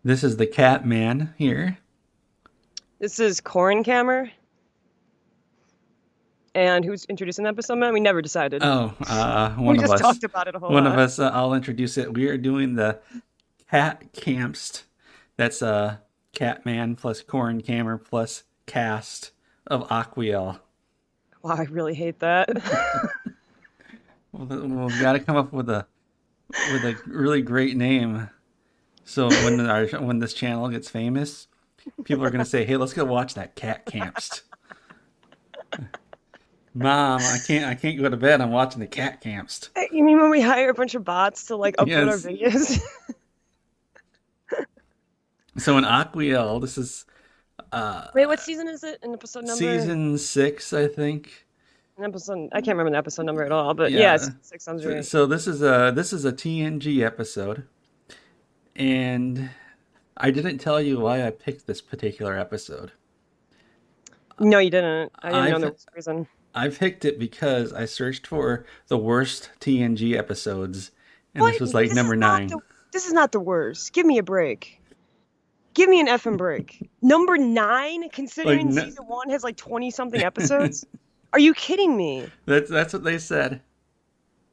This is the Cat Man here. This is Korin Camera, and who's introducing the episode, man? We never decided. Oh, We one of just us. talked about it a whole One of lot. us. I'll introduce it. We are doing the Cat Campst. That's Catman plus Corn Camera plus cast of Aquiel. Wow, I really hate that. We've got to come up with a really great name. So when this channel gets famous, people are gonna say, "Hey, let's go watch that Cat Campst." Mom, I can't go to bed. I'm watching the Cat Campst. You mean when we hire a bunch of bots to like upload our Yes. videos? So in Aquiel, this is Wait, what season is it? An episode number? season 6, I think. An episode? I can't remember the episode number at all, but yeah, Yeah. season six sounds So, right. so this is a TNG episode, and I didn't tell you why I picked this particular episode. No, you didn't. I didn't know I've there was a reason. I picked it because I searched for the worst TNG episodes, and this What? was like number 9. This is not the worst. Give me a break. Give me an effing break. Number 9, Like considering no, season 1 has like 20 something episodes. Are you kidding me? that's what they said.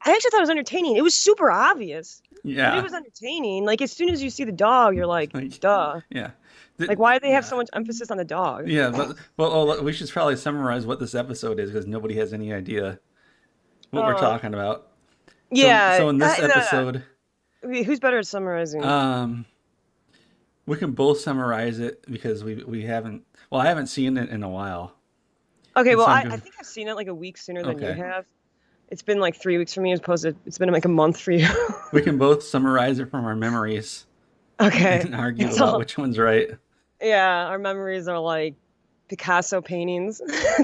I actually thought it was entertaining. It was super obvious, but it Yeah. was entertaining. Like as soon as you see the dog, you're like, Like duh. yeah. Like why do they have Yeah. so much emphasis on the dog? Yeah, but we should probably summarize what this episode is because nobody has any idea what we're Uh, talking about. So yeah. in this No, episode, no. Who's better at summarizing? um, we can both summarize it because we haven't. Well, I haven't seen it in a while, Okay, and well, so I'm I going. think I've seen it like a week sooner than you Okay, have. It's been like 3 weeks for me as opposed to it's been like a month for you. we can both summarize it from our memories Okay. and argue about So which one's right. yeah, our memories are like Picasso paintings.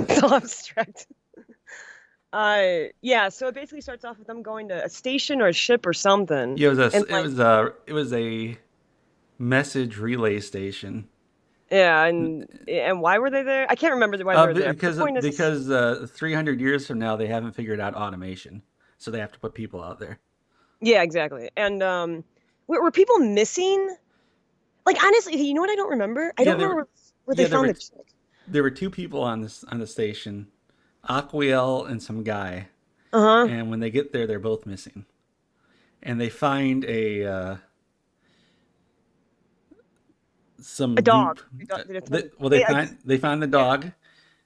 So abstract. Yeah, so it basically starts off with them going to a station or a ship or something. Yeah, And like it was a message relay station. yeah, and why were they there? I can't remember why they were there. But the point is 300 years from now they haven't figured out automation, so they have to put people out there. yeah, exactly. And were people missing? Like honestly, you know what I don't remember? I Yeah, don't there were remember where they yeah found the chick. there were two people on the station, Aquiel and some guy, Uh-huh. and when they get there, they're both missing, and they find a A some dog. goop. Well, They, I, they find the yeah, dog,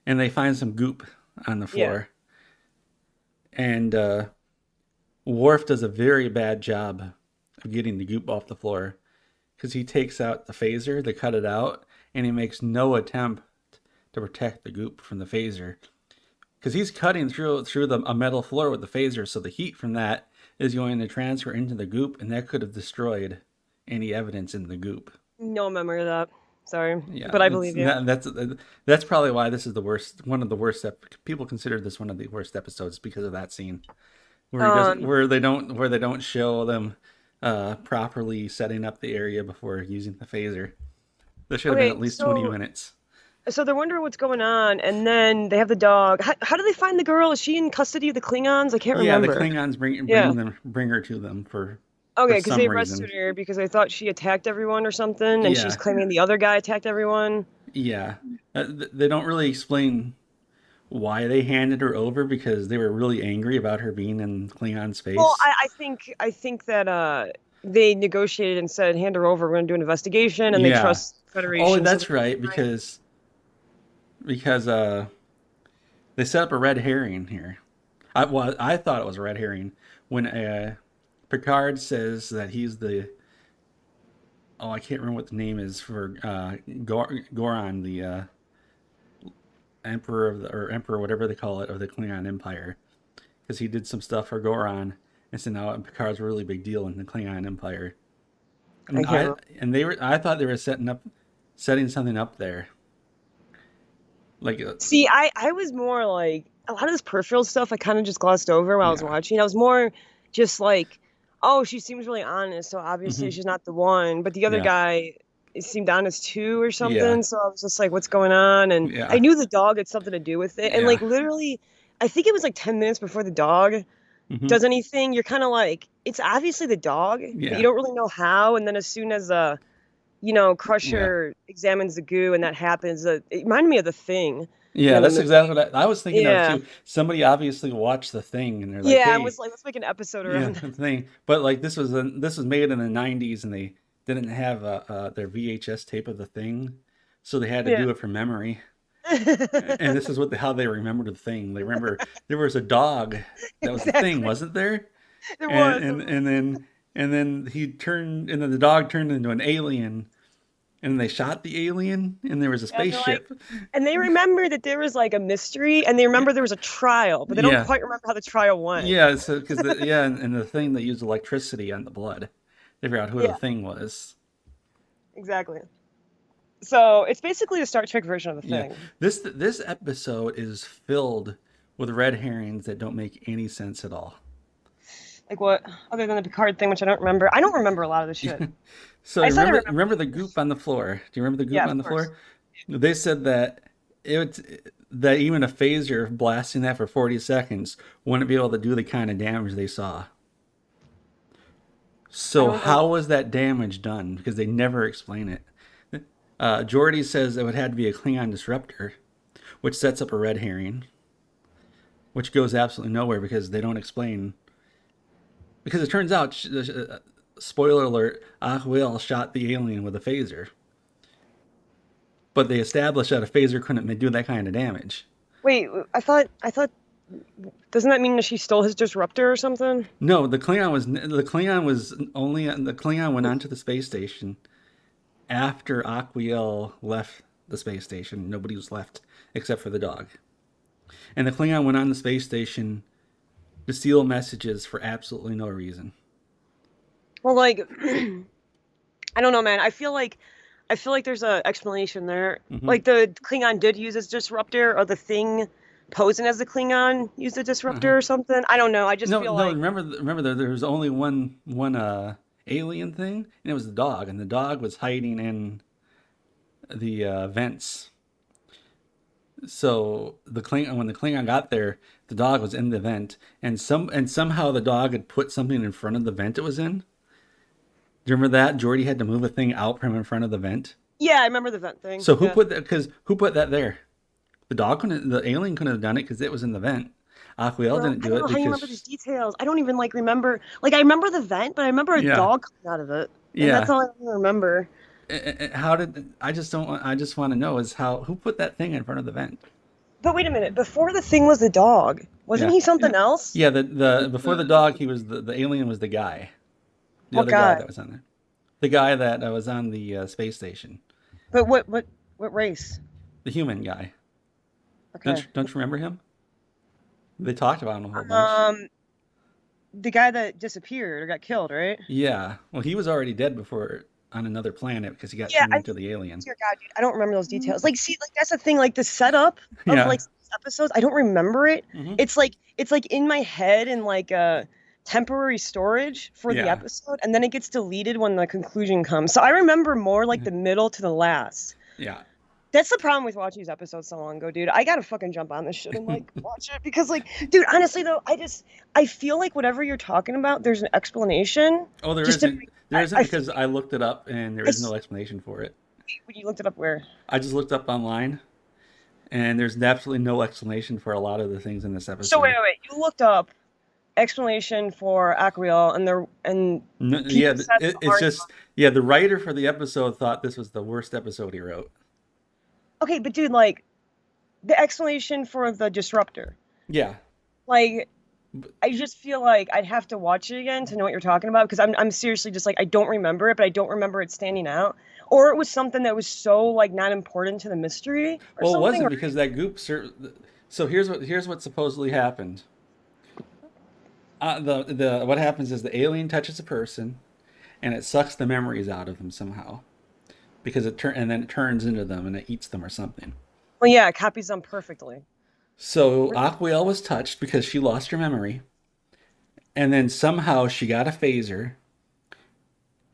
and they find some goop on the yeah. floor, and Worf does a very bad job of getting the goop off the floor because he takes out the phaser to cut it out, and he makes no attempt to protect the goop from the phaser because he's cutting through a metal floor with the phaser, so the heat from that is going to transfer into the goop, and that could have destroyed any evidence in the goop. No memory of that. Sorry, Yeah, but I believe you. that's probably why this is the worst. One of the worst. People consider this one of the worst episodes because of that scene where he doesn't, Um, where they don't show them properly setting up the area before using the phaser. This should have been okay, at least 20 minutes. so they're wondering what's going on, and then they have the dog. How do they find the girl? Is she in custody of the Klingons? I can't Yeah, the remember. Klingons Yeah. bring her to them for Okay, because some they reason. arrested her because they thought she attacked everyone or something, and she's Yeah, claiming the other guy attacked everyone. yeah. They don't really explain why they handed her over because they were really angry about her being in Klingon Well, space. I think that they negotiated and said, hand her over. We're going to do an investigation, and they Yeah. trust Oh, Federation. So that's they right find, because they set up a red herring here. I thought it was a red herring when Picard says that he's the I can't remember what the name is for Goron, the emperor or emperor, whatever they call it, of the Klingon Empire, because he did some stuff for Goron, and so now Picard's a really big deal in the Klingon Empire. I And can't remember. I thought they were setting something up there, like See, I was more like a lot of this peripheral stuff I kind of just glossed over while I was yeah. watching. I was more just like, oh, she seems really honest, so obviously Hmm. she's not the one. But the other Yeah, guy seemed honest too or yeah, something. So I was just like, what's going on? And I yeah, knew the dog had something to do with it. And yeah. like literally, I think it was like 10 minutes before the dog Hmm. does anything, you're kind of like, it's obviously the dog, but you Yeah. don't really know how. And then as soon as Yeah. Crusher examines the goo and that happens. It reminded me of the Thing, Yeah, the that's movie. exactly what I was thinking of Yeah. too. Somebody obviously watched the thing and they're like, Yeah, and was "Hey, like, let's make an episode yeah, around that. the thing." But like this was made in the '90s and they didn't have their VHS tape of the thing, so they had to Yeah. do it from memory. And this is how they remembered the thing. They remember there was a dog that was the thing, Exactly. wasn't there? There And was. and and then and then and then the dog turned into an alien, and they shot the alien, and there was a And they're like, spaceship. and they remember that there was like a mystery, and they Yeah, remember there was a trial, but they don't yeah, quite remember how the trial went. yeah. So because and the thing they used electricity on the blood. They figured out who the Yeah, thing was. exactly. So it's basically a Star Trek version of the Yeah, Thing. this episode is filled with red herrings that don't make any sense at all. Like what? Other than the Picard thing, which I don't remember. I don't remember a lot of the shit. So I said I remember remember the the goop on the floor? Do you remember the Yeah, goop of on the course. floor? They said that that even a phaser blasting that for 40 seconds wouldn't be able to do the kind of damage they saw. I So don't know. how was that damage done? Because they never explain it. Jordy says it would have to be a Klingon disruptor, which sets up a red herring, which goes absolutely nowhere because they don't explain. Because it turns out, spoiler alert, Aquiel shot the alien with a phaser, but they established that a phaser couldn't do that kind of damage. Wait, I thought, doesn't that mean that she stole his disruptor or something? No, the Klingon went onto the space station after Aquiel left the space station. Nobody was left except for the dog. And the Klingon went on the space station to steal messages for absolutely no reason. Well, like, I don't know, man. I feel like there's a explanation there. Hmm. Like the Klingon did use his disruptor, or the Thing posing as the Klingon used a Uh-huh. disruptor or something. I don't know. I just No, feel no. like Remember there was only one alien thing, and it was the dog, and the dog was hiding in the vents. So when the Klingon got there, the dog was in the vent, and somehow the dog had put something in front of the vent it was in. Do you remember that? Jordy had to move a thing out from in front of the vent. yeah, I remember the vent thing. So Yeah. who put that there? The alien couldn't have done it because it was in the vent. Aquiel Bro, didn't I do don't it know how you remember these because details. I don't even like remember. Like I remember the vent, but I remember a yeah, dog coming out of it, and that's yeah. all I really remember. How did I just don't I just want to know is how who put that thing in front of the vent? But wait a minute. Before the Thing was the dog, wasn't Yeah, he something else? yeah. The before the dog, he was the alien was the guy, the What other guy guy? that was on there, the guy that was on the space station, But what race? the human guy. Okay. Don't you remember him? They talked about him a whole bunch. Um, the guy that disappeared or got killed, right? Yeah, well, he was already dead before on another planet because he got Yeah, turned into the alien. dear God, dude, I don't remember those details. Like, see, like that's the thing. Like the setup of Yeah. like these episodes, I don't remember it. Hmm. It's like in my head in like a temporary storage for the Yeah. episode, and then it gets deleted when the conclusion comes. So I remember more like the middle to the last. Yeah. That's the problem with watching these episodes so long ago, dude. I gotta fucking jump on this shit and like watch it because, like, dude, honestly though, I feel like whatever you're talking about, there's an explanation. Oh, there Just to, isn't. There I, isn't I feel because I looked it up and there I, is no explanation for it. when you looked it up where. I just looked up online and there's absolutely no explanation for a lot of the things in this So wait, episode. wait, wait. You looked up explanation for Aquiel, and No, people yeah, said the it's hard. just yeah. The writer for the episode thought this was the worst episode he wrote. Okay, but dude, like the explanation for the disruptor, Yeah, like I just feel like I'd have to watch it again to know what you're talking about because I'm seriously just like I don't remember it, but I don't remember it standing out, or it was something that was so like not important to the mystery or well, it something. wasn't Or, because that goop. So here's what supposedly happened. The what happens is the alien touches a person and it sucks the memories out of them somehow because and then it turns into them and it eats them or something. well, yeah, it copies them perfectly. So Aquiel was touched because she lost her memory, and then somehow she got a phaser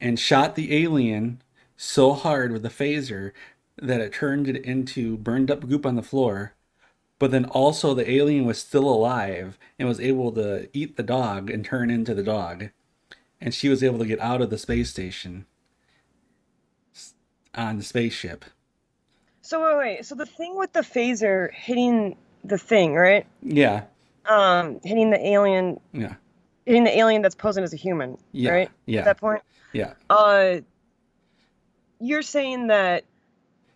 and shot the alien so hard with the phaser that it turned it into burned up goop on the floor. But then also the alien was still alive and was able to eat the dog and turn into the dog. And she was able to get out of the space station. on the spaceship. So wait. So the thing with the phaser hitting the thing, right? Yeah, Hitting the alien, yeah, hitting the alien that's posing as a human, yeah, right? At yeah, that point, yeah, uh, you're saying that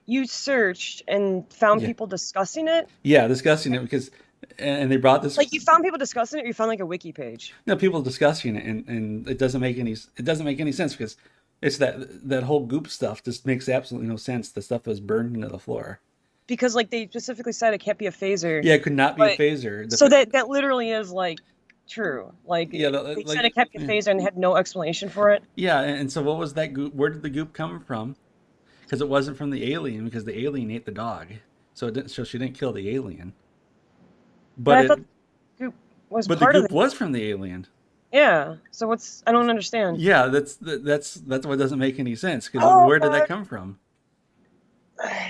you searched and found yeah, people discussing it? yeah. Discussing it because, and they brought this. Like you found people discussing it, or you found like a wiki page? You know, people discussing it, and it doesn't make any sense because it's that whole goop stuff just makes absolutely no sense. The stuff that was burned into the floor. Because like they specifically said it can't be a phaser, Yeah, it could not be a but phaser. so that literally is like true. Like Yeah, they said like it can't be a yeah, phaser and they had no explanation for it. yeah. And so what was that goop? Where did the goop come from? Because it wasn't from the alien because the alien ate the dog, so it didn't. So she didn't kill the alien, But but I thought it the goop was but the part of goop it. was from the alien. Yeah. So what's I don't understand. Yeah, that's what doesn't make any sense. Because Oh, where did that come from?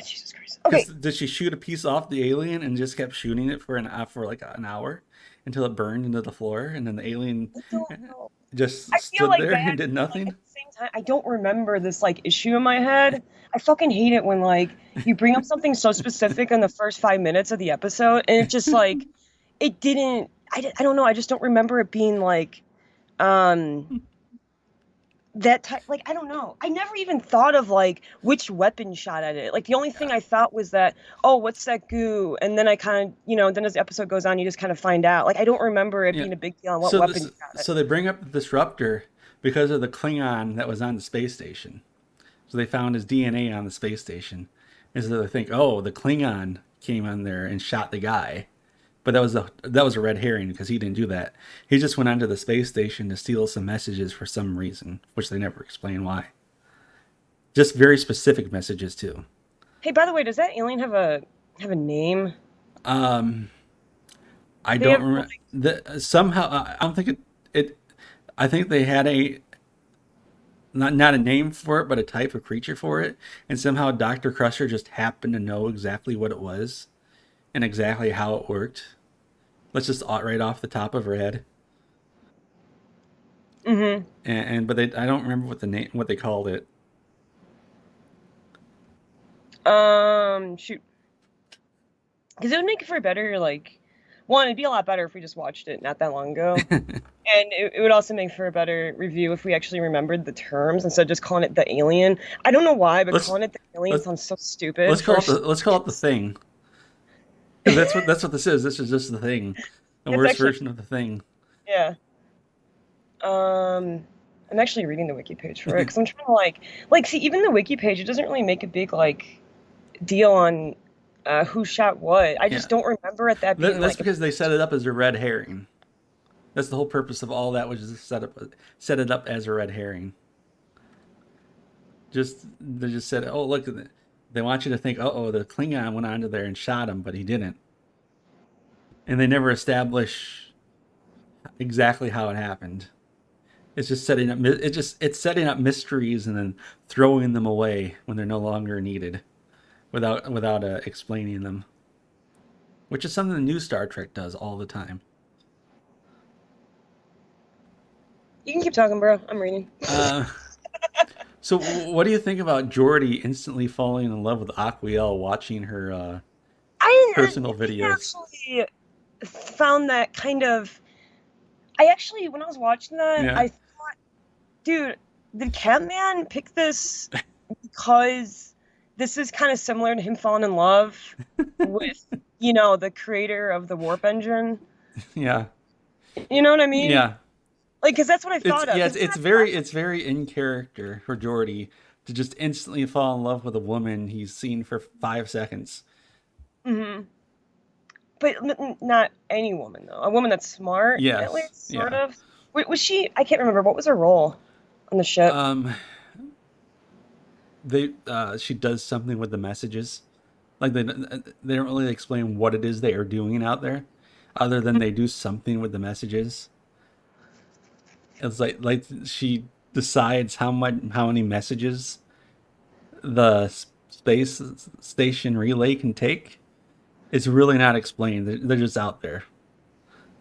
Jesus Christ. Because Okay. did she shoot a piece off the alien and just kept shooting it for like an hour until it burned into the floor, and then the alien I don't know. just I feel stood like there and bad, did but like at nothing? the same time, I don't remember this like issue in my head. I fucking hate it when like you bring up something so specific in the first 5 minutes of the episode, and it just like it didn't. I don't know. I just don't remember it being like um that type. Like I don't know. I never even thought of like which weapon shot at it. Like the only thing I thought was that oh, what's that goo? And then I kind of then as the episode goes on, you just kind of find out. Like I don't remember it Yeah. being a big deal on what So weapon this shot it. so they bring up the disruptor because of the Klingon that was on the space station. So they found his DNA on the space station. And so they think, oh, the Klingon came on there and shot the guy. But that was a red herring because he didn't do that. He just went onto the space station to steal some messages for some reason, which they never explain why. Just very specific messages too. Hey, by the way, does that alien have a name? Um, I They don't have remember. Somehow, I don't think it. I think they had a not a name for it, but a type of creature for it, and somehow Doctor Crusher just happened to know exactly what it was and exactly how it worked. Let's just right off the top of her head. mm-hmm. And but I don't remember what they called it. Shoot, because it would make it for a better like one. It'd be a lot better if we just watched it not that long ago, and it would also make for a better review if we actually remembered the terms instead of just calling it the alien. I don't know why, but let's calling it the alien let's sounds so stupid for. let's call it the thing because that's what this is. This is just the thing, a It's worse actually version of the thing. yeah. I'm actually reading the wiki page for it because I'm trying to like see even the wiki page. It doesn't really make a big like deal on who shot what. I Yeah, just don't remember it that being that's like. because they set it up as a red herring. That's the whole purpose of all that was just set it up as a red herring. Just they just said, oh look, they want you to think, oh, the Klingon went onto there and shot him, but he didn't, and they never establish exactly how it happened. It's just setting up. It's setting up mysteries and then throwing them away when they're no longer needed, without explaining them, which is something the new Star Trek does all the time. You can keep talking, bro. I'm reading. Uh, so, what do you think about Geordi instantly falling in love with Aquiel, watching her personal I videos? actually found that kind of. I actually, when I was watching that, Yeah, I thought, dude, did Catman pick this because this is kind of similar to him falling in love with, the creator of the warp engine? yeah, You know what I mean? yeah. Like, because that's what I It's thought of. yeah, Because it's very in character for Geordi to just instantly fall in love with a woman he's seen for 5 seconds. hmm but not any woman though. A woman that's smart, at Yes, least, sort yeah. of. Was she? I can't remember. What was her role on the ship? Um, they she does something with the messages. Like they don't really explain what it is they are doing out there, other than they do something with the messages. It's like she decides how many messages the space station relay can take. It's really not explained. They're just out there,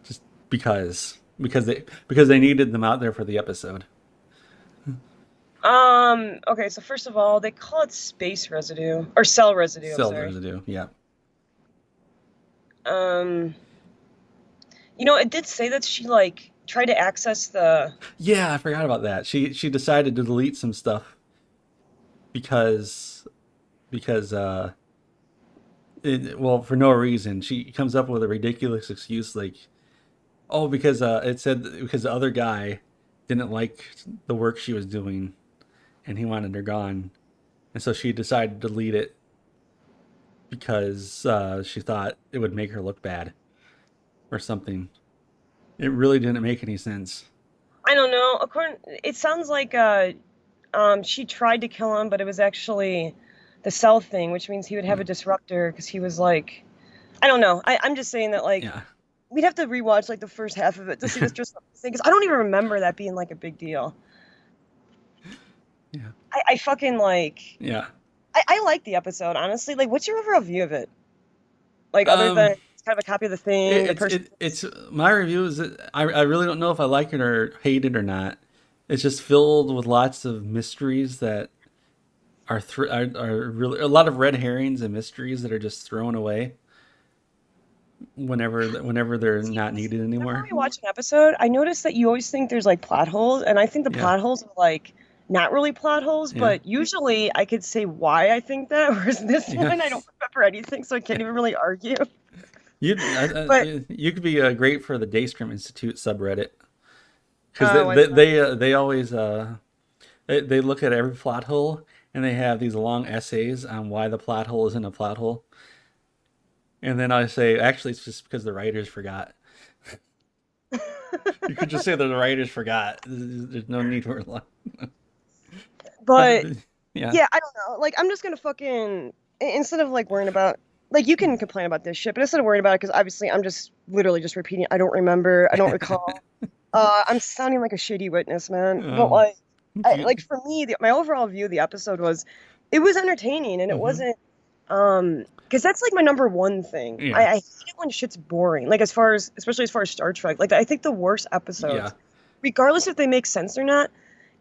just because they needed them out there for the episode. Okay, so first of all, they call it space residue or cell residue, I'm Cell sorry. residue. Yeah. Um, it did say that she like tried to access the Yeah, I forgot about that. She decided to delete some stuff because well, for no reason. She comes up with a ridiculous excuse like, "Oh, because it said because the other guy didn't like the work she was doing and he wanted her gone." And so she decided to delete it because she thought it would make her look bad or something. It really didn't make any sense. I don't know. According, it sounds like she tried to kill him, but it was actually the cell thing, which means he would have a Hmm. disruptor because he was like, I don't know. I'm just saying that like Yeah. we'd have to rewatch like the first half of it to see this just thing because I don't even remember that being like a big deal. Yeah. I fucking like Yeah. I like the episode honestly. Like, what's your overall view of it? Like, other than Um, it's kind of a copy of the thing, the it, it's person. it, it's my review is that I really don't know if I like it or hate it or not. It's just filled with lots of mysteries that are really a lot of red herrings and mysteries that are just thrown away whenever they're See, not needed whenever anymore. we watch an episode, I notice that you always think there's like plot holes, and I think the Yeah. plot holes are like not really plot holes, Yeah. but usually I could say why I think that, whereas this Yeah. one I don't remember anything, so I can't even really argue. But You could be great for the Daystrom Institute subreddit because why is that? they always they look at every plot hole and they have these long essays on why the plot hole isn't a plot hole. And then I say, actually, it's just because the writers forgot. You could just say that the writers forgot. There's no need for it. But Yeah, yeah, I don't know. Like, I'm just gonna fucking instead of like worrying about like you can complain about this shit, but instead of worrying about it, because obviously I'm just literally just repeating. I don't remember. I don't recall. I'm sounding like a shitty witness, man. But um, like, like for me, my overall view of the episode was, it was entertaining, and it hmm, wasn't, because that's like my number one thing. yeah, I hate it when shit's boring. Like as far as, especially as far as Star Trek, like I think the worst yeah, episodes, regardless if they make sense or not,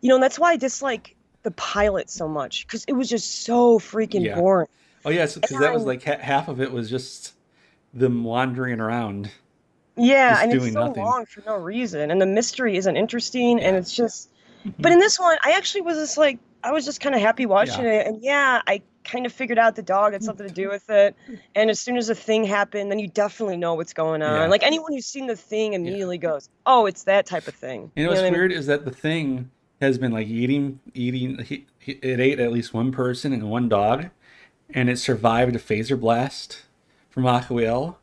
and that's why I dislike the pilot so much because it was just so freaking yeah. boring. Oh yeah, because that was And like half of it was just them wandering around, yeah, just and it's doing so nothing. long for no reason, and the mystery isn't interesting, and Yeah, it's just. But hmm, in this one, I actually was just like, I was just kind of happy watching yeah, it, and yeah, I kind of figured out the dog had something to do with it. And as soon as the thing happened, then you definitely know what's going on. yeah, Like anyone who's seen the thing yeah. immediately goes, "Oh, it's that type of thing." You know You know what's what I mean? weird is that the thing has been like eating. It ate at least one person and one dog, and it survived a phaser blast from Aquiel.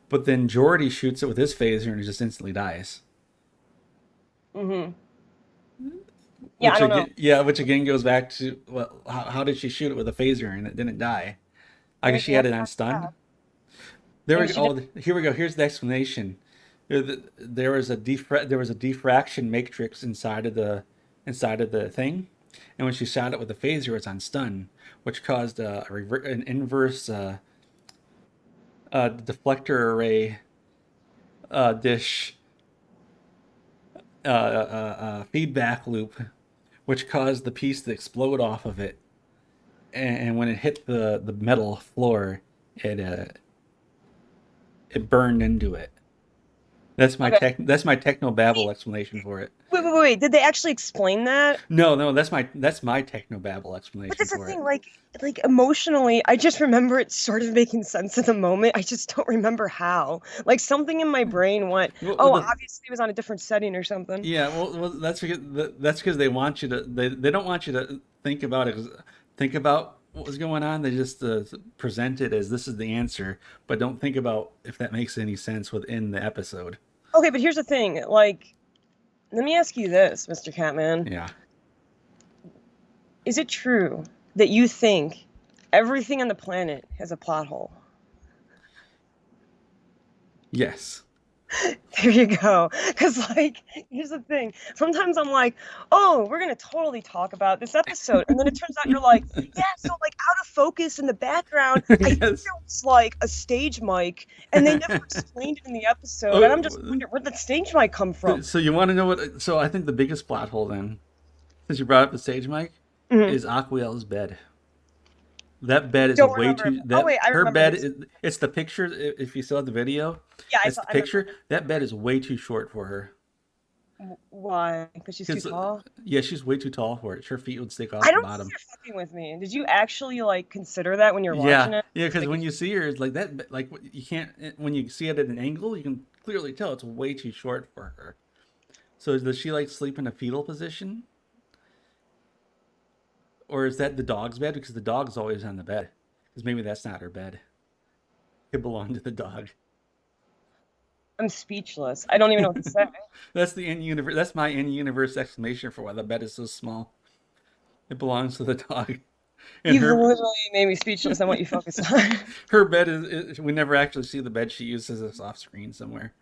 But then Jordy shoots it with his phaser and it just instantly dies. Hmm. Yeah, I Which don't know. again, yeah, which again goes back to well, how did she shoot it with a phaser and it didn't die? I Maybe guess she she had had it it on on stun. tap. There we Maybe go. she did. Oh, here we go. Here's the explanation. There was a diffraction matrix inside of the thing, and when she shot it with the phaser, it's on stun, which caused an inverse deflector array dish feedback loop, which caused the piece to explode off of it. And when it hit the metal floor, it it burned into it. Okay. That's my techno babble explanation for it. Wait. Did they actually explain that? No, that's my techno babble But explanation that's the for it. thing, like emotionally, I just remember it sort of making sense in the moment. I just don't remember how. Like something in my brain went, Well, "Oh, the, obviously it was on a different setting or something." yeah, that's because they want you to they don't want you to think about what was going on. They just present it as this is the answer, but don't think about if that makes any sense within the episode. Okay, but here's the thing. Like, let me ask you this, Mr. Catman. Yeah. Is it true that you think everything on the planet has a plot hole? Yes. There you go. Because, like, here's the thing. Sometimes I'm like, oh, we're going to totally talk about this episode. And then it turns out you're like, yeah, so, like, out of focus in the background, I think Yes. there was, like, a stage mic, and they never explained it in the episode. And I'm just Oh, wondering, where'd the stage mic come from? so you want to know what? So I think the biggest plot hole then since you brought up the stage mic, Mhm. is Aquiel's bed. That bed is Don't way remember. too. Oh That wait, I her remember bed him. is. It's the picture. If you saw the video, Yeah, I it's saw. the I remember picture. him. That bed is way too short for her. Why? Because she's too Because tall. yeah, she's way too tall for it. Her feet would stick I off the don't think bottom. you're fucking with me. Did you actually like consider that when you're Yeah, watching it? yeah. Because Like, when you see her, it's like that. Like you can't. When you see it at an angle, you can clearly tell it's way too short for her. So does she like sleep in a fetal position, or is that the dog's bed? Because the dog's always on the bed. Because maybe that's not her bed. It belonged to the dog. I'm speechless. I don't even know what to say. That's the in universe. That's my in universe explanation for why the bed is so small. It belongs to the dog, and You've her literally made me speechless on what you focus on. her bed is. We never actually see the bed she uses as off screen somewhere.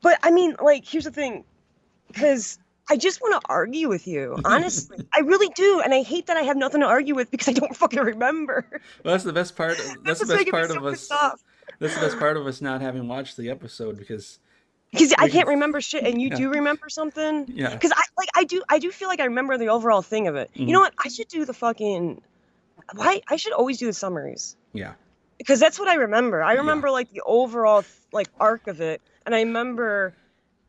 But I mean, like, here's the thing, because I just want to argue with you. Honestly, I really do, and I hate that I have nothing to argue with because I don't fucking remember. Well, that's the best part. That's That's the what's best making me part so of pissed us. off. That's the best part of us not having watched the episode because Because I we can. can't remember shit, and you Yeah, do remember something. yeah. Because I do feel like I remember the overall thing of it. You know Mhm. what? I should do the fucking. Why? I should always do the summaries Yeah, because that's what I remember. I yeah, remember like the overall like arc of it, and I remember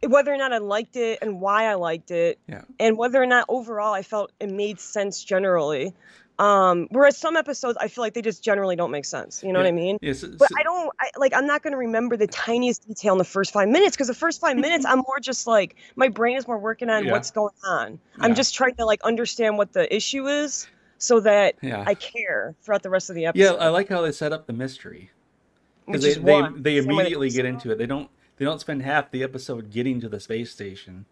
whether or not I liked it and why I liked it, yeah, and whether or not overall I felt it made sense generally. Whereas some episodes I feel like they just generally don't make sense. You know what yeah. I mean? Yeah, so, But so, I don't like I'm not gonna remember the tiniest detail in the first 5 minutes because the first 5 minutes I'm more just like my brain is more working on yeah, what's going on. I'm yeah, just trying to like understand what the issue is so that yeah, I care throughout the rest of the yeah. I episode, like how they set up the mystery because which is one. they Same way they immediately always get do. into it. They don't spend half the episode getting to the space station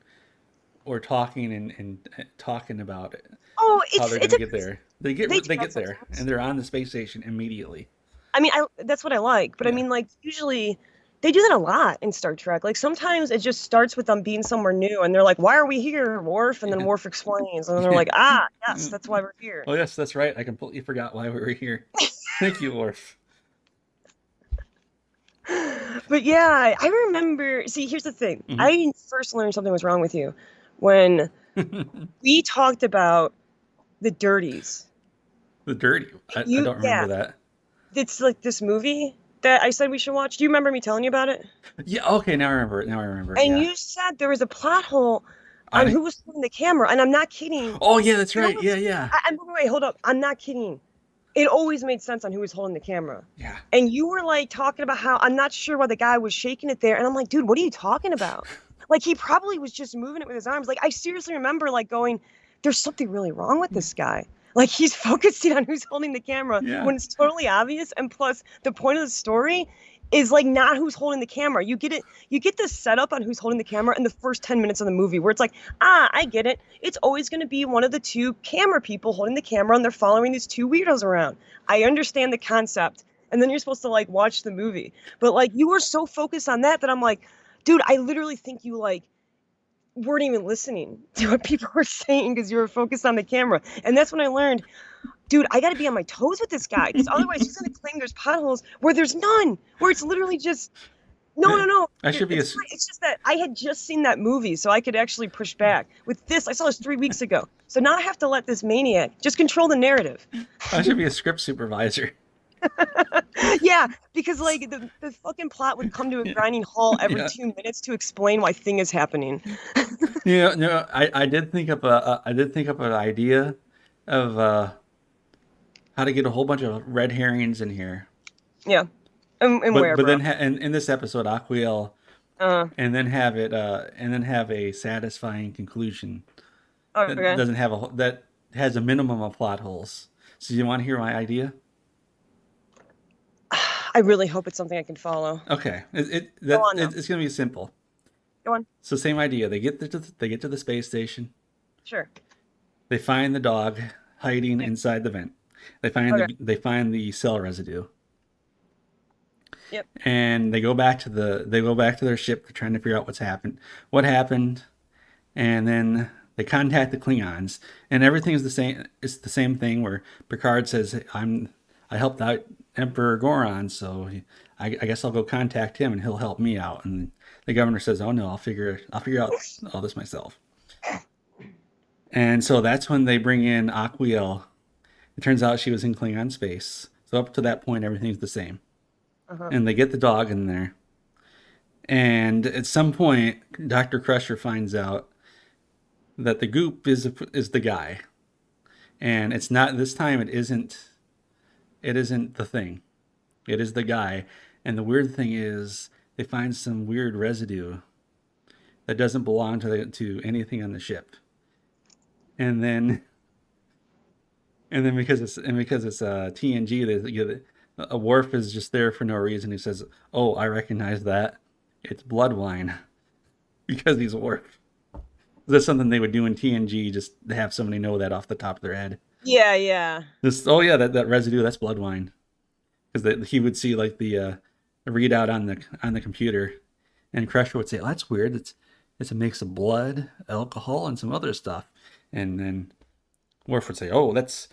or talking and talking about it, Oh, how they're it going to get depends. there. They do They that get there sometimes. and they're on the space station immediately. I mean, I that's what I like, but I Yeah. mean, like usually they do that a lot in Star Trek. Like sometimes it just starts with them being somewhere new, and they're like, "Why are we here, Worf?" And then Yeah. Worf explains, and then they're Yeah. like, "Ah, yes, that's why we're here." Oh yes, that's right. I completely forgot why we were here. Thank you, Orf. But yeah, I remember. See, here's the thing. Hmm. I first learned something was wrong with you when we talked about the Dirties. The dirty. I You, don't yeah, remember that. it's like this movie that I said we should watch. Do you remember me telling you about it? Yeah. Okay. Now I remember it. Now I remember it. And Yeah. you said there was a plot hole I on didn't. who was holding the camera, and I'm not kidding. Oh yeah, that's It right. Yeah. almost, Yeah. wait, hold up. I'm not kidding. It always made sense on who was holding the camera. Yeah. And you were like talking about how I'm not sure why the guy was shaking it there. And I'm like, dude, what are you talking about? Like, he probably was just moving it with his arms. Like, I seriously remember like going, there's something really wrong with this guy. Like, he's focusing on who's holding the camera Yeah. when it's totally obvious. And plus, the point of the story is like not who's holding the camera. You get this setup on who's holding the camera in the first 10 minutes of the movie where it's like, I get it. It's always going to be one of the two camera people holding the camera and they're following these two weirdos around. I understand the concept. And then you're supposed to like watch the movie. But like you were so focused on that that I'm like, dude, I literally think you like weren't even listening to what people were saying because you were focused on the camera. And that's when I learned, dude, I got to be on my toes with this guy because otherwise he's going to claim there's potholes where there's none, where it's literally just no, no, no. I should be a. It's fine. It's just that I had just seen that movie, so I could actually push back. With this, I saw this 3 weeks ago, so now I have to let this maniac just control the narrative. I should be a script supervisor. Yeah, because like the fucking plot would come to a Yeah. grinding halt every Yeah. 2 minutes to explain why thing is happening. Yeah. No. I did think of I did think of an idea of how to get a whole bunch of red herrings in here. Yeah, and where, But bro? then in this episode, Aquiel, Uh, and then have a satisfying conclusion that okay. doesn't have that has a minimum of plot holes. So you want to hear my idea? I really hope it's something I can follow. Okay, Go on now. it's gonna be simple. Go on. So same idea. They get to the space station. Sure. They find the dog hiding Yeah. inside the vent. Okay. They find the cell residue, Yep. and they go back to their ship. They're trying to figure out what happened, and then they contact the Klingons, and everything's the same. It's the same thing where Picard says, I helped out Emperor Goron, so I guess I'll go contact him and he'll help me out." And the governor says, "Oh no, I'll figure out all this myself." And so that's when they bring in Aquiel. It turns out she was in Klingon space. So up to that point, everything's the same. Uh-huh. And they get the dog in there. And at some point, Dr. Crusher finds out that the goop is the guy. And it's not this time. It isn't the thing. It is the guy. And the weird thing is, they find some weird residue that doesn't belong to anything on the ship. And then because it's TNG, a Worf is just there for no reason. He says, "Oh, I recognize that. It's blood wine," because he's a Worf. That's something they would do in TNG, just to have somebody know that off the top of their head. Yeah, yeah. This, oh yeah, that residue, that's blood wine, because he would see like the readout on the computer, and Crusher would say, "Oh, that's weird. It's a mix of blood, alcohol, and some other stuff," and then Worf would say, "Oh, that's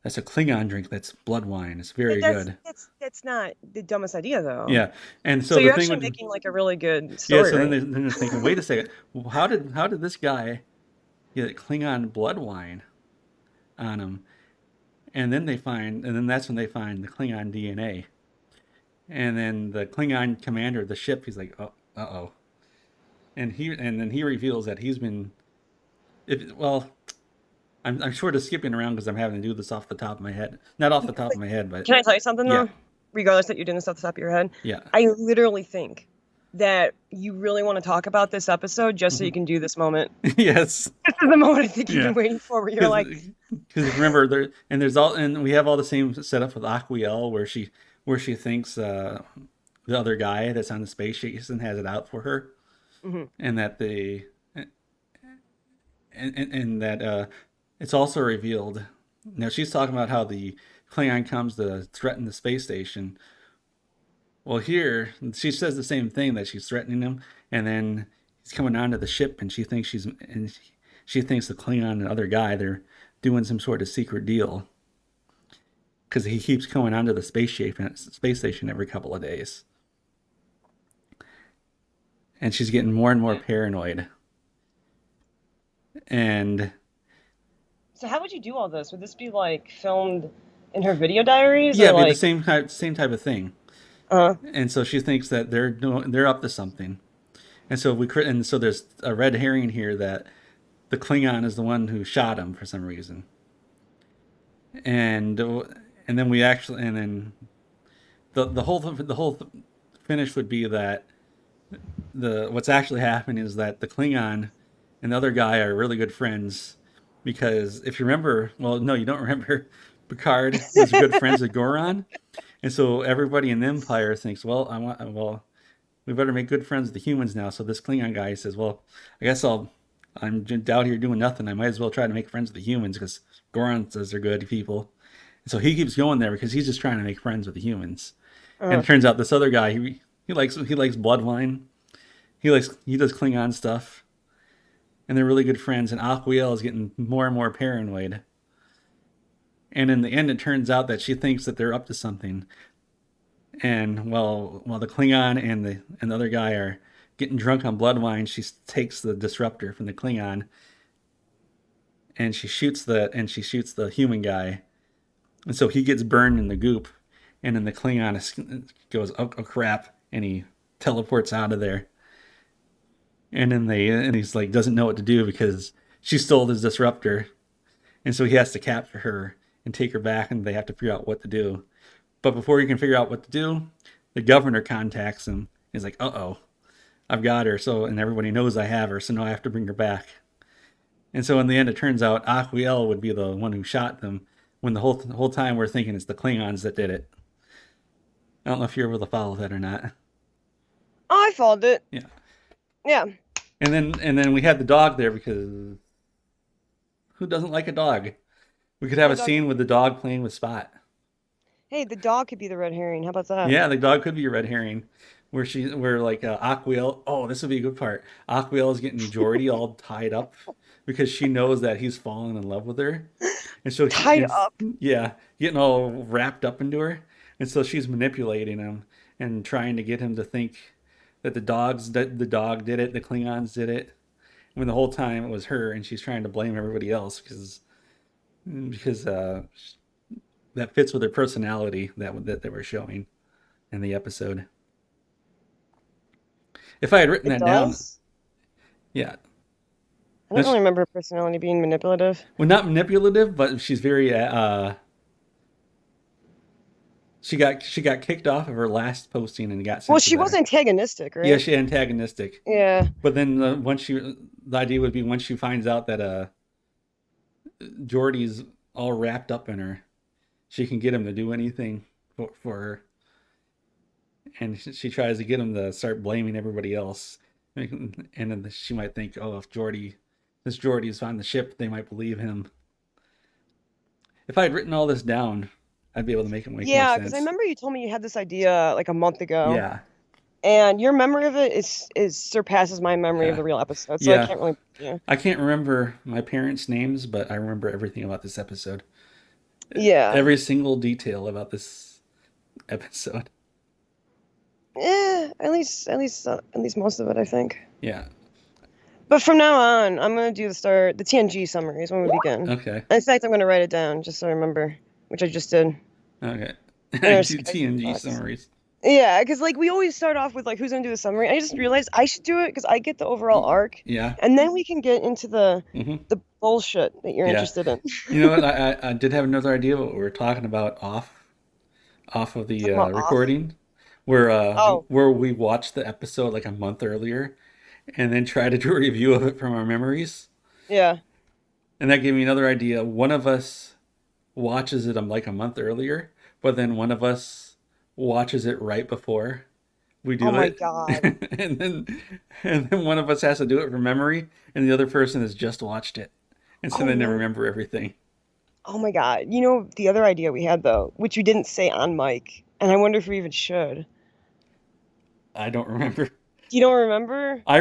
a Klingon drink. That's blood wine. It's Hey, very that's good." that's that's not the dumbest idea though. Yeah, and So so the you're thing actually would, making like a really good yeah. story So then, right they're thinking, wait a second, well, how did this guy get Klingon blood wine on him? And then that's when they find the Klingan DNA, and then the Klingon commander of the ship, he's like, oh, uh-oh, and then he reveals that he's been, well, I'm sort of skipping around because I'm having to do this off the top of my head, not off the top of my head, but Can I tell you something yeah, though? Regardless that you're doing this off the top of your head, yeah, I literally think that you really want to talk about this episode just so you can do this moment. yes, This is the moment I think you've yeah. been waiting for, where you're because like, because remember and we have all the same setup with Aquiel, where she thinks the other guy that's on the space station has it out for her, mhm. and that and that it's also revealed. Now she's talking about how the Klingon comes to threaten the space station. Well, here she says the same thing, that she's threatening him, and then he's coming onto the ship, and she thinks the Klingon and the other guy, they're doing some sort of secret deal, because he keeps coming onto the space station every couple of days, and she's getting more and more paranoid. And So how would you do all this? Would this be like filmed in her video diaries yeah, or it'd be the like, same type of thing. And so she thinks that they're up to something. And so there's a red herring here, that the Klingon is the one who shot him for some reason. And and then we actually and then the whole finish would be that the what's actually happening is that the Klingon and the other guy are really good friends, because if you remember, well, no, you don't remember, Picard was good friends with Goron, and so everybody in the Empire thinks, well, we better make good friends with the humans now. So this Klingon guy says, well, I guess I'm just out here doing nothing. I might as well try to make friends with the humans, because Goron says they're good people. And so he keeps going there because he's just trying to make friends with the humans. And uh, it turns out this other guy, he likes blood wine. He does Klingon stuff, and they're really good friends. And Aquiel is getting more and more paranoid. And in the end, it turns out that she thinks that they're up to something. And while the Klingon and the other guy are getting drunk on blood wine, she takes the disruptor from the Klingon, and she shoots the human guy, and so he gets burned in the goop, and then the Klingon goes, oh crap, and he teleports out of there, and he's like, doesn't know what to do because she stole his disruptor, and so he has to capture her and take her back, and they have to figure out what to do. But before he can figure out what to do, the governor contacts him. He's like, "Uh-oh, I've got her." So, and everybody knows I have her, so now I have to bring her back. And so in the end, it turns out Aquiel would be the one who shot them, when the whole time we're thinking it's the Klingons that did it. I don't know if you're able to follow that or not. oh, I followed it. Yeah. Yeah. And then we had the dog there, because who doesn't like a dog? We could have Yeah, a dog. scene with the dog playing with Spot. Hey, the dog could be the red herring. How about that? Yeah, the dog could be a red herring, where like Aquiel. Oh, this would be a good part. Aquiel is getting Jordy all tied up because she knows that he's fallen in love with her, and so Tied up. yeah, getting all wrapped up into her, and so she's manipulating him and trying to get him to think that the dog did it, the Klingons did it, when the whole time it was her, and she's trying to blame everybody else because that fits with her personality that they were showing in the episode. If I had written It that down, does. yeah, I don't really remember her personality being manipulative. well, not manipulative, but she's very. She got kicked off of her last posting and got Well, sent to she was the. antagonistic, Yeah, right? she antagonistic. Yeah. But then the idea would be once she finds out that Jordy's all wrapped up in her, she can get him to do anything for her, and she tries to get him to start blaming everybody else, and then she might think, oh, if Jordy's on the ship, they might believe him. If I had written all this down, I'd be able to make it make more Yeah, because I sense. remember you told me you had this idea like a month ago, Yeah, and your memory of it is surpasses my memory of yeah, the real episode, so I yeah. can't really. Yeah. I can't remember my parents' names, but I remember everything about this episode. Yeah. Every single detail about this episode. At least most of it, I think. Yeah. But from now on, I'm gonna do the TNG summaries when we begin. Okay. In fact, I'm gonna write it down just so I remember, which I just did. Okay. In I our do Skype TNG box. summaries. Yeah, because like we always start off with like who's gonna do the summary. I just realized I should do it because I get the overall arc, Yeah. and then we can get into the Hmm. the bullshit that you're Yeah. interested in. You know what? I did have another idea what we were talking about off of the Talking about off. recording, where Oh, we watched the episode like a month earlier, and then try to do a review of it from our memories. yeah. And that gave me another idea. One of us watches it like a month earlier, but then one of us watches it right before we Oh do my it, God. and then one of us has to do it from memory, and the other person has just watched it, and so Oh then they no. remember everything. Oh my God. You know the other idea we had though, which you didn't say on mic, and I wonder if we even should. I don't remember. You don't remember? I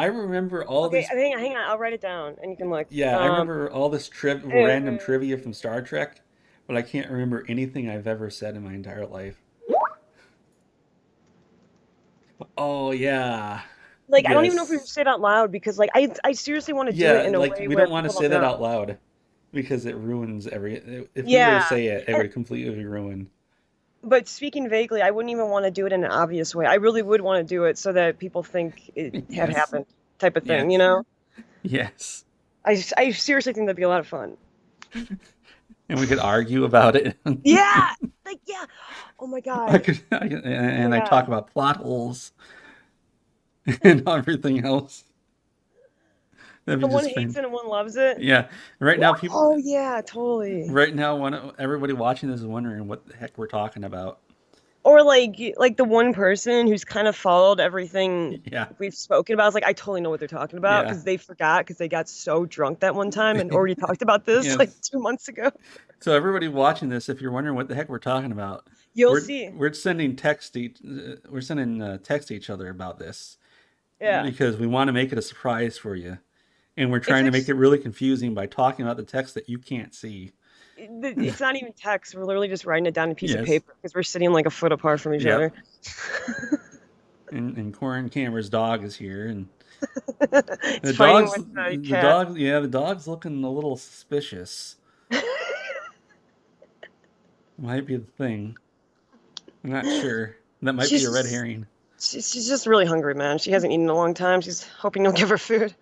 remember all Okay, this. hang on. I'll write it down, and you can look. Yeah, I remember all this random Uh, trivia from Star Trek, but I can't remember anything I've ever said in my entire life. Oh yeah, like I don't even know if we should yes, say it out loud because like I seriously want to do it yeah. in a Like way we where don't want to people say don't that know. out loud because it ruins every. If we were to Yeah. say it, it And would completely ruin. but speaking vaguely, I wouldn't even want to do it in an obvious way. I really would want to do it so that people think it had Yes, happened, type of thing, you yes, know? yes. I seriously think that'd be a lot of fun. And we could argue about it. Yeah. Like yeah. Oh my God. Oh my And I talk God. about plot holes and everything else. That'd be And one just hates fun. it and one loves it. Yeah. Right now, people. Oh yeah, totally. Right now, everybody watching this is wondering what the heck we're talking about. Or like the one person who's kind of followed everything Yeah. we've spoken about is like I totally know what they're talking about Yeah. because they forgot because they got so drunk that one time and already talked about this like Yes. 2 months ago. So everybody watching this, if you're wondering what the heck we're talking about, You'll we're see. we're sending we're sending text to each other about this Yeah. because we want to make it a surprise for you, and we're It's trying to make actually it really confusing by talking about the text that you can't see. it's not even text. We're literally just writing it down on a piece of Yes. paper because we're sitting like a foot apart from each other. Yep. And Corin Cameron's dog is here, and It's fighting with the cat. yeah, the dog's looking a little suspicious. Might be the thing. I'm not sure. That might be She's a red just, herring. she's just really hungry, man. She hasn't eaten in a long time. She's hoping you'll give her food.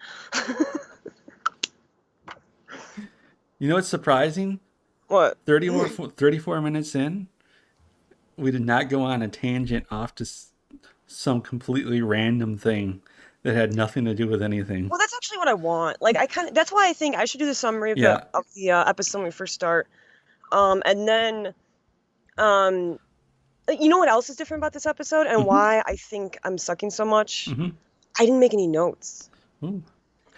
You know what's surprising? What? 34 minutes in, we did not go on a tangent off to some completely random thing that had nothing to do with anything. Well, that's actually what I want. Like, that's why I think I should do the summary of the Yeah. episode when we first start. And then, um, you know what else is different about this episode and Hmm. why I think I'm sucking so much? Hmm. I didn't make any notes. Ooh.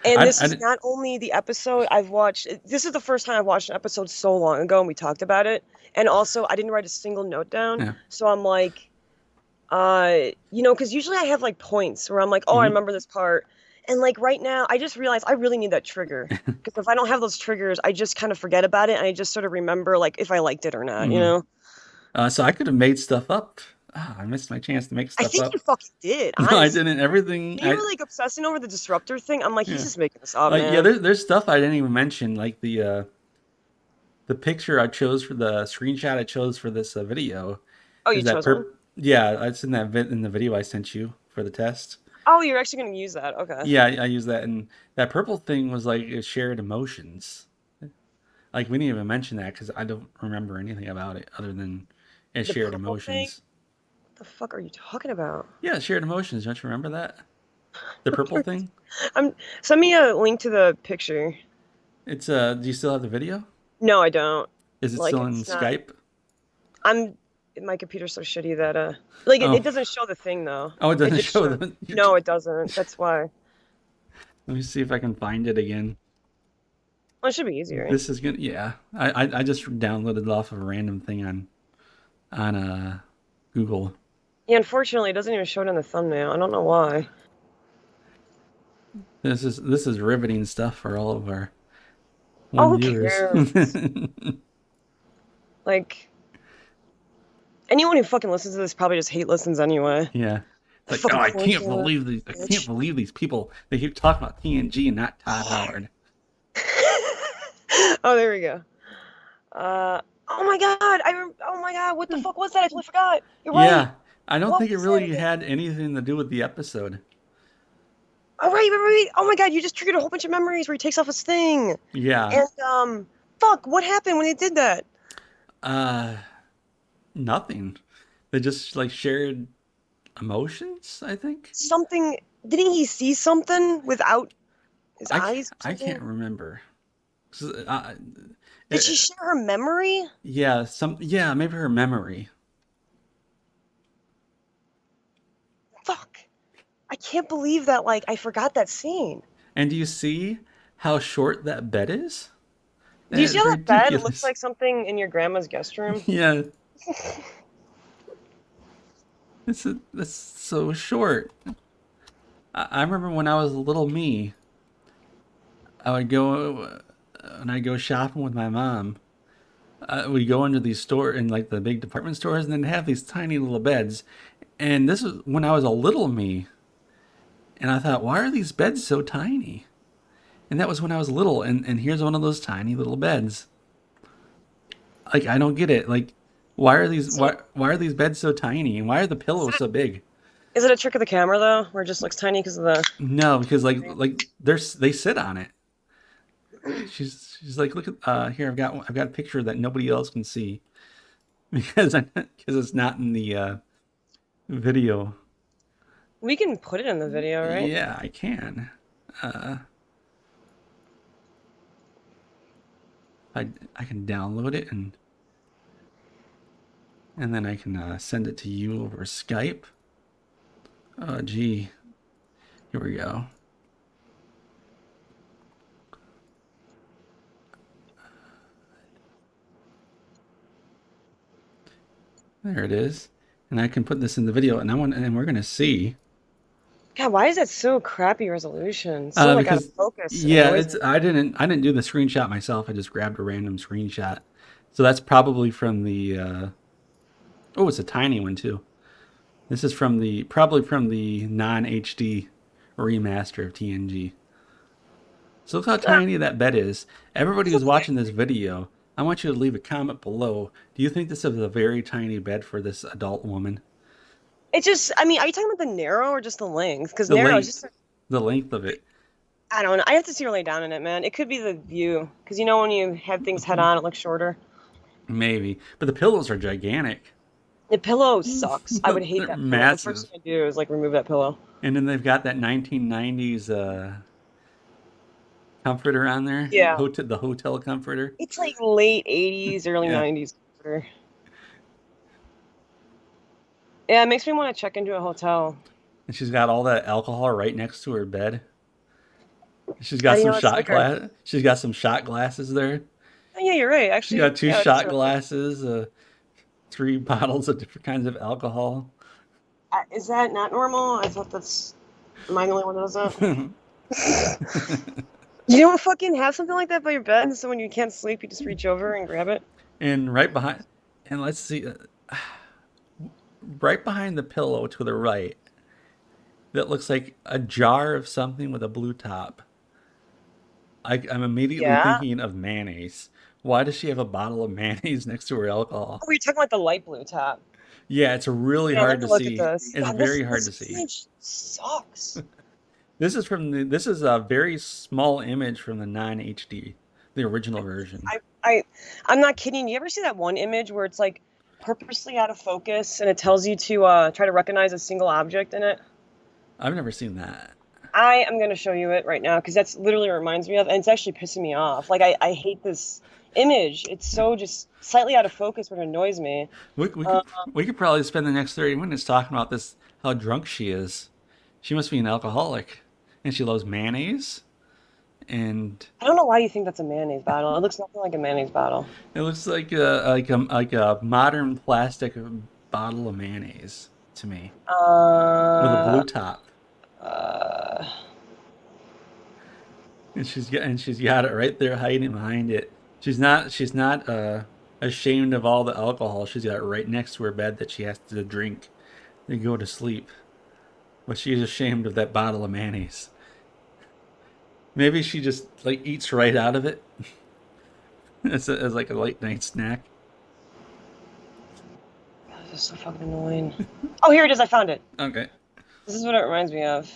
And this I is didn't. not only the episode I've watched. This is the first time I've watched an episode so long ago, and we talked about it. And also, I didn't write a single note down. Yeah. So I'm like, because usually I have like points where I'm like, oh, I Hmm. remember this part. And like right now, I just realized I really need that trigger. Because if I don't have those triggers, I just kind of forget about it. And I just sort of remember like if I liked it or not, you Hmm. know? So I could have made stuff up I missed my chance to make I stuff think you up. fucking did, No, I honestly. didn't. Everything When you were like obsessing over the disruptor thing, I'm like, he's yeah. just making this up, Like yeah, man. there's stuff I didn't even mention, like the picture I chose for the screenshot I chose for this video Oh, you is that chose one? perp. Yeah, it's in that in the video I sent you for the test. Oh, you're actually gonna use that. Okay. Yeah, I use that, and that purple thing was like shared emotions. Like we didn't even mention that because I don't remember anything about it other than it The shared purple thing? emotions. What the fuck are you talking about? Yeah, shared emotions. Don't you remember that? The purple thing. I'm Send me a link to the picture. It's Do you still have the video? No, I don't. Is it Like still in it's not. Skype? I'm My computer's so shitty that like it Oh, doesn't show the thing though. oh, it It doesn't just show shows. the. No, it doesn't. That's why. Let me see if I can find it again. Well, it should be easier. This is gonna. Yeah, I just downloaded it off of a random thing on Google. Yeah, unfortunately, it doesn't even show it in the thumbnail. I don't know why. This is riveting stuff for all of our Oh, one who viewers. cares? Like anyone who fucking listens to this probably just hate listens anyway. Yeah. It's The like, oh, fucking I can't quarantine believe these. I can't bitch. believe these people. They keep talking about TNG and not Todd Howard. Oh, there we go. Oh my god! Oh my god! What the fuck was that? I totally forgot. You're right. Yeah, I don't What think it was that really again? had anything to do with the episode. Oh right. Oh my god! You just triggered a whole bunch of memories where he takes off his thing. Yeah. And fuck! What happened when he did that? Uh, Nothing. They just like shared emotions. I think. Something. Didn't he see something without his I eyes or I can't something? remember. 'Cause, Uh, Did she share her memory? yeah, yeah, maybe her memory. Fuck! I can't believe that. Like I forgot that scene. And do you see how short that bed is? Do you see That's how that bed looks ridiculous. like something in your grandma's guest room? Yeah, that's so short. I remember when I was a little me, I would go when I go shopping with my mom. We go into these store in like the big department stores, and then have these tiny little beds. And this was when I was a little me, and I thought, why are these beds so tiny? And that was when I was little, and here's one of those tiny little beds. Like I don't get it. Like See, why are these beds so tiny, and why are the is pillows it so big? is it a trick of the camera though, where it just looks tiny because of the No, because screen? they sit on it. She's like, look at here. I've got a picture that nobody else can see because it's not in the video. We can put it in the video, right? Yeah, I can. Uh, I can download it and then I can send it to you over Skype. Oh, gee, here we go. There it is, and I can put this in the video, and we're gonna see God, why is that so crappy resolution? It's so like out of because focus. It yeah, annoys it's me. I didn't do the screenshot myself. I just grabbed a random screenshot, so that's probably from the. Oh, it's a tiny one too. This is from the probably from the non HD remaster of TNG. So look how Ah, tiny that bed is. Everybody it's who's okay. watching this video, I want you to leave a comment below. Do you think this is a very tiny bed for this adult woman? It just, I mean, are you talking about the narrow or just the length? Because The narrow is length, just, the length of it, I don't know. I have to see her lay down in it, man. It could be the view. Because you know when you have things head on, it looks shorter. maybe. But the pillows are gigantic. The pillow sucks. I would hate They're that pillow. The first massive. thing I do is like remove that pillow. And then they've got that 1990s comforter on there, Yeah. the hotel comforter. It's like late 80s, early Yeah, 90s. Yeah, it makes me want to check into a hotel. and she's got all that alcohol right next to her bed. She's How got do you some know it's shot liquor? glass. She's got some shot glasses there. Oh, yeah, you're right. She Actually, got two yeah, it is shot her liquor. glasses, three bottles of different kinds of alcohol. Is that not normal? I thought that's. Am I the only one that does that? You don't fucking have something like that by your bed, so when you can't sleep, you just reach over and grab it. and right behind, and let's see, right behind the pillow to the right that looks like a jar of something with a blue top. I'm immediately Yeah. thinking of mayonnaise. Why does she have a bottle of mayonnaise next to her alcohol? Oh, we were talking about the light blue top. Yeah, it's really Yeah, let hard me to look at see. this. It's God, very hard this to see. image sucks. This is a very small image from the non HD, the original version. I, I, I'm not kidding. You ever see that one image where it's like purposely out of focus and it tells you to try to recognize a single object in it? I've never seen that. I am going to show you it right now because that's literally what it reminds me of, and it's actually pissing me off. Like I hate this image. It's so just slightly out of focus, but it annoys me. We, we Uh, could we could probably spend the next 30 minutes talking about this, how drunk she is. She must be an alcoholic, and she loves mayonnaise, and I don't know why you think that's a mayonnaise bottle. It looks nothing like a mayonnaise bottle. it looks like a modern plastic bottle of mayonnaise to me with a Uh, blue top, uh, and she's got it right there hiding behind it. She's not ashamed of all the alcohol she's got right next to her bed that she has to drink to go to sleep, but she's ashamed of that bottle of mayonnaise. Maybe she just like eats right out of it as like a late night snack. this is so fucking annoying. Oh, here it is. I found it. Okay. This is what it reminds me of.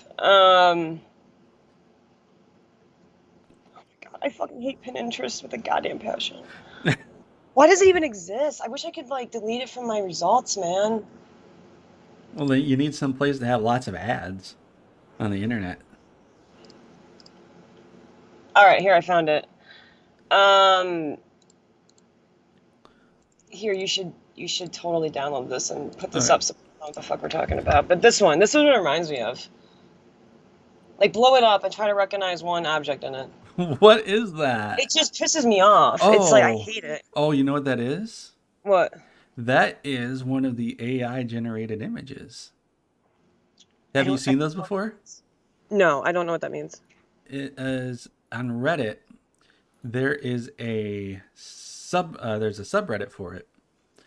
God, I fucking hate Pinterest with a goddamn passion. Why does it even exist? I wish I could like delete it from my results, man. Well, then you need some place to have lots of ads on the internet. All right, here I found it. Um, here you should totally download this and put this Okay. up so you know what the fuck we're talking about. But this is what it reminds me of. Like blow it up and try to recognize one object in it. What is that? It just pisses me off. It's like I Oh, hate it. oh, you know what that is? What? That is one of the AI generated images. I Have you don't. I seen don't those know what before? No, I don't know what that means. It is on Reddit. There is a there's a subreddit for it.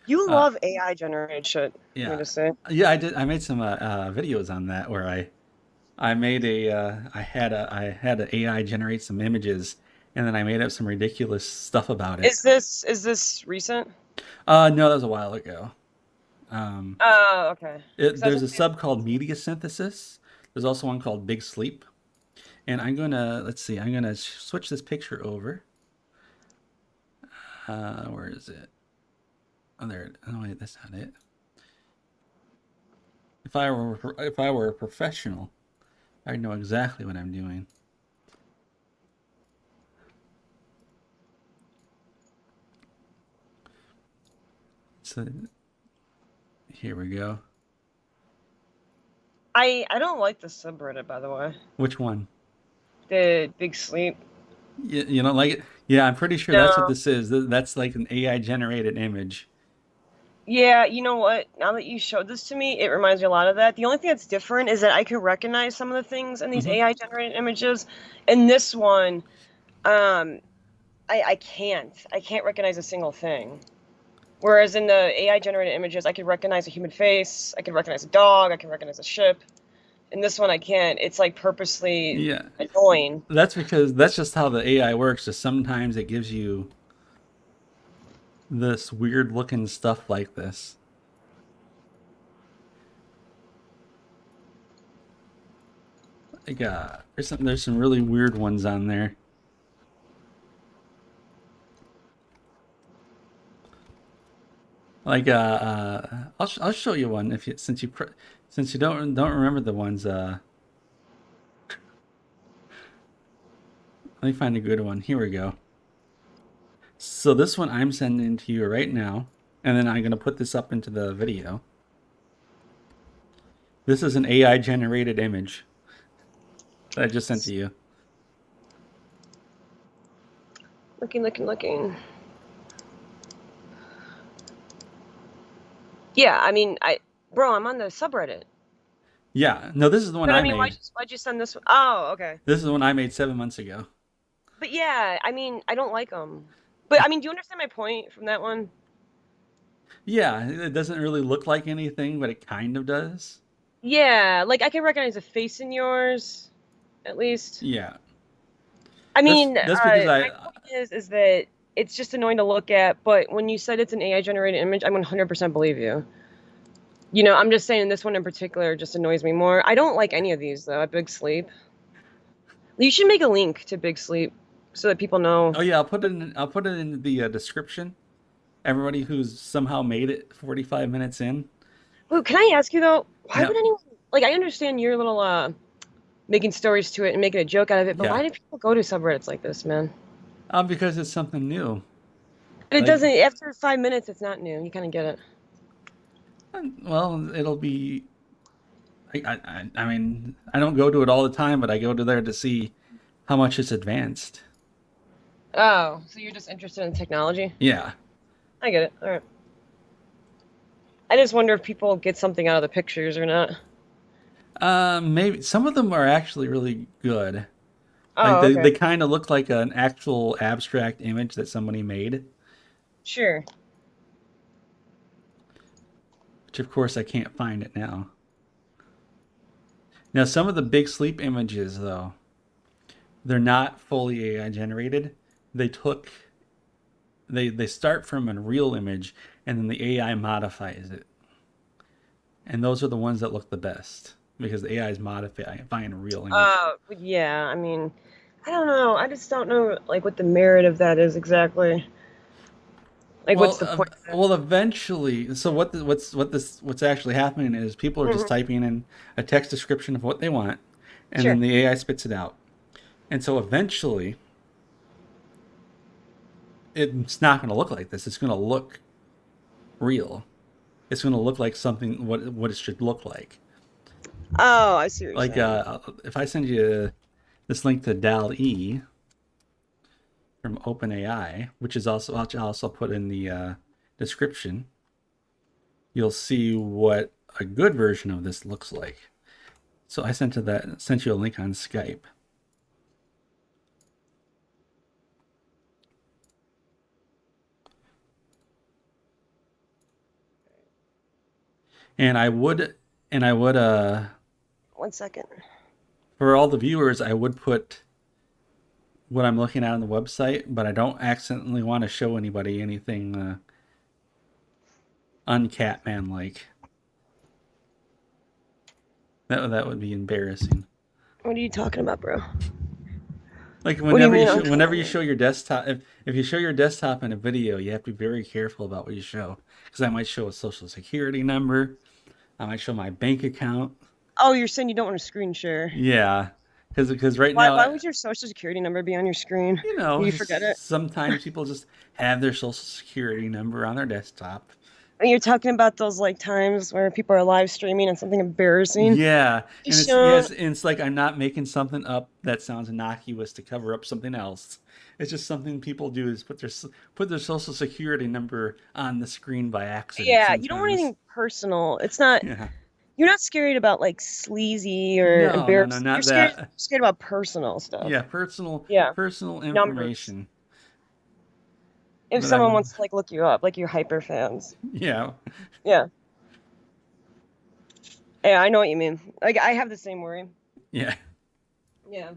You Uh, love AI generated shit. Let me yeah, just say. yeah, I did. I made some videos on that where I made a I had an AI generate some images, and then I made up some ridiculous stuff about it. Is this recent? No, that was a while ago. Um, Oh, okay. Because I was there's gonna a say, sub called media synthesis. There's also one called Big Sleep, and I'm gonna let's see. I'm gonna switch this picture over. Where is it? Oh, there. Oh wait, that's not it. If I were a professional, I'd know exactly what I'm doing. So here we go. I don't like the subreddit, by the way. Which one? The Big Sleep. You don't like it? Yeah, I'm pretty sure that's what No. this is. That's like an AI generated image. Yeah, you know what? Now that you showed this to me, it reminds me a lot of that. The only thing that's different is that I can recognize some of the things in these Hmm. AI generated images. In this one, um, I can't. I can't recognize a single thing. Whereas in the AI generated images, I could recognize a human face, I could recognize a dog, I can recognize a ship. In this one, I can't. It's like purposely Yeah, annoying. that's because that's just how the AI works. Is sometimes it gives you this weird looking stuff like this. Like there's some really weird ones on there. Like I'll show you one if you since you don't remember the ones. Let me find a good one. Here we go. So this one I'm sending to you right now, and then I'm gonna put this up into the video. This is an AI generated image that I just sent to you. Looking, looking, looking. Yeah, I mean, bro, I'm on the subreddit. Yeah, no, this is the one But I I mean, made. why'd you send this one? Oh, okay. This is the one I made 7 months ago. But yeah, I mean, I don't like them. But I mean, do you understand my point from that one? Yeah, it doesn't really look like anything, but it kind of does. Yeah, like I can recognize a face in yours, at least. Yeah, I that's mean, that's because my point is that it's just annoying to look at, but when you said it's an AI generated image, I 100% believe you. I'm just saying this one in particular just annoys me more. I don't like any of these though at Big Sleep. You should make a link to Big Sleep so that people know. Oh yeah, I'll put it in the description. Everybody who's somehow made it 45 minutes in. Wait, can I ask you though, why would Yep. anyone like I understand your little making stories to it and making a joke out of it, but Yeah. why do people go to subreddits like this, man? Because it's something new. And it Like, doesn't after 5 minutes it's not new. You kind of get it. well, it'll be. I mean, I don't go to it all the time, but I go to there to see how much it's advanced. Oh, so you're just interested in technology? Yeah. I get it. All right. I just wonder if people get something out of the pictures or not. Maybe some of them are actually really good. Like Oh, they okay. kind of look like an actual abstract image that somebody made, Sure. which of course I can't find it now. Now some of the big sleep images though, they're not fully AI generated. They took they start from a real image and then the AI modifies it. And those are the ones that look the best because the AI is modifying a real image. Yeah, I mean, I don't know. I just don't know like what the merit of that is exactly. Like what's Well, the point of it? well, eventually. So what's actually happening is people are just Mhm. typing in a text description of what they want, and then Sure. the AI spits it out. And so eventually, it's not going to look like this. It's going to look real. It's going to look like something what it should look like. Oh, I see what you're Like saying. if I send you this link to DAL E from OpenAI, which is also I'll also put in the description, you'll see what a good version of this looks like. So I sent you a link on Skype. And I would One second. for all the viewers, I would put what I'm looking at on the website, but I don't accidentally want to show anybody anything uncatman like. That would be embarrassing. What are you talking about, bro? Like What do you mean whenever you uncommon? show your desktop, if you show your desktop in a video, you have to be very careful about what you show because I might show a social security number, I might show my bank account. Oh, you're saying you don't want to screen share. Yeah, because right Why now, why would your social security number be on your screen? You forget it? sometimes people just have their social security number on their desktop. And you're talking about those like times where people are live streaming and something embarrassing Yeah, and is it's shown. yes, and it's like I'm not making something up that sounds innocuous to cover up something else. It's just something people do is put their social security number on the screen by accident Yeah, you don't want sometimes. anything personal. It's not. Yeah. You're not scared about like sleazy or No, no, no, embarrassing. You're not scared that. scared about personal stuff. Yeah, Yeah, personal numbers. information. If But someone I'm wants to like look you up, like you're hyper fans. yeah. Yeah, yeah, I know what you mean. Like I have the same worry. Yeah. Yeah,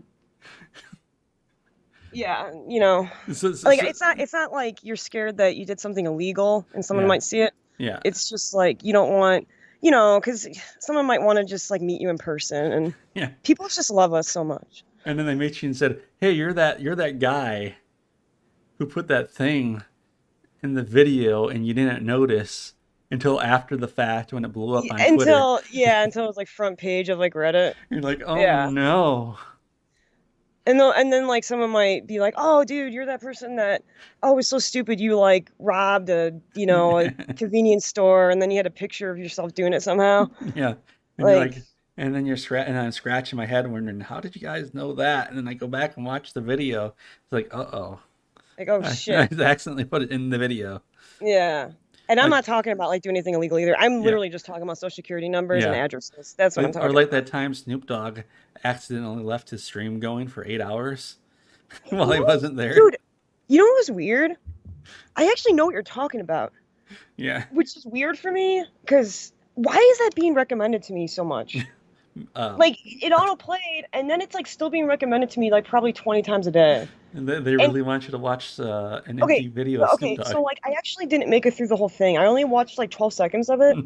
yeah, you know, So, so, like so it's not like you're scared that you did something illegal and someone yeah. might see it. Yeah. It's just like you don't want, because someone might want to just like meet you in person, and Yeah. people just love us so much. And then they meet you and said, "Hey, you're that guy who put that thing in the video and you didn't notice until after the fact when it blew up on Twitter." Until it was like front page of like Reddit. You're like, "Oh Yeah. no." And then like someone might be like, "Oh, dude, you're that person that oh, was so stupid you like robbed a convenience store and then you had a picture of yourself doing it somehow." Yeah. And you're Like like and then and I'm scratching my head wondering, "How did you guys know that?" And then I go back and watch the video. It's like, "Uh-oh. like oh I shit. accidentally put it in the video." Yeah. And I'm Like, not talking about like doing anything illegal either. I'm yeah. literally just talking about social security numbers and Yeah. addresses. That's what I'm Or talking like about. that time Snoop Dogg accidentally left his stream going for 8 hours while You he know, wasn't there. dude, you know what was weird? I actually know what you're talking about. Yeah. which is weird for me because why is that being recommended to me so much? Uh, Like it auto played, and then it's like still being recommended to me like probably 20 times a day. they And really want you to watch an okay, empty video of Snoop okay, Dogg. so like I actually didn't make it through the whole thing. I only watched like 12 seconds of it,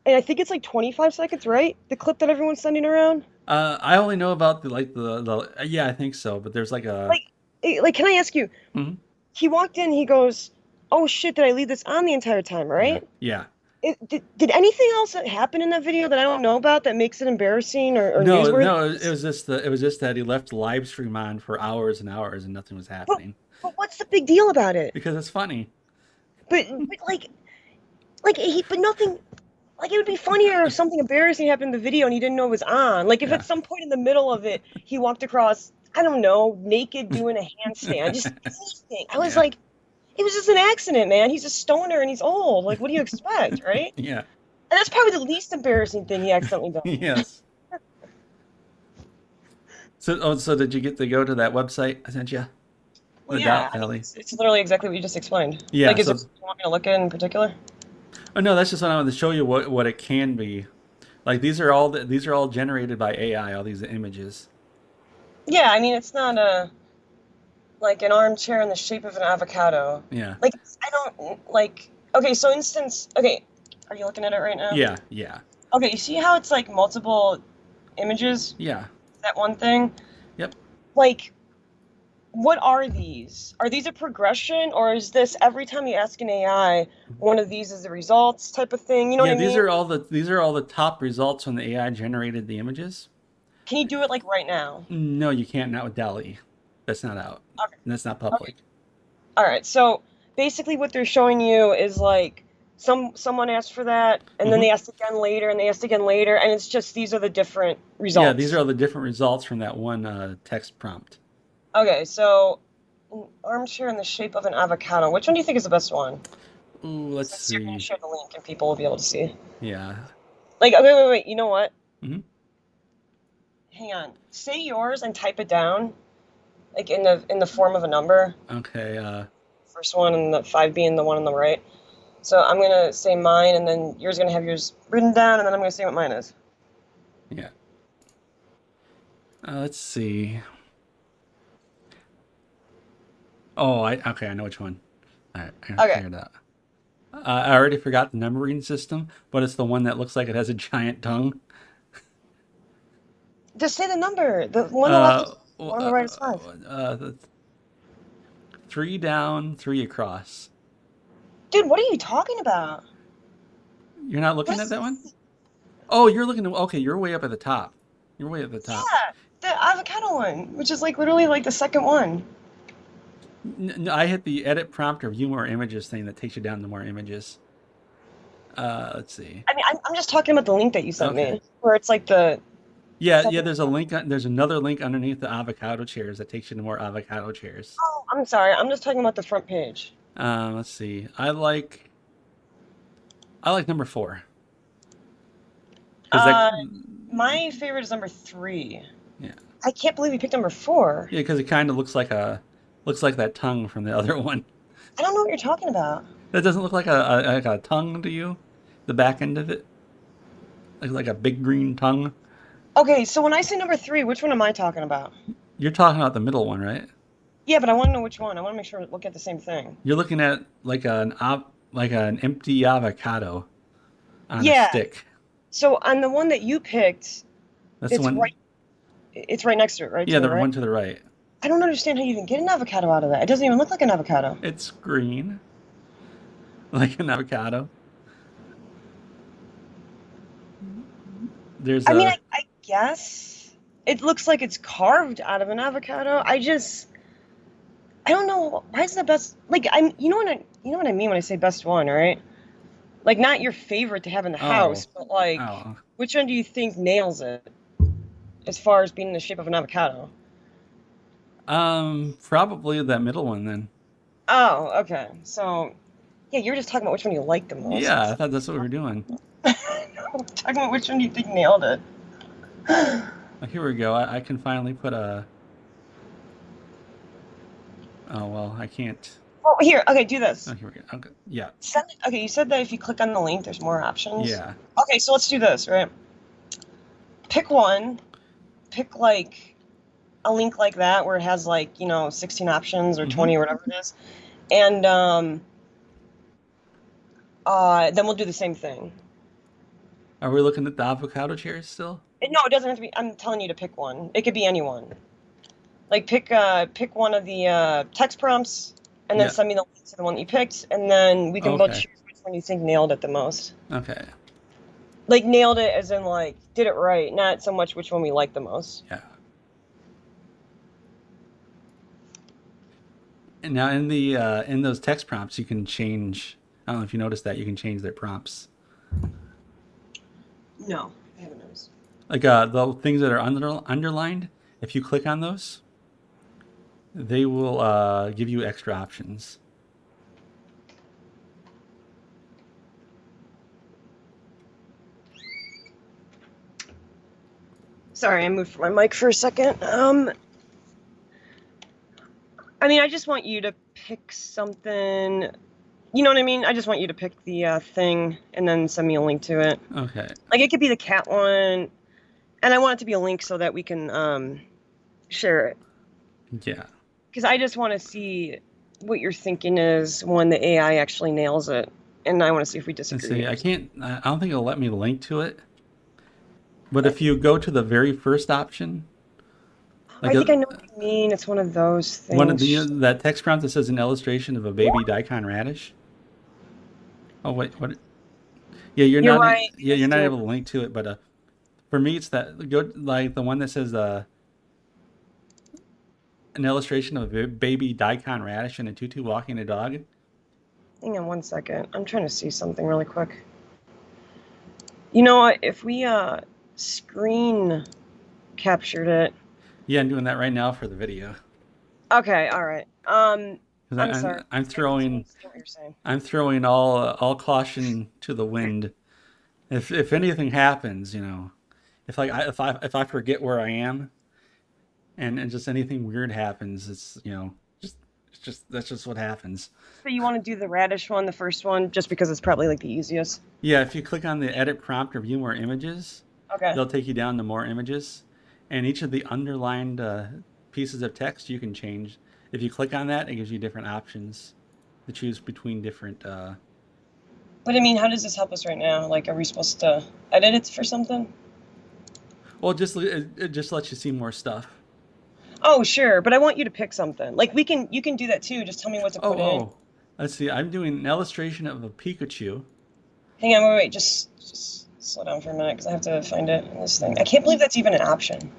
and I think it's like 25 seconds, right? The clip that everyone's sending around. I only know about the yeah, I think so, but there's like a Like, like, can I ask you? mhm. He walked in. He goes, "Oh shit! Did I leave this on the entire time? Yeah, Right? yeah. Did anything else that happen in that video that I don't know about that makes it embarrassing or No, newsworthy? no, it was just that he left the live stream on for hours and hours and nothing was But happening but what's the big deal about it? because it's funny. But like but nothing. Like it would be funnier if something embarrassing happened in the video and he didn't know it was on. Like if Yeah. at some point in the middle of it he walked across, I don't know, naked doing a handstand, just anything. I was Yeah. like, it was just an accident, man. He's a stoner and he's old. Like, what do you expect, right? Yeah. And that's probably the least embarrassing thing he accidentally done. Yes. So did you get to go to that website I sent you? Well, The yeah, Doubt I mean, Alley. it's literally exactly what you just explained. Yeah. Like, is there So something you want me to look at in particular? oh no, that's just what I wanted to show you what it can be. Like these are all generated by AI. All these images. Yeah, I mean, it's not a like an armchair in the shape of an avocado. Yeah. Like, I don't like. Okay, so instance. Okay, are you looking at it right now? Yeah. Yeah. Okay, you see how it's like multiple images? Yeah. That one thing? Yep. Like, what are these? Are these a progression, or is this every time you ask an AI, one of these is the results type of thing? You know what Yeah, I mean? these are all the top results when the AI generated the images. Can you do it like right now? No, you can't, not with DALL-E. That's not out. Okay. And that's not Okay. public. All right. So basically, what they're showing you is like someone asked for that, and then they Hmm. asked again later, and they asked again later, and it's just these are the different Yeah, these are results. all the different results from that one text prompt. Okay. So an armchair in the shape of an avocado. Which one do you think is the best one? Ooh, let's Since you're gonna see. share the link and people will be able to see. Yeah. Like, okay, wait. You know what? Hmm. Hang on. Say yours and type it down, like in the form of a number. Okay. First one and the five being the one on the right. So I'm gonna say mine, and then yours gonna have yours written down, and then I'm gonna say what mine is. Yeah. Let's see. Oh, I know which one. All right, I Okay. figured it out. I already forgot the numbering system, but it's the one that looks like it has a giant tongue. Just say the number. The one on the left is Uh, one on the right is five. the three down, three across. Dude, what are you talking about? You're not What looking at is that one? this? Oh, you're looking at, okay, you're way up at the top. You're way at the top. Yeah, the avocado one, which is like literally like the second one. I hit the edit prompt or view more images thing that takes you down to more images. Let's see. I mean, I'm just talking about the link that you sent Okay. me, where it's like the Yeah, second. there's a link, there's another link underneath the avocado chairs that takes you to more avocado chairs. Oh, I'm sorry. I'm just talking about the front page. Let's see. I like number four. Because that, Uh, my favorite is number three. yeah. I can't believe you picked number four. Yeah, because it kind of looks like that tongue from the other one. I don't know what you're talking about. That doesn't look like a tongue to you? The back end of it? Like a big green tongue? Okay, so when I say number three, which one am I talking about? You're talking about the middle one, right? Yeah, but I want to know which one. I want to make sure we look at the same thing. You're looking at like an empty avocado on a Yeah. stick. So on the one that you picked, That's the it's one. right. It's right next to it, right Yeah, to the the right. one to the right. I don't understand how you even get an avocado out of that. It doesn't even look like an avocado. It's green, like an avocado. There's I mean, a I guess it looks like it's carved out of an avocado. I don't know why is the best. Like you know what I mean when I say best one, right? Like not your favorite to have in the oh house, but like oh which one do you think nails it as far as being in the shape of an avocado? probably that middle one then. Oh, okay. So yeah, you're just talking about which one you like the Yeah, I most. thought that's what we were doing. Talking about which one do you think nailed it? Here we go. I can finally put a. Oh well, I can't. Oh, here. Okay, do this. Oh, here we go. Okay. Yeah. Okay, you said that if you click on the link, there's more options. Yeah. Okay, so let's do this, right? Pick one. Pick like a link like that where it has like, 16 options or Mm-hmm. 20 or whatever it is. And then we'll do the same thing. Are we looking at the avocado chairs still? No, it doesn't have to be. I'm telling you to pick one. It could be anyone. Like pick one of the text prompts, and then Yeah. send me the link to the one that you picked, and then we can both Okay. choose which one you think nailed it the most. Okay. Like nailed it as in like did it right, not so much which one we like the most. Yeah. And now in those text prompts, you can change. I don't know if you noticed that you can change their prompts. No, I haven't noticed. Like the things that are underlined. If you click on those, they will give you extra options. Sorry, I moved from my mic for a second. I mean, I just want you to pick something. You know what I mean? I just want you to pick the thing and then send me a link to it. Okay. Like it could be the cat one, and I want it to be a link so that we can share it. Yeah. Because I just want to see what your thinking is when the AI actually nails it, and I want to see if we Let's disagree. see. I can't. I don't think it'll let me link to it. But if you go to the very first option, like I think I know what you mean. It's one of those one of the things. that text prompt that says an illustration of a baby daikon radish. Oh wait, what? Yeah, you're You're not. right. Yeah, you're not able to link to it. But for me, it's that go like the one that says an illustration of a baby daikon radish and a tutu walking a dog. Hang on one second. I'm trying to see something really quick. You know what? If we screen captured it. Yeah, I'm doing that right now for the video. Okay, all right. Because I'm sorry. I'm I throwing understand what you're saying. I'm throwing all caution to the wind. If anything happens, if I forget where I am and just anything weird happens, it's just that's just what happens. So you want to do the radish one, the first one, just because it's probably like the easiest? Yeah, if you click on the edit prompt or view more images, Okay. they'll take you down to more images, and each of the underlined pieces of text you can change. If you click on that, it gives you different options to choose between different. But I mean, how does this help us right now? Like, are we supposed to edit it for something? Well, it just lets you see more stuff. Oh, sure, but I want you to pick something. Like you can do that too. Just tell me what to Oh, put in. oh, let's see. I'm doing an illustration of a Pikachu. Hang on, wait. Just slow down for a minute because I have to find it in this thing. I can't believe that's even an option.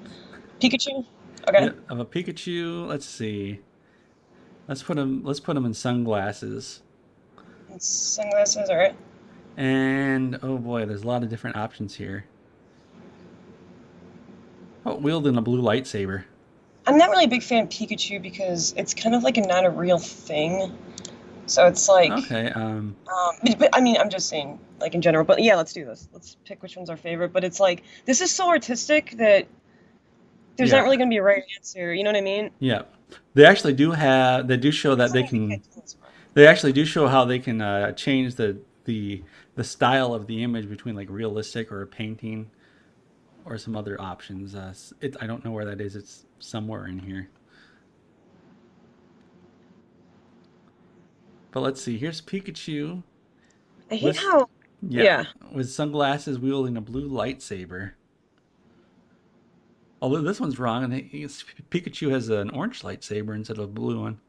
Pikachu. Okay. Yeah, of a Pikachu. Let's see. Let's put him in sunglasses. And sunglasses. All right. And oh boy, there's a lot of different options here. Oh, wielding a blue lightsaber. I'm not really a big fan of Pikachu because it's kind of like not a real thing. So it's like, Okay. but I mean, I'm just saying, like in general. But yeah, let's do this. Let's pick which one's our favorite. But it's like this is so artistic that there's not Yeah. really going to be a right answer. You know what I mean? Yeah. They do show that they can. They actually do show how they can change the style of the image between like realistic or a painting or some other options. I don't know where that is. It's somewhere in here. But let's see. Here's Pikachu I hate with how, yeah yeah. with sunglasses wielding a blue lightsaber. Although this one's wrong, and Pikachu has an orange lightsaber instead of a blue one.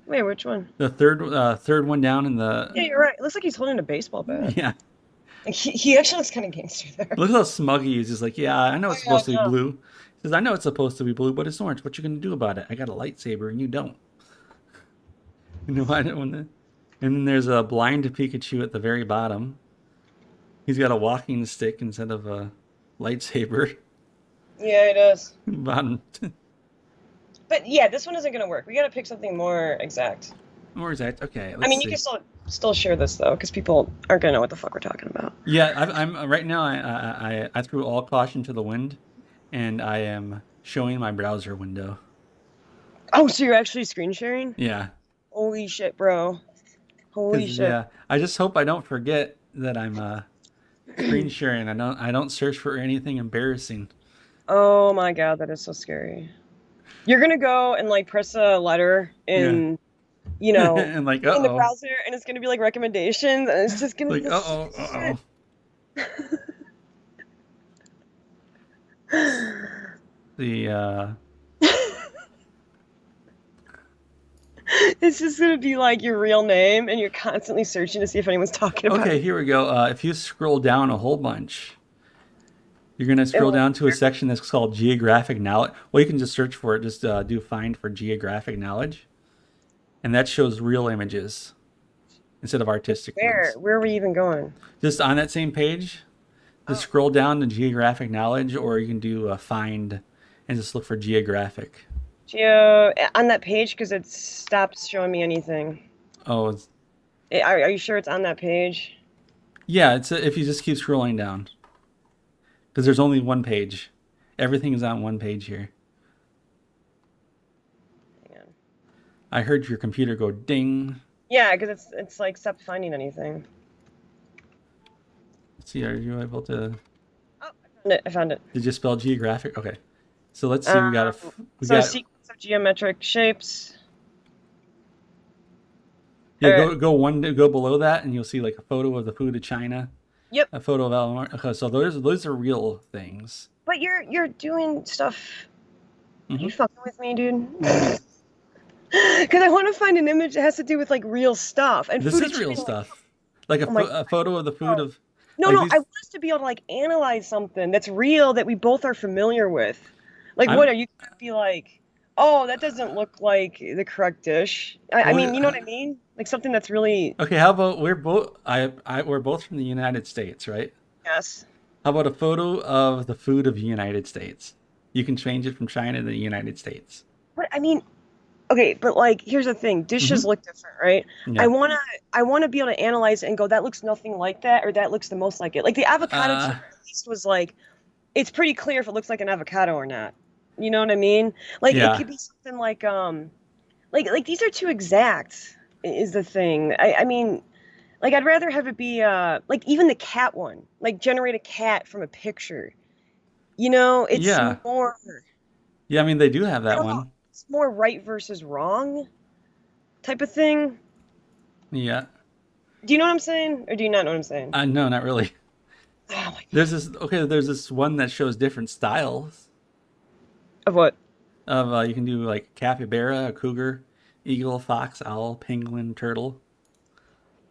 Wait, which one? The third one down in the Yeah, you're right. It looks like he's holding a baseball bat. yeah. Like, he actually looks kind of gangster there. Look at how smug he is. He's like, yeah, I know Oh it's yeah, supposed to be no. blue. He says, I know it's supposed to be blue, but it's orange. What you gonna do about it? I got a lightsaber and you don't. You know I don't want to. And then there's a blind Pikachu at the very bottom. He's got a walking stick instead of a lightsaber. Yeah, it is. Bottom. But yeah, this one isn't gonna work. We gotta pick something more exact. Where is that? Okay, I let's mean, you see. can still share this though, because people aren't gonna know what the fuck we're talking about. Yeah, I'm right now. I threw all caution to the wind, and I am showing my browser window. Oh, so you're actually screen sharing? Yeah, Holy shit, bro. Holy because shit. I just hope I don't forget that I'm screen sharing. I don't search for anything embarrassing. Oh my god, that is so scary. You're gonna go and like press a letter Yeah, in, and like in the oh, browser, and it's gonna be like recommendations, and it's just gonna be like the stupidest oh. shit. The It's just gonna be like your real name, and you're constantly searching to see if anyone's talking about okay, it. here we go. If you scroll down a whole bunch, you're gonna And scroll like, down to a section that's called geographic knowledge. Well, you can just search for it. Just do find for geographic knowledge, and that shows real images instead of artistic where? ones. Where are we even going? Just on that same page, just Oh, scroll down to geographic knowledge, or you can do find and just look for geographic. Geo on that page because it stopped showing me anything. Oh, Are you sure it's on that page? yeah. It's if you just keep scrolling down because there's only one page. Everything is on one page here. Hang on. I heard your computer go ding. Yeah, because it's like stopped finding anything. Let's see, are you able to? Oh, I found it. I found it. Did you spell geographic? Okay. So let's see. Um, We so got sequence of geometric shapes. yeah. All right. Go below that, and you'll see like a photo of the food of China, Yep. a photo of Alabama. Okay, so those are real things. But you're doing stuff. Are you Hmm. fucking with me, dude? Because I want to find an image that has to do with like real stuff and This food is of real China. Like, stuff. Like oh my a photo of the food god. of No, like no. I these. want us to be able to like analyze something that's real that we both are familiar with. Like, what I'm are you gonna be like? Oh, that doesn't look like the correct dish. I well, mean, you know what I mean? Like something that's really okay. How about we're both from the United States, right? yes. How about a photo of the food of the United States? You can change it from China to the United States. But I mean, okay, but like here's the thing, dishes Hmm. look different, right? I Yeah. wanna I wanna be able to analyze it and go, that looks nothing like that, or that looks the most like it. Like the avocado Uh, tour at least was like, it's pretty clear if it looks like an avocado or not. You know what I mean? Like it yeah. could be something like these are too exact is the thing. I mean, like I'd rather have it be like even the cat one, like generate a cat from a picture. You know, it's Yeah. more Yeah. I mean, they do have I that don't know, one. it's more right versus wrong type of thing. Yeah. Do you know what I'm saying? Or do you not know what I'm saying? No, not really. Oh my There's god. this okay. There's this one that shows different styles Of what? of you can do like capybara, a cougar, eagle, fox, owl, penguin, turtle,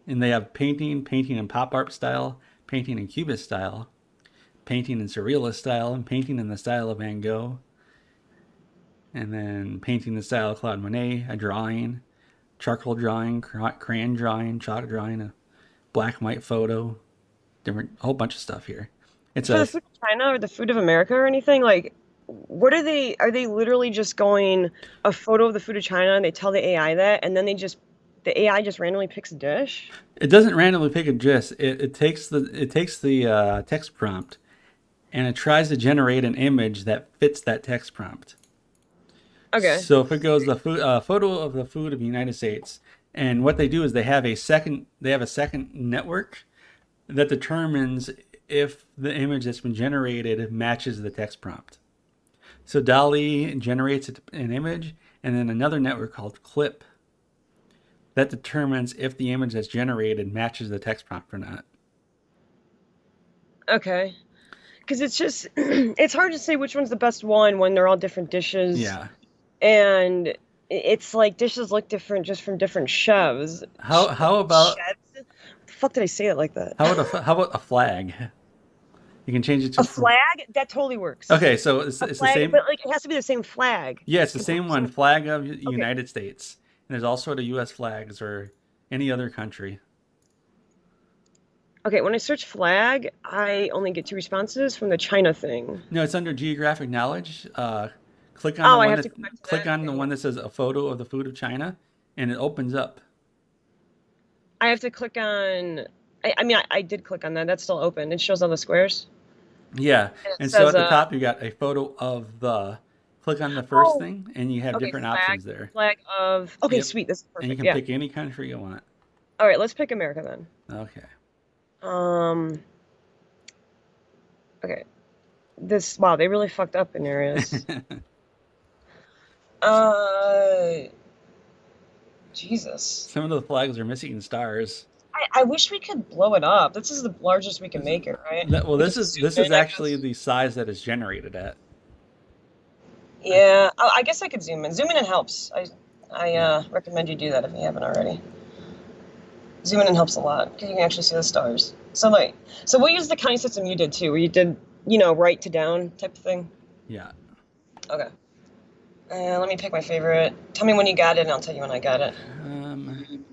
and they have painting in pop art style, painting in cubist style, painting in surrealist style, and painting in the style of Van Gogh, and then painting in the style of Claude Monet, a drawing, charcoal drawing, crayon drawing, chalk drawing, a black and white photo, different a whole bunch of stuff here. It's For a the food of China or the food of America or anything, like what are they literally just going a photo of the food of China and they tell the AI that and then the AI just randomly picks a dish? it doesn't randomly pick a gist. It takes the text prompt and it tries to generate an image that fits that text prompt. Okay. So if it goes the food photo of the food of the United States, and what they do is they have a second network that determines if the image that's been generated matches the text prompt. So Dali generates an image, and then another network called Clip that determines if the image that's generated matches the text prompt or not. Okay. Because it's just it's hard to say which one's the best one when they're all different dishes Yeah. and it's like dishes look different just from different chefs. How about Chefs? The fuck did I say it like that? how about a flag? You can change it A to from. flag? That totally works. Okay, so A it's the flag, same. but like it has to be the same flag. Yeah, it's the You put same the one. same. Flag of Okay. United States, and there's also the U.S. flags or any other country. Okay, when I search flag, I only get two responses from the China thing. No, it's under geographic knowledge. Oh, I have to go back to Click that. on Okay, the hold one on. that says a photo of the food of China, and it opens up. I have to click on. I mean, I did click on that. That's still open. It shows all the squares. Yeah, And it and so says, at the top you got a photo of the Click on the first Oh, thing, and you have okay. different Flag, options there. flag of. Okay, Yep. sweet. This is And you perfect. can Yeah. pick any country you want. All right, let's pick America then. Okay. Um. Okay. This. Wow, they really fucked up in areas. Uh. Jesus. Some of the flags are missing stars. I wish we could blow it up. This is the largest we can make it, right? Well, We this could is zoom this in, is I actually guess. the size that is generated at. Yeah, I guess I could zoom in. Zooming in helps. I Yeah. recommend you do that if you haven't already. Zooming in helps a lot because you can actually see the stars. So we'll use the counting system you did too, where you did, right to down type of thing. Yeah. Okay. Let me pick my favorite. Tell me when you got it, and I'll tell you when I got it. Um,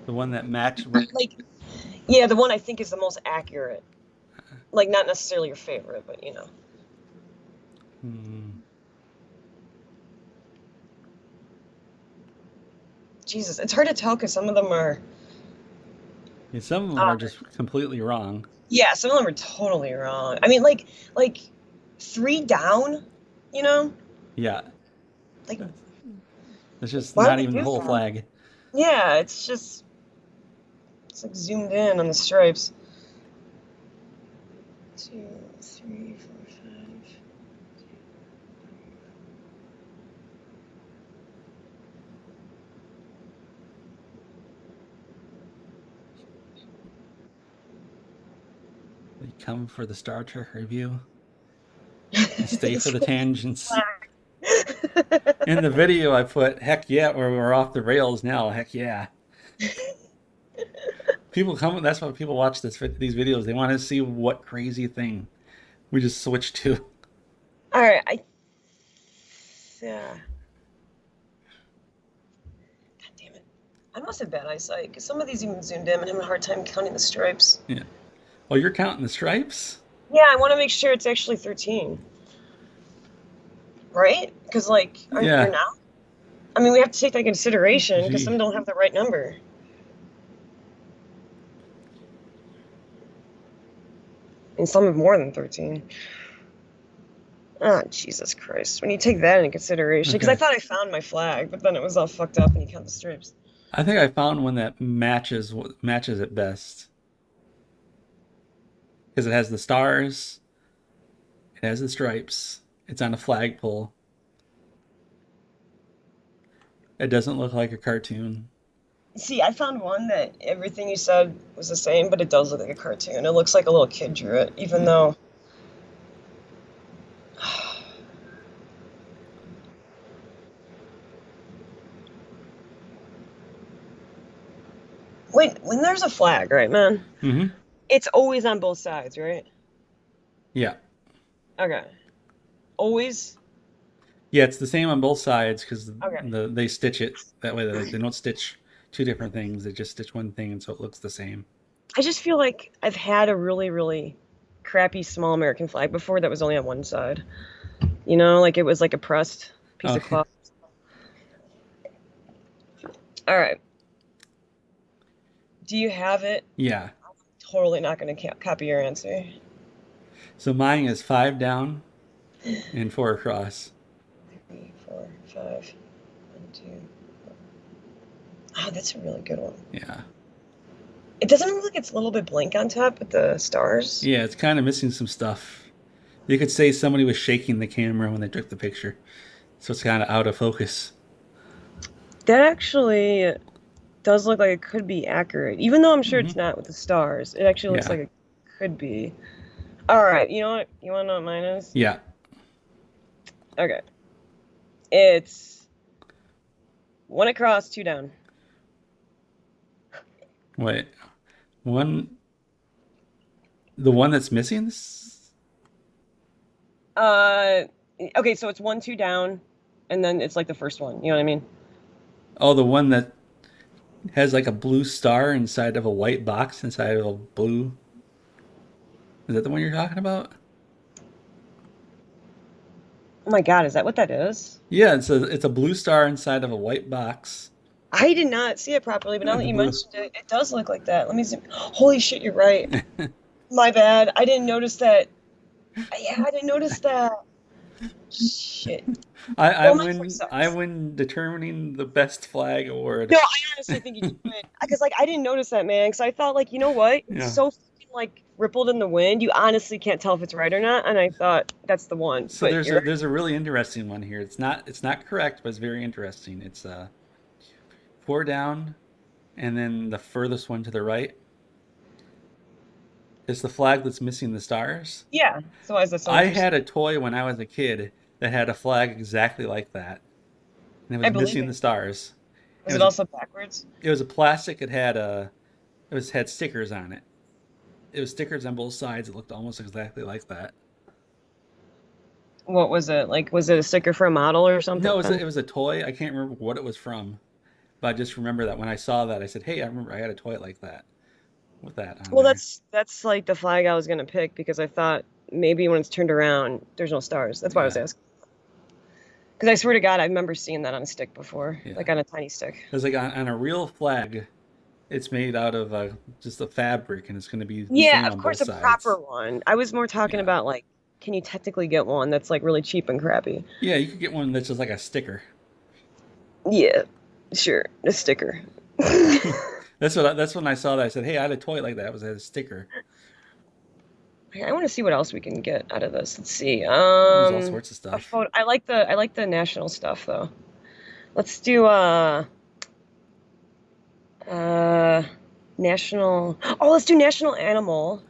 the one that matched what? Like, yeah, the one I think is the most accurate. Like, not necessarily your favorite, but Hmm. Jesus, it's hard to tell because some of them are. Yeah, some of them Uh, are just completely wrong. yeah, some of them are totally wrong. I mean, like three down. You know, Yeah. like It's just why would not they even the do whole that? flag. Yeah, it's like zoomed in on the stripes. 2, 3, 4, 5. They come for the Star Trek review and stay for It's the really tangents. black. In the video, I put "heck yeah" or we're off the rails now. Heck yeah! People come. That's why people watch these videos. They want to see what crazy thing we just switched to. All right, yeah. God damn it. I must have bad eyesight because some of these even zoomed in and I'm having a hard time counting the stripes. Yeah. Oh, you're counting the stripes? Yeah, I want to make sure it's actually 13, right? Because, like, you're Yeah. not? I mean, we have to take that into consideration because Gee. some don't have the right number. And some have more than 13. Oh, Jesus Christ. When you take that into consideration, because I Okay. thought I found my flag, but then it was all fucked up and you count the stripes. I think I found one that matches it best because it has the stars, it has the stripes, it's on a flagpole. It doesn't look like a cartoon. See, I found one that everything you said was the same, but it does look like a cartoon. It looks like a little kid drew it, even Yeah. though. Wait, when there's a flag, right, man? Mm-hmm. It's always on both sides, right? Yeah. Okay. Always? Yeah, it's the same on both sides because Okay. they stitch it that way. They don't stitch two different things. They just stitch one thing, and so it looks the same. I just feel like I've had a really, really crappy small American flag before that was only on one side. Like it was like a pressed piece of Okay. cloth. All right. Do you have it? Yeah. Totally not going to copy your answer. So mine is 5 down and 4 across. 3, 4, 5. 1, 2. Oh, that's a really good one. Yeah. It doesn't look like it's a little bit blank on top with the stars. Yeah, it's kind of missing some stuff. You could say somebody was shaking the camera when they took the picture, so it's kind of out of focus. That actually does look like it could be accurate, even though I'm sure Mm-hmm. it's not with the stars. It actually looks Yeah. like it could be. All right, you know what? You want to know what mine is? Yeah. Okay. It's 1 across, 2 down. Wait. One. The one that's missing. Uh, okay, so it's 1, 2 down, and then it's like the first one. You know what I mean? Oh, the one that has like a blue star inside of a white box inside of a blue. Is that the one you're talking about? Oh my God, is that what that is? Yeah, it's a blue star inside of a white box. I did not see it properly, but now that The you blue. mentioned it, it does look like that. Let me zoom. Holy shit, you're right. My bad. I didn't notice that. Yeah, I didn't notice that. Shit. I, I Well, my choice win. I sucks. win determining the best flag award. No, I honestly think you do it because, like, I didn't notice that, man. Because I thought, like, you know what? It's Yeah. so fucking, like, rippled in the wind. You honestly can't tell if it's right or not. And I thought that's the one. So But you're right. there's a really interesting one here. It's not correct, but it's very interesting. It's four down, and then the furthest one to the right is the flag that's missing the stars. Yeah. So why is that so I interesting? had a toy when I was a kid that had a flag exactly like that, and it I was believe missing the it. stars. It Was it was also backwards? it was a plastic. It had stickers on it. It was stickers on both sides. It looked almost exactly like that. What was it? Like, was it a sticker for a model or something? No, it was a toy. I can't remember what it was from, but I just remember that when I saw that, I said, "Hey, I remember I had a toy like that with that on Well, there." that's like the flag I was gonna pick because I thought maybe when it's turned around, there's no stars. That's why I was Yeah, asking. Because I swear to God, I remember seeing that on a stick before, yeah. like on a tiny stick. Because like on a real flag, it's made out of just a fabric, and it's going to be the Yeah, same of on both course, a proper sides. one. I was more talking Yeah, about like, can you technically get one that's like really cheap and crappy? yeah. You could get one that's just like a sticker. Yeah, sure, a sticker. That's when I saw that. I said, "Hey, I had a toy like that. It was a sticker." I want to see what else we can get out of this. Let's see. There's all sorts of A stuff. photo. I like the national stuff though. Let's do uh national. Oh, let's do national animal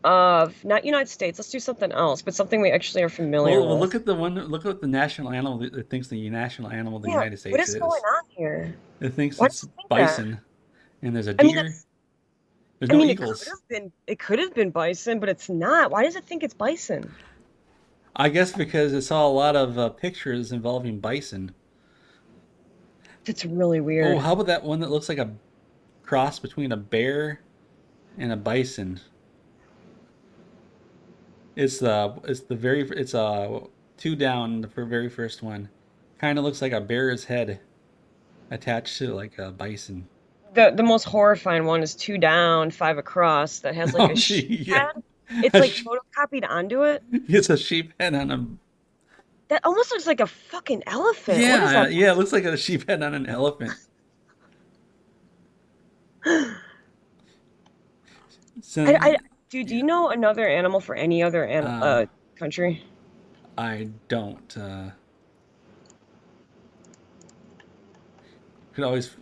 of not United States. Let's do something else, but something we actually are familiar Well, look with. at the one. Look at the national animal that thinks the national animal of the Yeah, United what States is going is. on here? It thinks Why does it's it think that? bison, and there's a I mean, deer. There's I no mean, eagles. it could have been bison, but it's not. Why does it think it's bison? I guess because it saw a lot of pictures involving bison. That's really Oh, weird. how about that one that looks like a cross between a bear and a bison? It's two down the very first one. Kind of looks like a bear's head attached to like a bison. The most horrifying one is two down, five across. That has like Oh a sheep gee, yeah. head. It's A like sh- photocopied onto it. it's a sheep head on a That almost looks like a fucking elephant. What is yeah, that? yeah, it looks like a sheep head on an elephant. So Do yeah, you know another animal for any other um country? I don't could always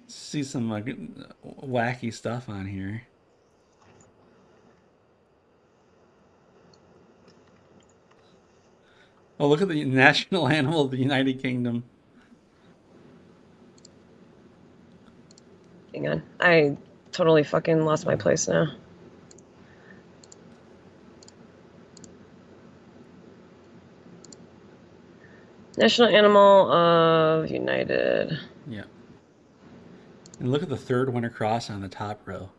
see some wacky stuff on here. Oh, look at the national animal of the United Kingdom. Hang on. I totally fucking lost my place now. National animal of United. Yeah. And look at the third one across on the top row.